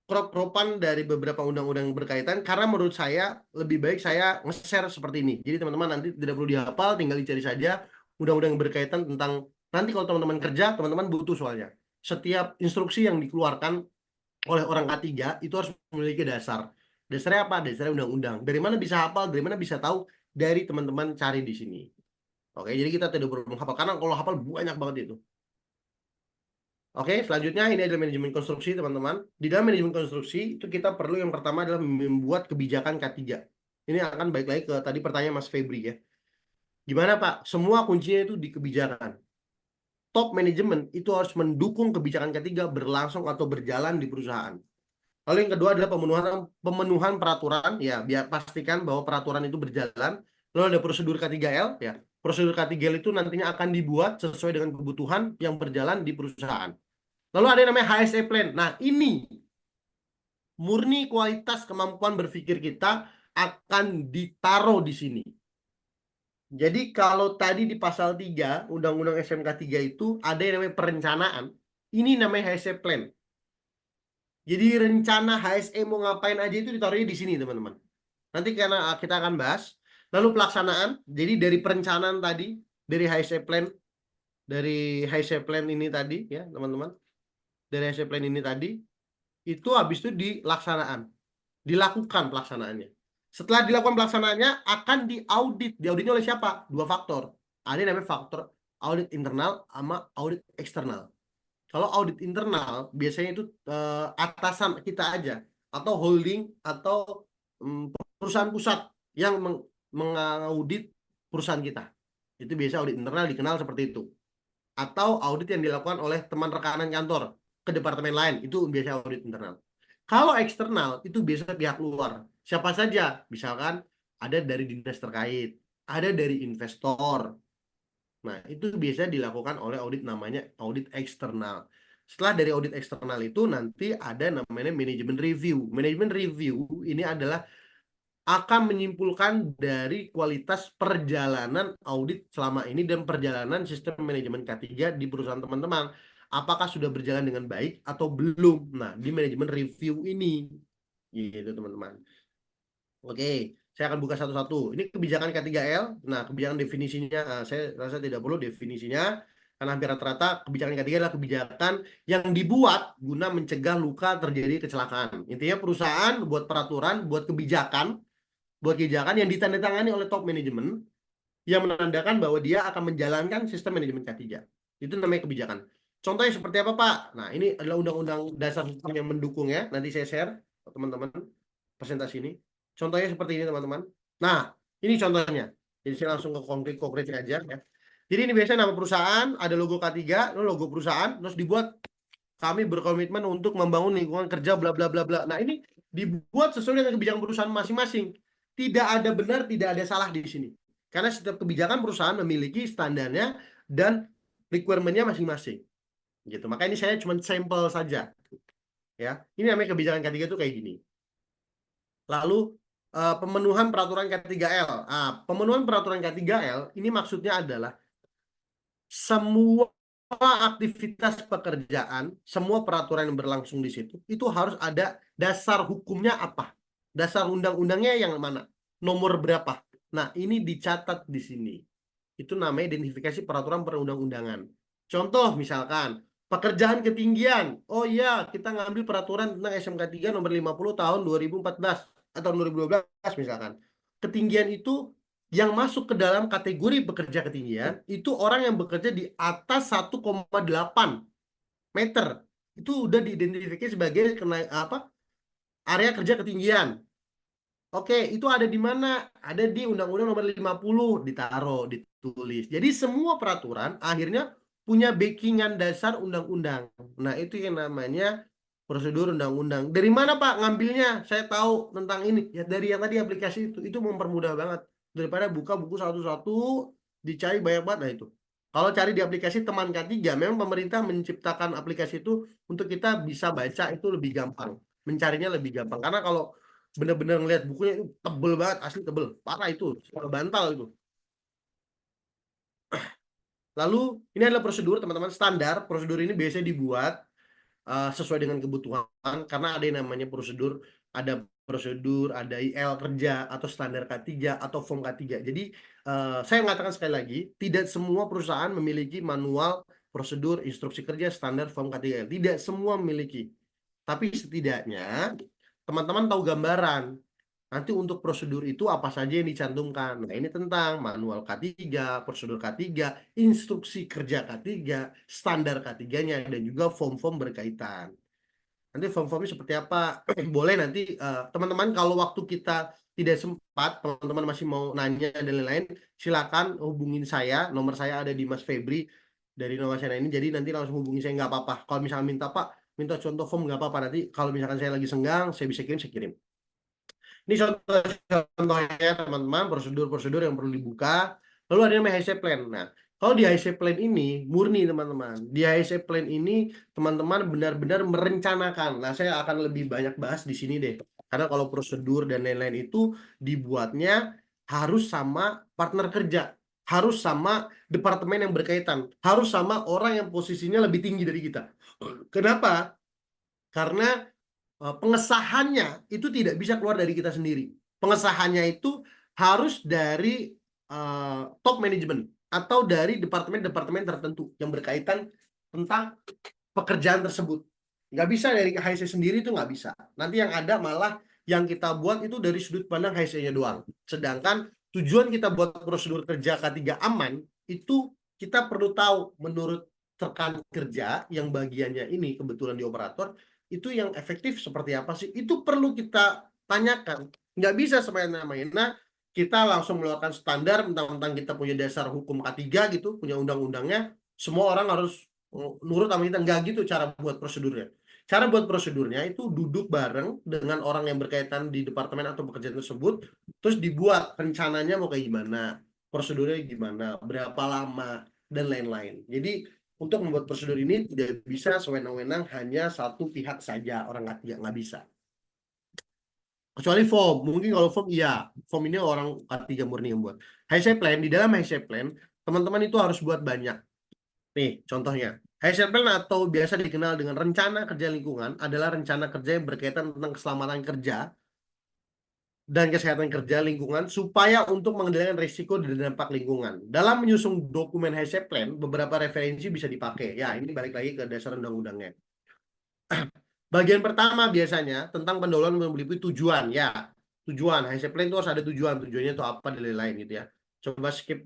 crop-cropan dari beberapa undang-undang berkaitan karena menurut saya lebih baik saya nge-share seperti ini. Jadi teman-teman nanti tidak perlu dihafal, tinggal dicari saja undang-undang yang berkaitan tentang nanti kalau teman-teman kerja, teman-teman butuh soalnya. Setiap instruksi yang dikeluarkan oleh orang K3 itu harus memiliki dasar. Dasarnya apa? Dasarnya undang-undang. Dari mana bisa hafal, dari mana bisa tahu? Dari teman-teman cari di sini. Oke, jadi kita tidak perlu menghafal karena kalau hafal banyak banget itu. Oke, selanjutnya ini adalah manajemen konstruksi, teman-teman. Di dalam manajemen konstruksi itu kita perlu yang pertama adalah membuat kebijakan K3. Ini akan balik lagi ke tadi pertanyaan Mas Febri ya. Gimana Pak? Semua kuncinya itu di kebijakan. Top manajemen itu harus mendukung kebijakan K3 berlangsung atau berjalan di perusahaan. Lalu yang kedua adalah pemenuhan peraturan, ya biar pastikan bahwa peraturan itu berjalan. Lalu ada prosedur K3L, ya prosedur K3L itu nantinya akan dibuat sesuai dengan kebutuhan yang berjalan di perusahaan. Lalu ada yang namanya HSE Plan. Nah ini murni kualitas kemampuan berpikir kita akan ditaruh di sini. Jadi kalau tadi di pasal 3 Undang-Undang SMK 3 itu ada yang namanya perencanaan. Ini namanya HSE Plan. Jadi rencana HSE mau ngapain aja itu ditaruhnya di sini, teman-teman. Nanti karena kita akan bahas. Lalu pelaksanaan. Jadi dari perencanaan tadi, dari HSE Plan, ini tadi ya, teman-teman. Dari HSE Plan ini tadi, itu habis itu dilakukan pelaksanaannya. Setelah dilakukan pelaksanaannya akan diaudit. Diauditnya oleh siapa? 2 faktor. Ada yang namanya faktor audit internal sama audit eksternal. Kalau audit internal biasanya itu atasan kita aja atau holding atau perusahaan pusat yang mengaudit perusahaan kita. Itu biasa audit internal dikenal seperti itu. Atau audit yang dilakukan oleh teman rekanan kantor ke departemen lain, itu biasa audit internal. Kalau eksternal itu biasa pihak luar. Siapa saja? Misalkan ada dari dinas terkait, ada dari investor. Nah, itu biasa dilakukan oleh audit namanya audit eksternal. Setelah dari audit eksternal itu nanti ada namanya manajemen review. Manajemen review ini adalah akan menyimpulkan dari kualitas perjalanan audit selama ini dan perjalanan sistem manajemen K3 di perusahaan teman-teman. Apakah sudah berjalan dengan baik atau belum? Nah, di manajemen review ini. Gitu, teman-teman. Oke, saya akan buka satu-satu. Ini kebijakan K3L. Nah, kebijakan definisinya, saya rasa tidak perlu definisinya. Karena hampir rata-rata kebijakan K3 adalah kebijakan yang dibuat guna mencegah luka terjadi kecelakaan. Intinya perusahaan buat peraturan, buat kebijakan yang ditandatangani oleh top manajemen yang menandakan bahwa dia akan menjalankan sistem manajemen K3. Itu namanya kebijakan. Contohnya seperti apa, Pak? Nah, ini adalah undang-undang dasar hukum yang mendukungnya. Nanti saya share ke teman-teman presentasi ini. Contohnya seperti ini, teman-teman. Nah, ini contohnya. Jadi saya langsung ke konkretnya aja ya. Jadi ini biasanya nama perusahaan, ada logo K3, logo perusahaan, terus dibuat kami berkomitmen untuk membangun lingkungan kerja bla bla bla bla. Nah, ini dibuat sesuai dengan kebijakan perusahaan masing-masing. Tidak ada benar, tidak ada salah di sini. Karena setiap kebijakan perusahaan memiliki standarnya dan requirement-nya masing-masing. Gitu. Maka ini saya cuma sampel saja. Ya. Ini namanya kebijakan K3 itu kayak gini. Lalu pemenuhan peraturan K3L. Pemenuhan peraturan K3L ini maksudnya adalah semua aktivitas pekerjaan, semua peraturan yang berlangsung di situ, itu harus ada dasar hukumnya apa? Dasar undang-undangnya yang mana? Nomor berapa? Nah, ini dicatat di sini. Itu namanya identifikasi peraturan perundang-undangan. Contoh misalkan, pekerjaan ketinggian. Oh iya, kita ngambil peraturan tentang SMK 3 nomor 50 tahun 2014 atau 2012 misalkan. Ketinggian itu yang masuk ke dalam kategori bekerja ketinggian itu orang yang bekerja di atas 1,8 meter. Itu udah diidentifikasi sebagai area kerja ketinggian. Oke, itu ada di mana? Ada di Undang-Undang nomor 50, ditulis. Jadi semua peraturan akhirnya punya backingan dasar undang-undang. Nah, itu yang namanya prosedur undang-undang. Dari mana, Pak, ngambilnya? Saya tahu tentang ini. Ya dari yang tadi aplikasi itu mempermudah banget. Daripada buka buku satu-satu, dicari banyak banget. Nah, itu. Kalau cari di aplikasi Teman K3, memang pemerintah menciptakan aplikasi itu untuk kita bisa baca itu lebih gampang. Mencarinya lebih gampang. Karena kalau bener-bener ngeliat bukunya itu tebel banget, asli tebel, parah itu, bantal itu. Lalu ini adalah prosedur, teman-teman, standar. Prosedur ini biasanya dibuat sesuai dengan kebutuhan, karena ada yang namanya prosedur, ada IL kerja atau standar K3 atau form K3. Jadi saya mengatakan sekali lagi, tidak semua perusahaan memiliki manual prosedur instruksi kerja standar form K3. Tidak semua memiliki. Tapi setidaknya teman-teman tahu gambaran. Nanti untuk prosedur itu apa saja yang dicantumkan. Nah, ini tentang manual K3, prosedur K3, instruksi kerja K3, standar K3-nya, dan juga form-form berkaitan. Nanti form-formnya seperti apa? Boleh nanti teman-teman kalau waktu kita tidak sempat, teman-teman masih mau nanya dan lain-lain, silakan hubungin saya. Nomor saya ada di Mas Febri dari nomor saya ini. Jadi nanti langsung hubungi saya, nggak apa-apa. Kalau misalnya minta, Pak, minta contoh form, nggak apa-apa. Nanti kalau misalkan saya lagi senggang, saya bisa kirim, saya kirim. Ini contohnya, teman-teman, prosedur-prosedur yang perlu dibuka. Lalu ada namanya HSE Plan. Nah, kalau di HSE Plan ini murni, teman-teman. Di HSE Plan ini teman-teman benar-benar merencanakan. Nah, saya akan lebih banyak bahas di sini deh. Karena kalau prosedur dan lain-lain itu dibuatnya harus sama partner kerja. harus sama departemen yang berkaitan, harus sama orang yang posisinya lebih tinggi dari kita. Kenapa? Karena pengesahannya itu tidak bisa keluar dari kita sendiri. Pengesahannya itu harus dari top management atau dari departemen-departemen tertentu yang berkaitan tentang pekerjaan tersebut. Nggak bisa dari HSE sendiri, itu nggak bisa. Nanti yang ada malah yang kita buat itu dari sudut pandang HSE-nya doang. Sedangkan tujuan kita buat prosedur kerja K3 aman itu kita perlu tahu menurut rekan kerja yang bagiannya ini kebetulan di operator itu yang efektif seperti apa sih, itu perlu kita tanyakan. Nggak bisa semena-mena kita langsung mengeluarkan standar mentang-mentang kita punya dasar hukum K3 gitu, punya undang-undangnya, semua orang harus nurut sama kita. Nggak gitu cara buat prosedurnya. Cara buat prosedurnya itu duduk bareng dengan orang yang berkaitan di departemen atau pekerjaan tersebut, terus dibuat rencananya mau kayak gimana, prosedurnya gimana, berapa lama, dan lain-lain. Jadi untuk membuat prosedur ini tidak bisa sewenang-wenang hanya satu pihak saja, orang nggak bisa. Kecuali form, mungkin kalau form iya, form ini orang K3 murni yang buat. HSE Plan, di dalam HSE Plan, teman-teman itu harus buat banyak. Nih, contohnya. HSE Plan atau biasa dikenal dengan rencana kerja lingkungan adalah rencana kerja yang berkaitan tentang keselamatan kerja dan kesehatan kerja lingkungan supaya untuk mengendalikan risiko dan dampak lingkungan. Dalam menyusun dokumen HSE Plan, beberapa referensi bisa dipakai. Ya, ini balik lagi ke dasar undang-undangnya. Bagian pertama biasanya tentang pendahuluan meliputi tujuan. Ya, tujuan. HSE Plan itu harus ada tujuan. Tujuannya itu apa dan lain-lain gitu ya. Coba skip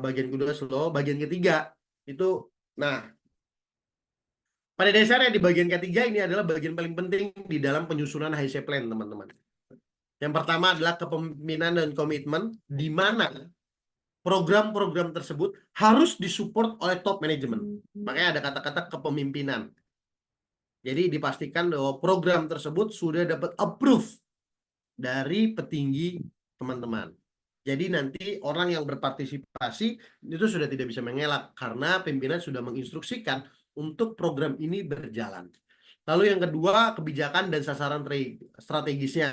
bagian kedua slow. Bagian ketiga itu, nah, pada dasarnya di bagian ketiga ini adalah bagian paling penting di dalam penyusunan HSE Plan, teman-teman. Yang pertama adalah kepemimpinan dan komitmen, di mana program-program tersebut harus disupport oleh top manajemen. Makanya ada kata-kata kepemimpinan. Jadi dipastikan bahwa program tersebut sudah dapat approve dari petinggi teman-teman. Jadi nanti orang yang berpartisipasi itu sudah tidak bisa mengelak karena pimpinan sudah menginstruksikan untuk program ini berjalan. Lalu yang kedua, kebijakan dan sasaran strategisnya.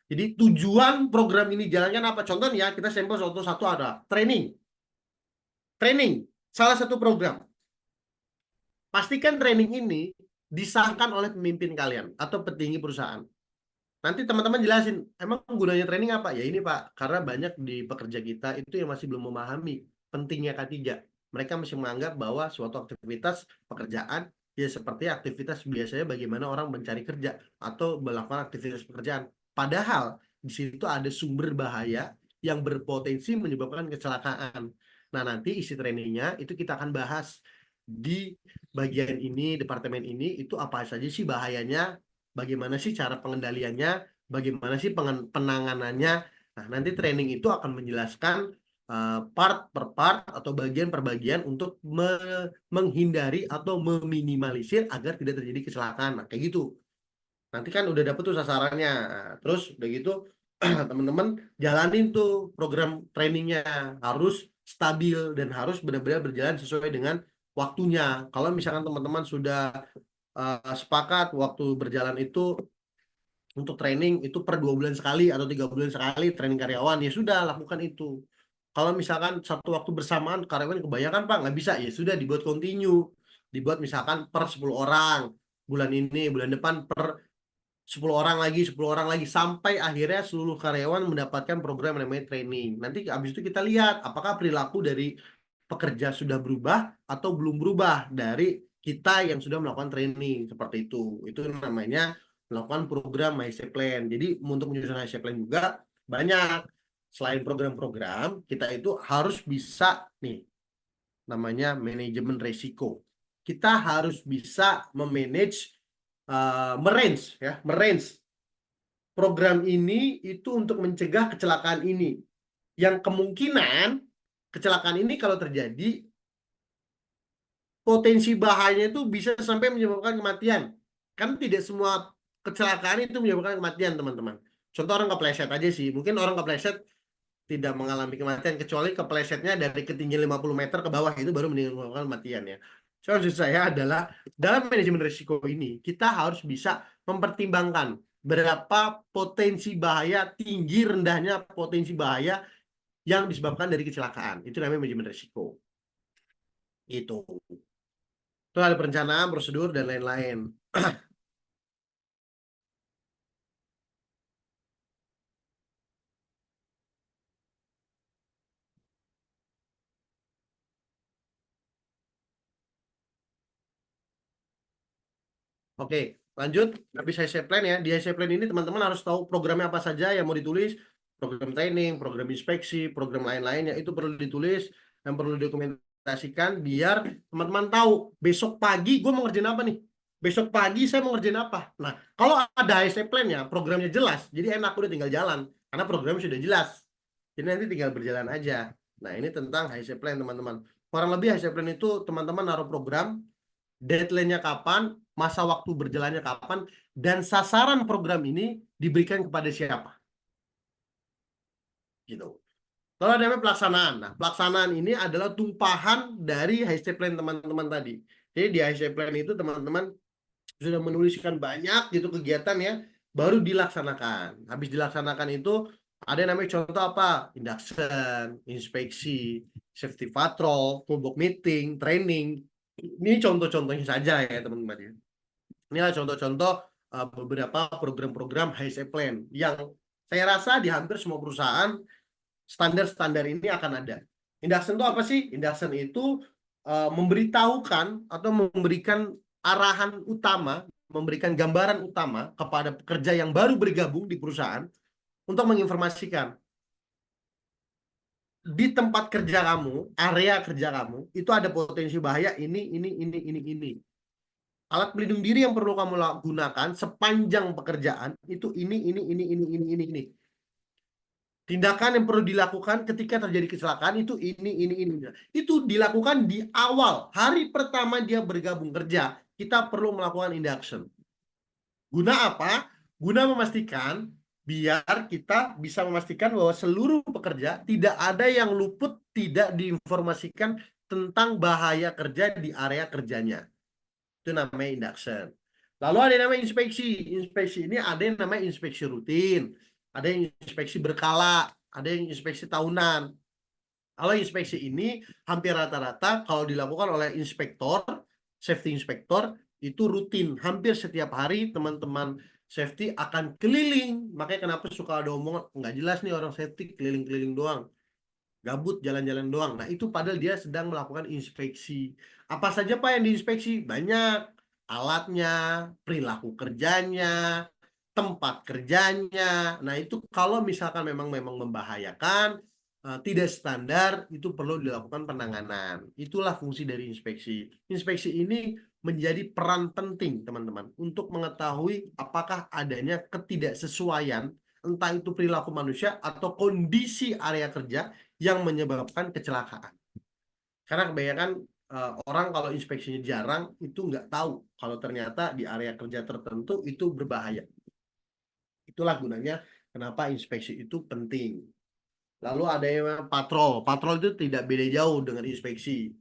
Jadi tujuan program ini jalankan apa? Contohnya kita sampel satu ada training. Training, salah satu program. Pastikan training ini disahkan oleh pemimpin kalian atau petinggi perusahaan. Nanti teman-teman jelasin, emang gunanya training apa? Ya ini Pak, karena banyak di pekerja kita itu yang masih belum memahami pentingnya K3. Mereka masih menganggap bahwa suatu aktivitas pekerjaan ya seperti aktivitas biasanya bagaimana orang mencari kerja atau melakukan aktivitas pekerjaan. Padahal di situ ada sumber bahaya yang berpotensi menyebabkan kecelakaan. Nah, nanti isi trainingnya itu kita akan bahas di bagian ini, departemen ini, itu apa saja sih bahayanya, bagaimana sih cara pengendaliannya, bagaimana sih penanganannya. Nah, nanti training itu akan menjelaskan part per part atau bagian per bagian untuk menghindari atau meminimalisir agar tidak terjadi kecelakaan. Nah, kayak gitu. Nanti kan udah dapet tuh sasarannya. Nah, terus udah gitu teman-teman jalanin tuh program trainingnya, harus stabil dan harus benar-benar berjalan sesuai dengan waktunya. Kalau misalkan teman-teman sudah sepakat waktu berjalan itu untuk training itu per 2 bulan sekali atau 3 bulan sekali training karyawan, ya sudah lakukan itu. Kalau misalkan satu waktu bersamaan karyawan kebanyakan Pak, nggak bisa, ya sudah dibuat continue. Dibuat misalkan per 10 orang. Bulan ini, bulan depan per 10 orang lagi, 10 orang lagi. Sampai akhirnya seluruh karyawan mendapatkan program yang namanya training. Nanti habis itu kita lihat apakah perilaku dari pekerja sudah berubah atau belum berubah dari kita yang sudah melakukan training. Seperti itu. Itu namanya melakukan program HSE Plan. Jadi untuk menyusun HSE Plan juga banyak. Selain program-program, kita itu harus bisa nih, namanya manajemen resiko. Kita harus bisa memanage, merange program ini itu untuk mencegah kecelakaan ini. Yang kemungkinan kecelakaan ini kalau terjadi, potensi bahayanya itu bisa sampai menyebabkan kematian. Kan tidak semua kecelakaan itu menyebabkan kematian, teman-teman. Contoh orang kepleset aja sih. Mungkin orang kepleset tidak mengalami kematian kecuali keplesetnya dari ketinggian 50 meter ke bawah, itu baru menyebabkan kematian ya. So, maksud saya adalah dalam manajemen risiko ini kita harus bisa mempertimbangkan berapa potensi bahaya, tinggi rendahnya potensi bahaya yang disebabkan dari kecelakaan. Itu namanya manajemen risiko. Gitu. Itu ada perencanaan, prosedur, dan lain-lain. Oke, lanjut. Habis HC Plan ya. Di HC Plan ini teman-teman harus tahu programnya apa saja yang mau ditulis. Program training, program inspeksi, program lain-lainnya. Itu perlu ditulis dan perlu dokumentasikan biar teman-teman tahu besok pagi gue mau ngerjain apa nih. Besok pagi saya mau ngerjain apa. Nah, kalau ada HC Plan-nya, programnya jelas. Jadi enak, udah tinggal jalan. Karena programnya sudah jelas. Jadi nanti tinggal berjalan aja. Nah, ini tentang HC Plan teman-teman. Kurang lebih HC Plan itu teman-teman naruh program, deadline-nya kapan, masa waktu berjalannya kapan, dan sasaran program ini diberikan kepada siapa. Gitu. Lalu ada namanya pelaksanaan. Nah, pelaksanaan ini adalah tumpahan dari HC Plan teman-teman tadi. Jadi di HC Plan itu teman-teman sudah menuliskan banyak gitu kegiatan ya, baru dilaksanakan. Habis dilaksanakan itu ada yang namanya contoh apa? Induction, inspeksi, safety patrol, toolbox meeting, training. Ini contoh-contohnya saja ya teman-teman ya. Inilah contoh-contoh beberapa program-program HC Plan yang saya rasa di hampir semua perusahaan standar-standar ini akan ada. Induction itu apa sih? Induction itu memberitahukan atau memberikan arahan utama, memberikan gambaran utama kepada pekerja yang baru bergabung di perusahaan untuk menginformasikan di tempat kerja kamu, area kerja kamu, itu ada potensi bahaya ini. Alat pelindung diri yang perlu kamu gunakan sepanjang pekerjaan itu ini. Tindakan yang perlu dilakukan ketika terjadi kecelakaan itu ini. Itu dilakukan di awal, hari pertama dia bergabung kerja, kita perlu melakukan induction. Guna apa? Guna memastikan biar kita bisa memastikan bahwa seluruh pekerja tidak ada yang luput, tidak diinformasikan tentang bahaya kerja di area kerjanya. Itu namanya induction. Lalu ada yang namanya inspeksi. Inspeksi ini ada yang namanya inspeksi rutin, ada yang inspeksi berkala, ada yang inspeksi tahunan. Kalau inspeksi ini hampir rata-rata kalau dilakukan oleh inspektor, safety inspektor, itu rutin. Hampir setiap hari teman-teman safety akan keliling. Makanya kenapa suka ada omongan, nggak jelas nih orang safety keliling-keliling doang. Gabut jalan-jalan doang. Nah, itu padahal dia sedang melakukan inspeksi. Apa saja Pak yang diinspeksi? Banyak. Alatnya, perilaku kerjanya, tempat kerjanya. Nah, itu kalau misalkan memang membahayakan, tidak standar, itu perlu dilakukan penanganan. Itulah fungsi dari inspeksi. Inspeksi ini menjadi peran penting, teman-teman, untuk mengetahui apakah adanya ketidaksesuaian, entah itu perilaku manusia atau kondisi area kerja yang menyebabkan kecelakaan. Karena kebanyakan orang kalau inspeksinya jarang itu nggak tahu kalau ternyata di area kerja tertentu itu berbahaya. Itulah gunanya kenapa inspeksi itu penting. Lalu ada yang patrol. Patrol itu tidak beda jauh dengan inspeksi.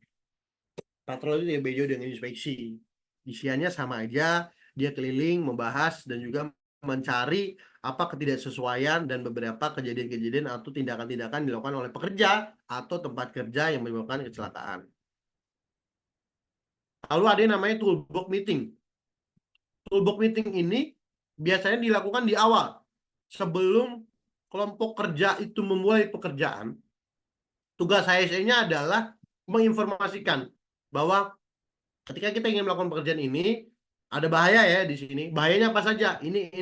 Patrol itu tidak beda jauh dengan inspeksi. Isiannya sama aja, dia keliling membahas dan juga mencari apa ketidaksesuaian dan beberapa kejadian-kejadian atau tindakan-tindakan dilakukan oleh pekerja atau tempat kerja yang menyebabkan kecelakaan. Lalu ada yang namanya toolbox meeting. Toolbox meeting ini biasanya dilakukan di awal. Sebelum kelompok kerja itu memulai pekerjaan, tugas HSE-nya adalah menginformasikan bahwa ketika kita ingin melakukan pekerjaan ini, ada bahaya ya di sini. Bahayanya apa saja? Ini.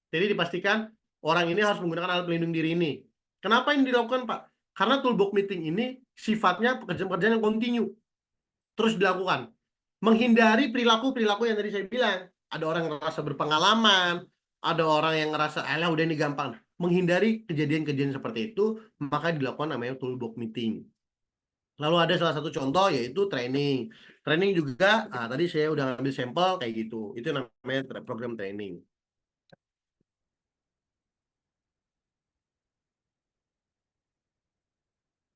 Jadi dipastikan orang ini harus menggunakan alat pelindung diri ini. Kenapa ini dilakukan, Pak? Karena toolbox meeting ini sifatnya pekerjaan-pekerjaan yang kontinu. Terus dilakukan. Menghindari perilaku-perilaku yang tadi saya bilang. Ada orang yang ngerasa berpengalaman, ada orang yang ngerasa, alah udah ini gampang. Menghindari kejadian-kejadian seperti itu, maka dilakukan namanya toolbox meeting. Lalu ada salah satu contoh yaitu training. Training juga, tadi saya udah ambil sampel kayak gitu. Itu namanya program training.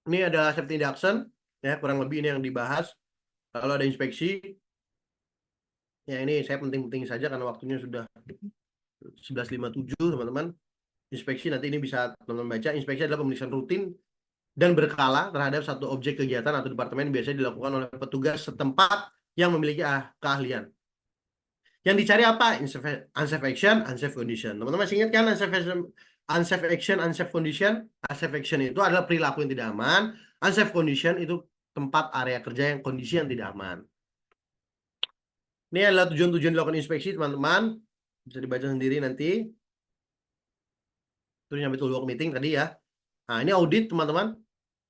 Ini adalah safety induction, ya kurang lebih ini yang dibahas. Lalu ada inspeksi. Ya ini saya penting-penting saja karena waktunya sudah 11.57 teman-teman. Inspeksi nanti ini bisa teman-teman baca. Inspeksi adalah pemeriksaan rutin dan berkala terhadap satu objek kegiatan atau departemen biasanya dilakukan oleh petugas setempat yang memiliki keahlian. Yang dicari apa? Unsafe action, unsafe condition. Teman-teman masih ingat kan unsafe action, unsafe condition? Unsafe action itu adalah perilaku yang tidak aman. Unsafe condition itu tempat area kerja yang kondisi yang tidak aman. Ini adalah tujuan-tujuan dilakukan inspeksi, teman-teman. Bisa dibaca sendiri nanti. Terus nyampe toolbox meeting tadi ya. Nah, ini audit, teman-teman.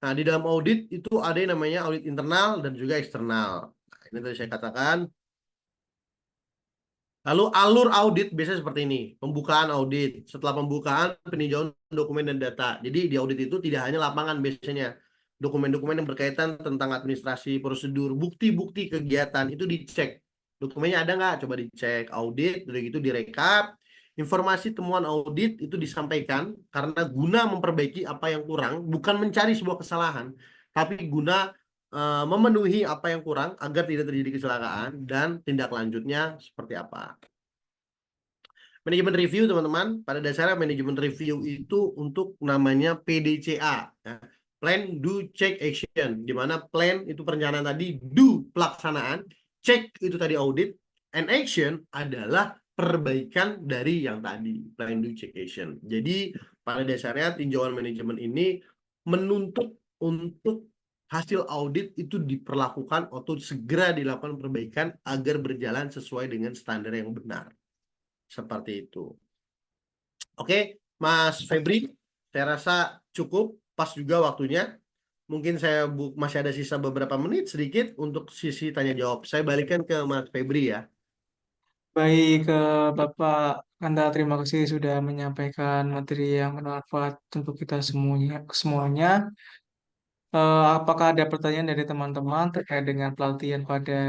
Nah, di dalam audit itu ada yang namanya audit internal dan juga eksternal. Nah, ini tadi saya katakan. Lalu alur audit biasanya seperti ini. Pembukaan audit. Setelah pembukaan, peninjauan dokumen dan data. Jadi di audit itu tidak hanya lapangan biasanya. Dokumen-dokumen yang berkaitan tentang administrasi, prosedur, bukti-bukti kegiatan itu dicek. Dokumennya ada nggak? Coba dicek. Audit, dari itu direkap. Informasi temuan audit itu disampaikan karena guna memperbaiki apa yang kurang, bukan mencari sebuah kesalahan, tapi guna memenuhi apa yang kurang agar tidak terjadi kecelakaan dan tindak lanjutnya seperti apa. Manajemen review, teman-teman, pada dasarnya manajemen review itu untuk namanya PDCA, ya. Plan, do, check, action. Di mana plan itu perencanaan tadi, do pelaksanaan, check itu tadi audit, and action adalah perbaikan dari yang tadi, plan, do, check, action. Jadi pada dasarnya tinjauan manajemen ini menuntut untuk hasil audit itu diperlakukan atau segera dilakukan perbaikan agar berjalan sesuai dengan standar yang benar. Seperti itu. Oke, Mas Febri, saya rasa cukup, pas juga waktunya. Mungkin saya masih ada sisa beberapa menit sedikit untuk sisi tanya jawab. Saya balikan ke Mas Febri ya. Baik, Bapak Kanda, terima kasih sudah menyampaikan materi yang bermanfaat untuk kita semuanya. Apakah ada pertanyaan dari teman-teman terkait dengan pelatihan pada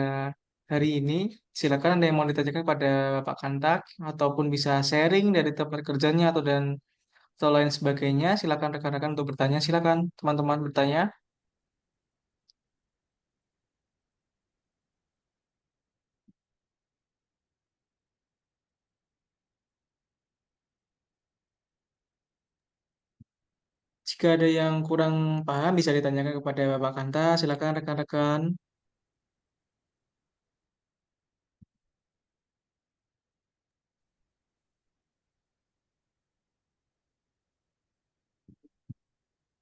hari ini? Silakan ada yang mau ditanyakan pada Bapak Kantak ataupun bisa sharing dari tempat kerjanya atau lain sebagainya. Silakan rekan-rekan untuk bertanya. Silakan teman-teman bertanya. Jika ada yang kurang paham bisa ditanyakan kepada Bapak Kanta. Silakan rekan-rekan.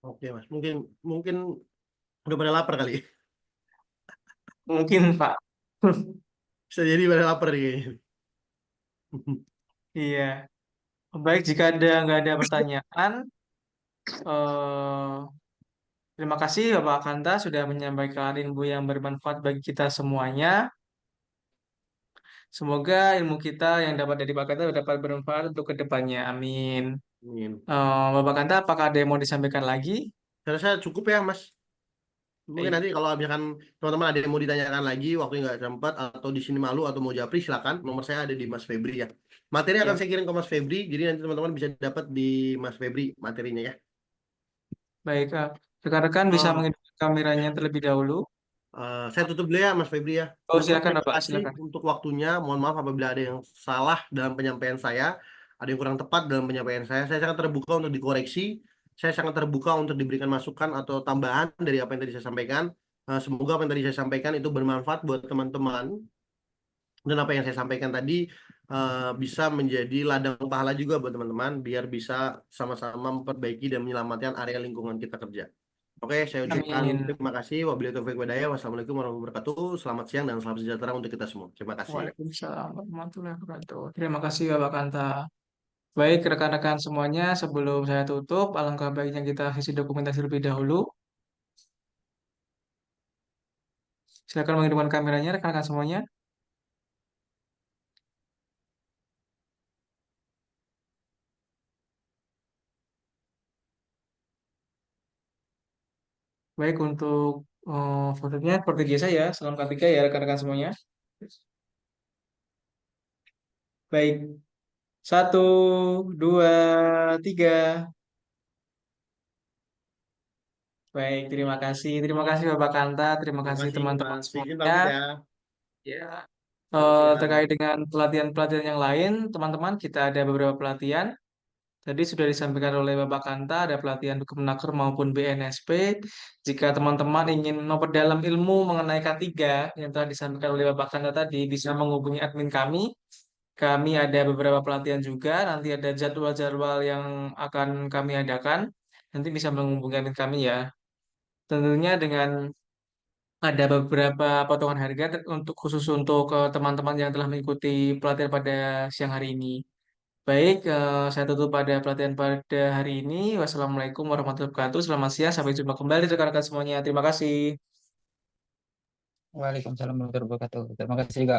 Oke, Mas. Mungkin udah pada lapar kali. Mungkin Pak. Bisa jadi pada lapar nih. Iya. Baik, jika nggak ada pertanyaan, eh, terima kasih Bapak Kanta sudah menyampaikan ilmu yang bermanfaat bagi kita semuanya. Semoga ilmu kita yang dapat dari Bapak Kanta dapat bermanfaat untuk kedepannya. Amin. Amin. Bapak Kanta, apakah ada yang mau disampaikan lagi? Saya rasa cukup ya, Mas. Mungkin nanti kalau misalkan teman-teman ada yang mau ditanyakan lagi, waktu nggak sempat atau di sini malu atau mau japri, silakan. Nomor saya ada di Mas Febri ya. Materi akan saya kirim ke Mas Febri, jadi nanti teman-teman bisa dapat di Mas Febri materinya ya. Baik, rekan-rekan bisa menghidupkan kameranya terlebih dahulu. Saya tutup dulu ya, Mas Febri ya. Oh, silakan Terima Bapak, kasih silakan. untuk waktunya. Mohon maaf apabila ada yang salah dalam penyampaian saya, ada yang kurang tepat dalam penyampaian saya. Saya sangat terbuka untuk dikoreksi. Saya sangat terbuka untuk diberikan masukan atau tambahan dari apa yang tadi saya sampaikan. Semoga apa yang tadi saya sampaikan itu bermanfaat buat teman-teman. Dan apa yang saya sampaikan tadi bisa menjadi ladang pahala juga buat teman-teman, biar bisa sama-sama memperbaiki dan menyelamatkan area lingkungan kita kerja. Oke, saya ucapkan terima kasih. Wabillahi taufiq walhidayah. Wassalamualaikum warahmatullahi wabarakatuh. Selamat siang dan salam sejahtera untuk kita semua. Terima kasih. Waalaikumsalam warahmatullahi wabarakatuh. Terima kasih Bapak Kanta. Baik, rekan-rekan semuanya, sebelum saya tutup, alangkah baiknya kita sesi dokumentasi lebih dahulu. Silakan menghidupkan kameranya, rekan-rekan semuanya. Baik, untuk fotonya seperti biasa ya. Salam K3 ya rekan-rekan semuanya. Baik, 1, 2, 3. Baik, terima kasih. Terima kasih Bapak Kanta, terima kasih teman-teman semuanya. Ya. Terkait dengan pelatihan-pelatihan yang lain, teman-teman, kita ada beberapa pelatihan. Tadi sudah disampaikan oleh Bapak Kanta, ada pelatihan Kemenaker maupun BNSP. Jika teman-teman ingin memperdalam ilmu mengenai K3 yang telah disampaikan oleh Bapak Kanta tadi, bisa menghubungi admin kami. Kami ada beberapa pelatihan juga, nanti ada jadwal-jadwal yang akan kami adakan. Nanti bisa menghubungi admin kami ya. Tentunya dengan ada beberapa potongan harga untuk khusus untuk teman-teman yang telah mengikuti pelatihan pada siang hari ini. Baik, saya tutup pada pelatihan pada hari ini. Wassalamualaikum warahmatullahi wabarakatuh. Selamat siang, sampai jumpa kembali rekan-rekan semuanya. Terima kasih. Waalaikumsalam warahmatullahi wabarakatuh. Terima kasih juga.